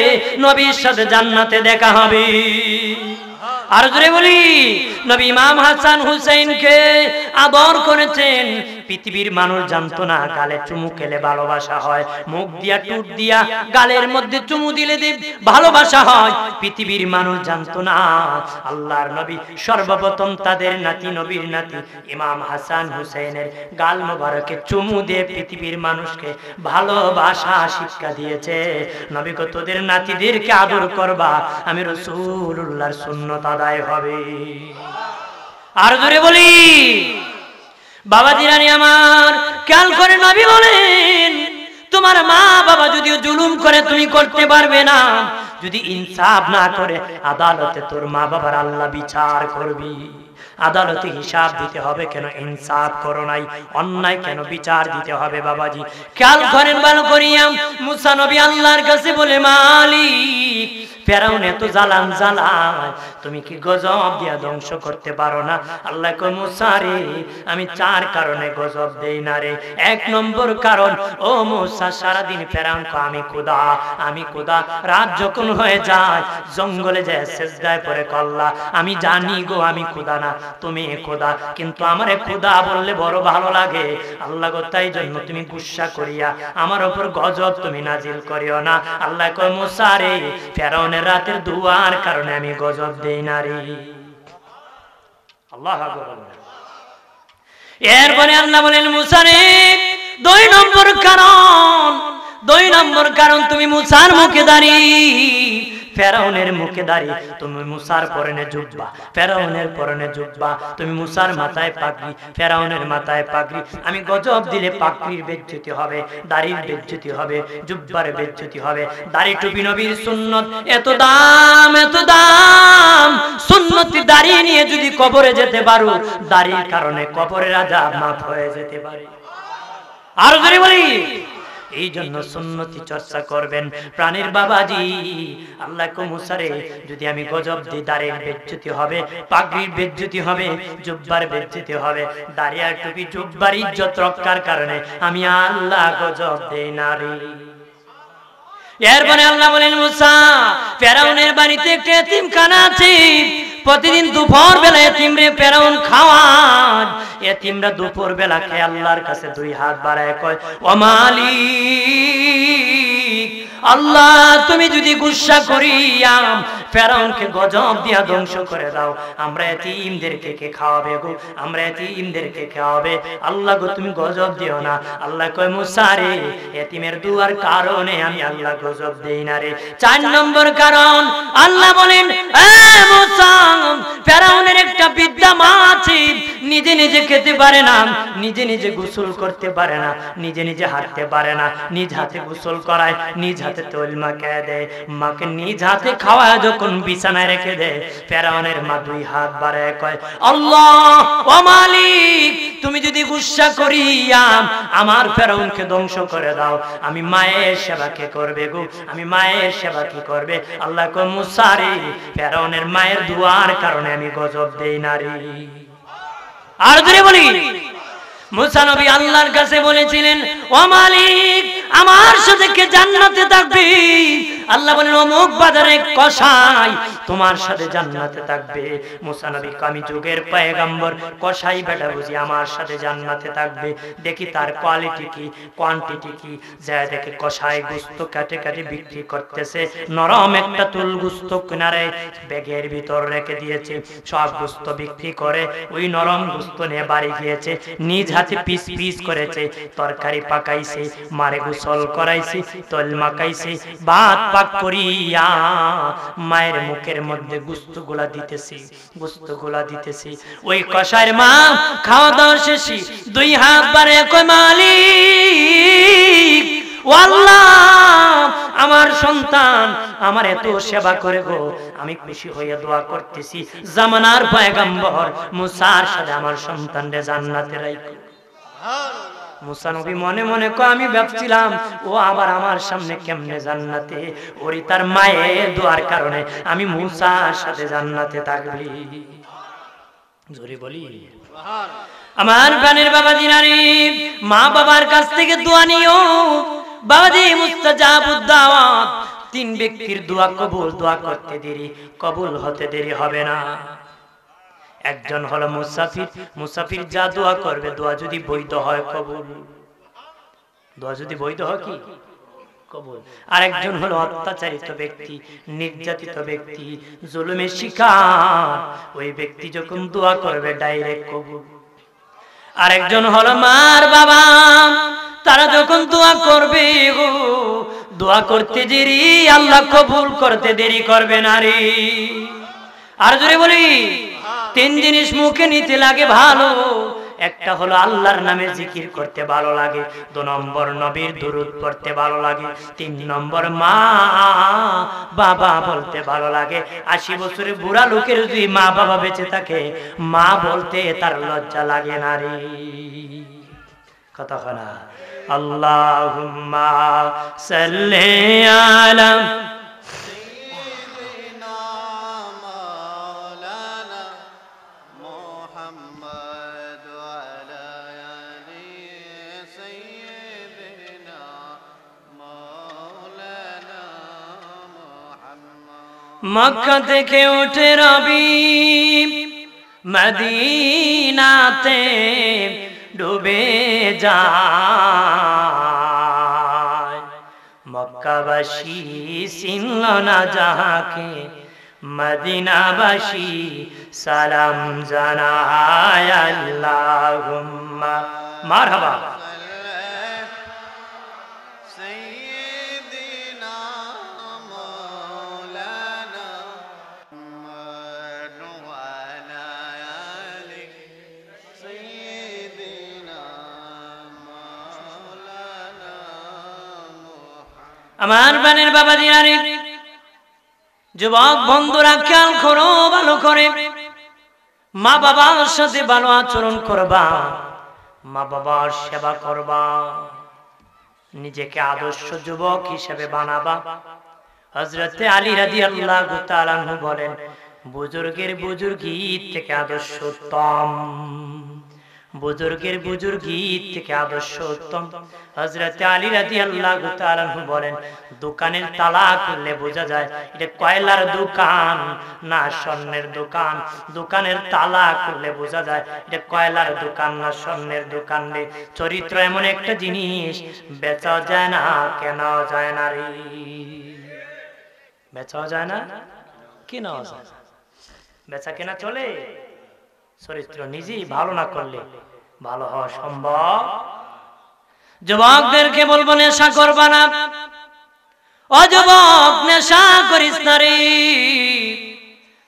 নবীর সাথে জান্নাতে দেখা হবে। আর জোরে বলি, নবী ইমাম হাসান হুসাইনকে আদর করেছেন। পৃথিবীর মানুষ জানতো না গালে চুমু খেলে ভালোবাসা হয়, মুখ দিয়া টুট দিয়া গালের মধ্যে চুমু দিলে ভালোবাসা হয়, পৃথিবীর মানুষ জানতো না। আল্লাহর নবী সর্বপ্রথম তাদের নাতি, নবীর নাতি ইমাম হাসান হুসাইনের গাল মোবারকে চুমু দিয়ে পৃথিবীর মানুষকে ভালোবাসা শিক্ষা দিয়েছে। নবী কো তোদের নাতিদেরকে আদর করবা, আমি রাসূলুল্লাহর সুন্নাত আদায় হবে। আর জোরে বলি, বাবা জিরানি আমার খেয়াল করে নবী বলেন, তোমার মা বাবা যদিও জুলুম করে তুমি করতে পারবে না, যদি ইনসাফ না করে আদালতে তোর মা বাবার আল্লাহ বিচার করবি। আদালতে হিসাব দিতে হবে, কেন ইনসাফ করো নাই, অন্যায় কেন বিচার দিতে হবে। বাবাজি খেয়াল করেন ভালো করিয়া, মুসা নবী আল্লাহর কাছে বলে, মালিক ফেরাউন এত জ্বালান জ্বালায়, তুমি কি গজব দিয়া ধ্বংস করতে পারো না? আল্লাহ কয়, মুসা রে আমি 4 কারণে গজব দেই না রে। 1 নম্বর কারণ, ও মুসা সারাদিন ফেরাউন কয় আমি খোদা, রাত যখন হয়ে যায় জঙ্গলে যায় সেজদায় পড়ে কল্লা, আমি জানি গো আমি খোদা না, তুমি খোদা, কিন্তু আমারে খোদা বললে বড় ভালো লাগে। আল্লাহ গো তাই জন্য তুমি গুসা করিয়া আমার উপর গজব তুমি নাজিল করিও না। আল্লাহ কয়, মুসা রে ফেরাউনের রাতের দুয়ার কারণে আমি গজব দেই না রে। আল্লাহ আকবার। এরপরে আল্লাহ বলেন, মুসা রে 2 নম্বর কারণ তুমি মুসার মুখে দাঁড়িয়ে, ফেরাউনের মুখে দাঁড়িয়ে তুমি মুসার পরনে জুব্বা, ফেরাউনের পরনে জুব্বা, তুমি মুসার মাথায় পাগড়ি, ফেরাউনের মাথায় পাগড়ি। আমি গজব দিলে পাগড়ির বেজ্জতি হবে, দাড়ির বেজ্জতি হবে, জুব্বার বেজ্জতি হবে। দাড়ি টুপি নবীর সুন্নত, এত দাম সুন্নতি দাড়ি নিয়ে যদি কবরে যেতে পারো, দাড়ির কারণে কবরের আযাব মাফ হয়ে যেতে পারে। আর যদি বলি, এই জন্য সুন্নতি চর্চা করবেন প্রাণের বাবাজি। আল্লাহ কো মুসারে যদি আমি গজব দিই, দাড়ির বেজ্জতি হবে, পাগড়ির বেজ্জতি হবে, জুব্বার বেজ্জতি হবে, দাড়ি আর টুপি জুব্বার ইজ্জত রক্ষার কারণে আমি আল্লাহ গজব দেই না রে। এরপরে আল্লাহ বলেন, মুসা ফেরাউনের বাড়িতে একটা এতিমখানা আছে, প্রতিদিন দুপুর বেলা এতিমরে ফেরাউন খাওয়ায়। এতিমরা দুপুর বেলা খেয়ে আল্লাহর কাছে 2 হাত বাড়ায় কয়, ও মালিক আল্লাহ তুমি যদি গুসা করিয়া ফেরাউনকে গজব দিয়া ধ্বংস করে দাও, আমরা এতিমদেরকে কে খাওয়াবে গো, আমরা এতিমদেরকে খাওয়াবে। আল্লাহ গো তুমি গজব দিও না। আল্লাহ কয়, মুসা রে এতিমের দুয়ার কারণে আমি আল্লাহ গজব দেই না রে। 4 নম্বর কারণ, আল্লাহ বলেন, এ মুসা ফেরাউনের একটা বিদ্যা মা আছে, নিজে নিজে খেতে পারে না, নিজে নিজে গোসল করতে পারে না, নিজে নিজে হাঁটতে পারে না, নিজ হাতে গোসল করায়, নিজ হাতে তৈল মাখায় দেয়, মাকে নিজ হাতে খাওয়ায়, যখন বিছানায় রেখে দেয় ফেরাউনের মা 2 হাত বাড়ায় কয়, আল্লাহ ও মালিক তুমি যদি গুসা করিয়া আমার ফেরাউনকে ধ্বংস করে দাও, আমি মায়ের সেবা কে করবে গো, আমি মায়ের সেবা কি করবে? আল্লাহ কয়, মুসা রে ফেরাউনের মায়ের দুয়ার কারণে আমি গজব দেই না রে। আর ধরে বলি, মুসা নবী আল্লাহর কাছে বলেছিলেন, ও মালিক আমার সাথে কে জান্নাতে থাকবে? আল্লাহ বলেন, অমুক বাজারে কসাই তোমার সাথে জান্নাতে থাকবে। মুসা নবী আমি যুগের পয়গম্বর, কসাই বেটা বুঝি আমার সাথে জান্নাতে থাকবে। দেখি তার কোয়ালিটি কি, কোয়ান্টিটি কি, যা দেখে কসাই গোশত কাটে কাটে বিক্রি করতেছে, নরম একটা তুল গোশত কিনারে ব্যাগের ভিতর রেখে দিয়েছে, সব গোশত বিক্রি করে ওই নরম গোশত নিয়ে বাড়ি গিয়েছে, নিজ হাতে পিস পিস করেছে, তরকারি পাকাইছে, মারে গোসল করাইছে, তৈল মাখাইছে, ভাত পাক করিয়া মায়ের মুখের মধ্যে গোশতগুলা দিতেছি। ওই কসাইয়ের মা খাওয়া দাওয়া শেষে 2 হাত বাড়ায় কয়, মালিক ও আল্লাহ আমার সন্তান আমার এত সেবা করে গো, আমি খুশি হয়ে দোয়া করতেছি জামানার পয়গম্বর মুসার সাথে আমার সন্তানরে জান্নাতে রাখো। মুসা নবী মনে মনে কয় আমি ভাবছিলাম ও আবার আমার সামনে কেমনে জান্নাতে, ওরই তার মায়ের দোয়ার কারণে আমি মুসার সাথে জান্নাতে থাকবি। জোরে বলি আমার প্রাণের বাবাজি নারী, মা বাবার কাছ থেকে দোয়া নিও বাবাজি, মুস্তাজাবুদ দাওয়াত। 3 ব্যক্তির দোয়া কবুল, দোয়া করতে দেরি, কবুল হতে দেরি হবে না। একজন হলো মুসাফির, মুসাফির যা দোয়া করবে দোয়া যদি বৈধ হয় কবুল, দোয়া যদি বৈধ হয় কি কবুল। আর একজন হলো অত্যাচারিত ব্যক্তি, নির্যাতিত ব্যক্তি, জুলুমের শিকার, ওই ব্যক্তি যখন দোয়া করবে ডাইরেক্ট কবুল। আর একজন হলো মার বাবা, তারা যখন দোয়া করবে গো, দোয়া করতে দেরি, আল্লাহ কবুল করতে দেরি করবে না রে। আর জোরে বলি 3 জিনিস মুখে নিতে লাগে ভালো, একটা হলো আল্লাহর নামে জিকির করতে ভালো লাগে, 2 নম্বর নবীর দুরূদ পড়তে ভালো লাগে, 3 নম্বর মা বাবা বলতে ভালো লাগে। 80 বছরের বুড়া লোকের যদি মা বাবা বেঁচে থাকে, মা বলতে তার লজ্জা লাগে না রে। কথা না আল্লাহুম্মা সাল্লি আলা মক্কা থেকে উঠে রবি মদিনাতে ডুবে যায়, মক্কাবাসী চিনল না যাহাকে, মদিনাবাসী সালাম জানায়। আল্লাহুম্মা মারহাবা আমার বানের বাবা দিনারি, যুবক বন্ধুরা খেয়াল করো ভালো করে, মা বাবার সাথে ভালো আচরণ করবা, মা বাবার সেবা করবা, নিজেকে আদর্শ যুবক হিসেবে বানাবা। হযরতে আলী রাদিয়াল্লাহু তাআলা আনহু বলেন, বুজুর্গের বুজুর্গি থেকে আদর্শ উত্তম, বুজুর্গের বুজুর্গি থেকে আদর্শ উত্তম। হযরতে আলী রাদিয়াল্লাহু তাআলা আনহু বলেন, দোকানের তালা খুললে বোঝা যায় এটা কয়লার দোকান না স্বর্ণের দোকান, দোকানের তালা খুললে বোঝা যায় এটা কয়লার দোকান না স্বর্ণের দোকান রে। চরিত্র এমন একটা জিনিস বেচাও যায় না কেনাও যায় না রে, বেচাও যায় না কেনাও যায় না, বেচা কেনা চলে, চরিত্র নিজেই ভালো না করলে ভালো হওয়া সম্ভব। যুবকদেরকে বলবো নেশা করবা না, ও যুবক নেশা করিস না রে।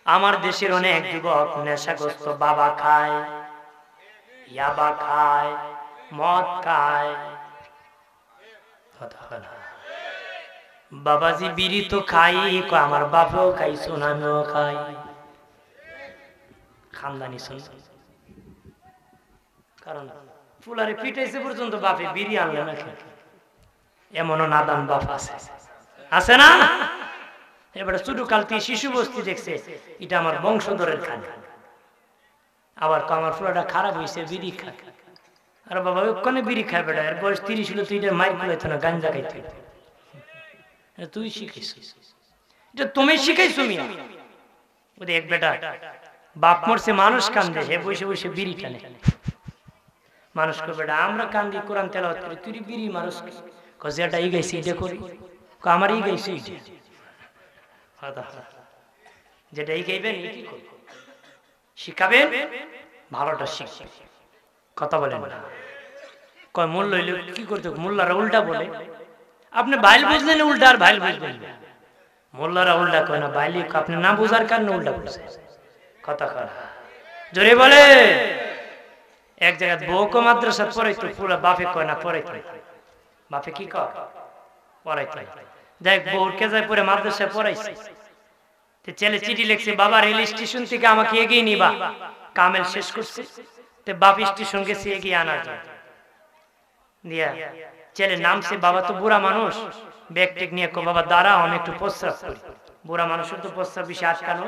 আমার দেশের অনেক যুবক নেশাগ্রস্ত, বাবা খায়, ইয়াবা খায়, মদ খায়। বাবাজি বিড়ি তো খাই, আমার বাপও খাইছো আমিও খাই, খানদানি শুন। কারণ ফুলারে পিটাইছে পর্যন্ত বাপে বিড়ি আনলে না, এমনও নাদান বাপ আছে, আছে না? এবারে ছোট কালতি শিশু বস্তি দেখছে এটা আমার বংশধরের খান, আবার আমার ফুলাটা খারাপ হয়েছে বিড়ি খায়। আর বাবা ওখানে বিড়ি খায় বেটা, এর বয়স 30 হলো, তুই এটা মাইর খাইতো না, গাঞ্জা খাইতো, তুই শিখাইছিস, এটা তুমি শিখাইছো মিয়া। ওদের এক বেটা বাপ মরছে, মানুষ কান্দে, হে বসে বসে বিড়ি টানে। মানুষ করবে আমরা কান্দি কোরআন তেলাওয়াত করি, তুই বিড়ি মানুষ যেটা ই গাইছি এটা করি, আমার ই গাইছি যেটা ই গাইবেন শিখাবেন, ভালোটা শিখবে। কথা বলেন না, কয় মূল্য হইলে কি করতে, মোল্লারা উল্টা বলে, আপনি বাইল বুঝলেন উল্টা আর বাইল বুঝবেন, মোল্লারা উল্টা কয় না, বাইলি আপনি না বুঝার কারণে উল্টা বুঝছে। কথা কয় জোরে বলে। এক জায়গায় বউকে মাদ্রাসা পড়াইতো, পুরো বাপে কয় না পড়াইতো, বাপে কি কয় পড়াইতো, দেখ বউকে যায় পরে মাদ্রাসায় পড়াইছে, ছেলে চিঠি লিখছে, বাবা রেল স্টেশন থেকে আমাকে এগিয়ে নিবা, কামেল শেষ করছে, বাপ স্টেশন গেছে এগিয়ে আনার জন্য। দিয়া ছেলে নামছে, বাবা তো বুড়া মানুষ, ব্যাগ টেক নিয়ে কো বাবা দাঁড়াও আমি একটু প্রস্রাব করি। বুড়া মানুষের তো প্রস্রাব বেশি আটকানো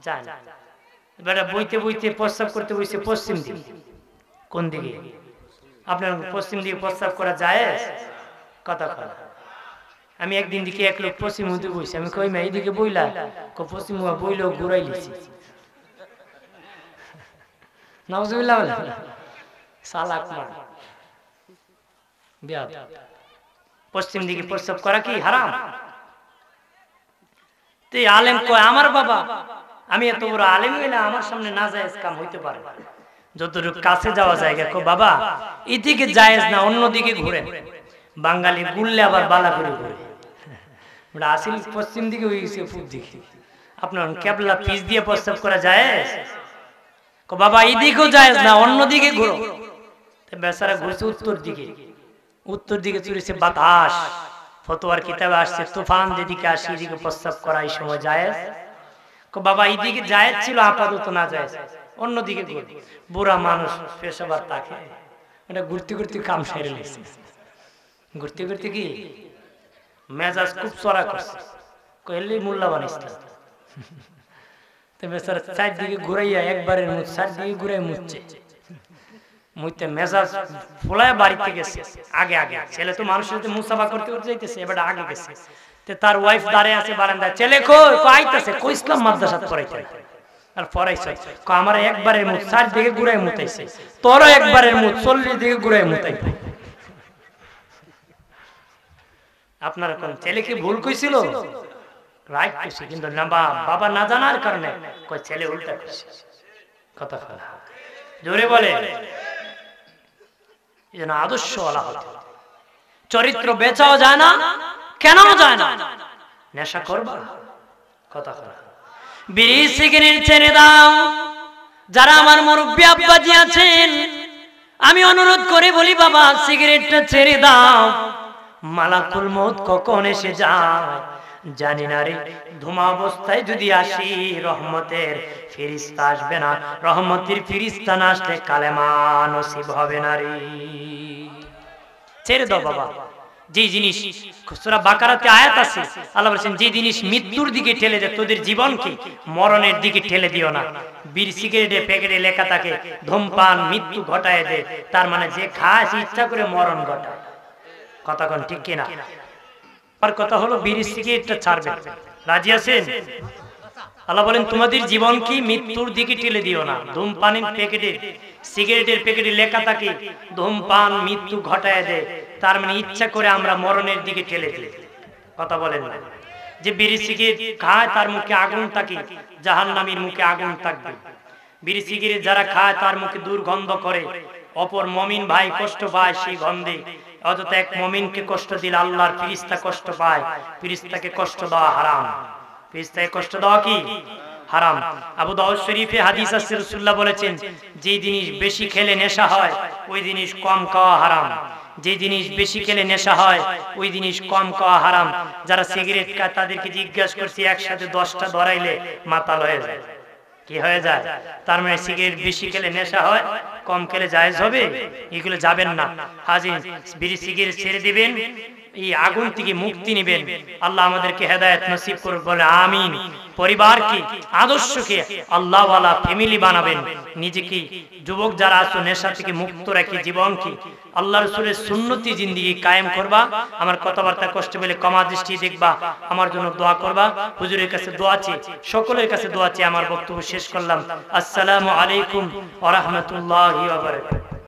যায় না। বেটা বইতে বইতে প্রস্রাব করতে বসে পশ্চিম দিকে। কোন দিকে? আপনার পশ্চিম দিকে প্রস্রাব করা যায়? কথা কথা। আমি একদিন দিকে এক লোক পশ্চিম দিকে বইছি, আমি কই মা এইদিকে বইলা? পশ্চিম বইলেও ঘুরাই লিছি। নাউজুবিল্লাহ বলে সালাক মার বিয়াদ। পশ্চিম দিকে প্রস্রাব করা কি হারাম? তে আলেম কয় আমার বাবা আমি এত বড় আলেম হই না, আমার সামনে না জায়েজ কাম হইতে পারে। যতটুকু কাছে যাওয়া জায়গা কো বাবা এদিকে জায়েজ না, অন্যদিকে ঘুরে। বাঙালি গুললে আবার বালা করে ঘুরে। আসিল পশ্চিম দিকে হয়ে গেছে পূব দিকে। আপনার কেবলা পিছ দিয়ে প্রস্রাব করা জায়েজ? কো বাবা এদিকেও জায়েজ না, অন্যদিকে ঘুরো। বেচারা ঘুরছে উত্তর দিকে। উত্তর দিকে চলেছে বাতাস। ফতোয়ার কিতাবে আসছে তুফান যেদিকে আসে এদিকে প্রস্রাব করা এই সময় জায়েজ? বাবা এইদিকে জায়েজ ছিল, আপাতত না জায়েজ, অন্যদিকে ঘুরে। বুড়া মানুষ পেশাবার তাকে এটা ঘুরতে ঘুরতে কাম সেরে লেছে। ঘুরতে ঘুরতে কি মেজাজ খুব চড়া করছে, কইলে মূল্যবান ইসলাম। তো বেচারা চারদিকে ঘুরাইয়া একবারের মুখ চারদিকে ঘুরাই মুছছে। মুইতে মেজাজ ফোলায় বাড়িতে গেছে। আগে আগে ছেলে তো মানুষের সাথে মুসাফা করতে করতে যাইতেছে, এবার আগে গেছে। তে তার ওয়াইফ দাঁড়িয়ে আছে বারান্দায়, ছেলে কই? আইতাছে। কই ইসলাম মাদ্রাসাত পড়াইতে আর পড়াইছে। আমার একবারের মুখ চারদিকে ঘুরাই মুতাইছে, তোর একবারের মুখ 40 দিকে ঘুরাই মুতাইবে। আপনার কোন ছেলে কি ভুল কইছিল? রাইট কইছে, কিন্তু না বাবা না জানার কারণে কই ছেলে উল্টা কইছে। কথা কথা জোরে বলে। এজন্য আদর্শওয়ালা হতে হবে। চরিত্র বেচাও যায় না, কেন যায় না? নেশা করবা? কথা কথা। বিড়ি সিগারেট ছেড়ে দাও। যারা আমার মুরব্বী আব্বাজি আছেন আমি অনুরোধ করে বলি বাবা সিগারেটটা ছেড়ে দাও। মালাকুল মউত কখন এসে যায় জানি না রে। ধুমা অবস্থায় যদি আসি রহমতের ফেরেশতা আসবে না, রহমতের ফেরেশতা না আসলে কালেমা নসিব হবে না রে। ছেড়ে দাও বাবা। যে জিনিস সূরা বাকারাতে আয়াত আছে, আল্লাহ বলেছেন যে জিনিস মৃত্যুর দিকে ঠেলে দেয় তোদের জীবনকে মরণের দিকে ঠেলে দিও না। বিড়ি সিগারেটে প্যাকেটে লেখা থাকে ধূমপান মৃত্যু ঘটায় দেয়, তার মানে যে খায় ইচ্ছা করে মরণ ঘটায়। কথা কোন ঠিক কিনা? আর কথা হলো বিড়ি সিগারেটটা ছাড়বে, রাজি আছেন? আল্লাহ বলেন তোমাদের জীবন কি মৃত্যুর দিকে ঠেলে দিও না। ধূমপানের প্যাকেটে সিগারেটের প্যাকেটে লেখা থাকে ধূমপান মৃত্যু ঘটায় দেয়, তার মানে ইচ্ছা করে আমরা মরণের দিকে ঠেলে দিই। কথা বলেন না? যে বিড়ি সিগারেট খায় তার মুখে আগুন থাকে, জাহান্নামীর মুখে আগুন থাকবে। বিড়ি সিগারেট যারা খায় তার মুখে দুর্গন্ধ করে, অপর মুমিন ভাই কষ্ট পায় সেই গন্ধে। অযথা এক মুমিনকে কষ্ট দিলে আল্লাহর ফেরেশতা কষ্ট পায়। ফেরেশতাকে কষ্ট দেওয়া হারাম। ফেরেশতাকে কষ্ট দেওয়া কি হারাম। আবু দাউদ শরীফে হাদিস আছে, রাসূলুল্লাহ বলেছেন যে জিনিস বেশি খেলে নেশা হয় ওই জিনিস কম খাওয়া হারাম। যে জিনিস বেশি খেলে নেশা হয় ওই জিনিস কম খাওয়া হারাম। যারা সিগারেট খায় তাদেরকে জিজ্ঞাসা করছি একসাথে 10টা ধরাইলে মাতাল হয়ে যায়। কি হয়ে যায়? তার মানে সিগারেট বেশি খেলে নেশা হয়, কম খেলে জায়েজ হবে? এগুলো যাবেন না। হাজির বিড়ি সিগারেট ছেড়ে দিবেন, এই আগুন থেকে মুক্তি নেবেন। আল্লাহ আমাদেরকে হেদায়েত নসিব করুন বলে আমিন। পরিবারকে আদর্শকে আল্লাহওয়ালা ফ্যামিলি বানাবেন। নিজেকে যুবক যারা আছো নেশা থেকে মুক্ত রেখে জীবনকে আল্লাহ রাসূলের সুন্নতি জিন্দেগি কায়েম করবা। আমার কথাবার্তা কষ্ট পেলে ক্ষমা দৃষ্টি দেখবা, আমার জন্য দোয়া করবা। হুজুরের কাছে দোয়া চেয়ে, সকলের কাছে দোয়া চেয়ে আমার বক্তব্য শেষ করলাম। আসসালামু আলাইকুম ওয়া রাহমাতুল্লাহি ওয়া বারাকাতুহু।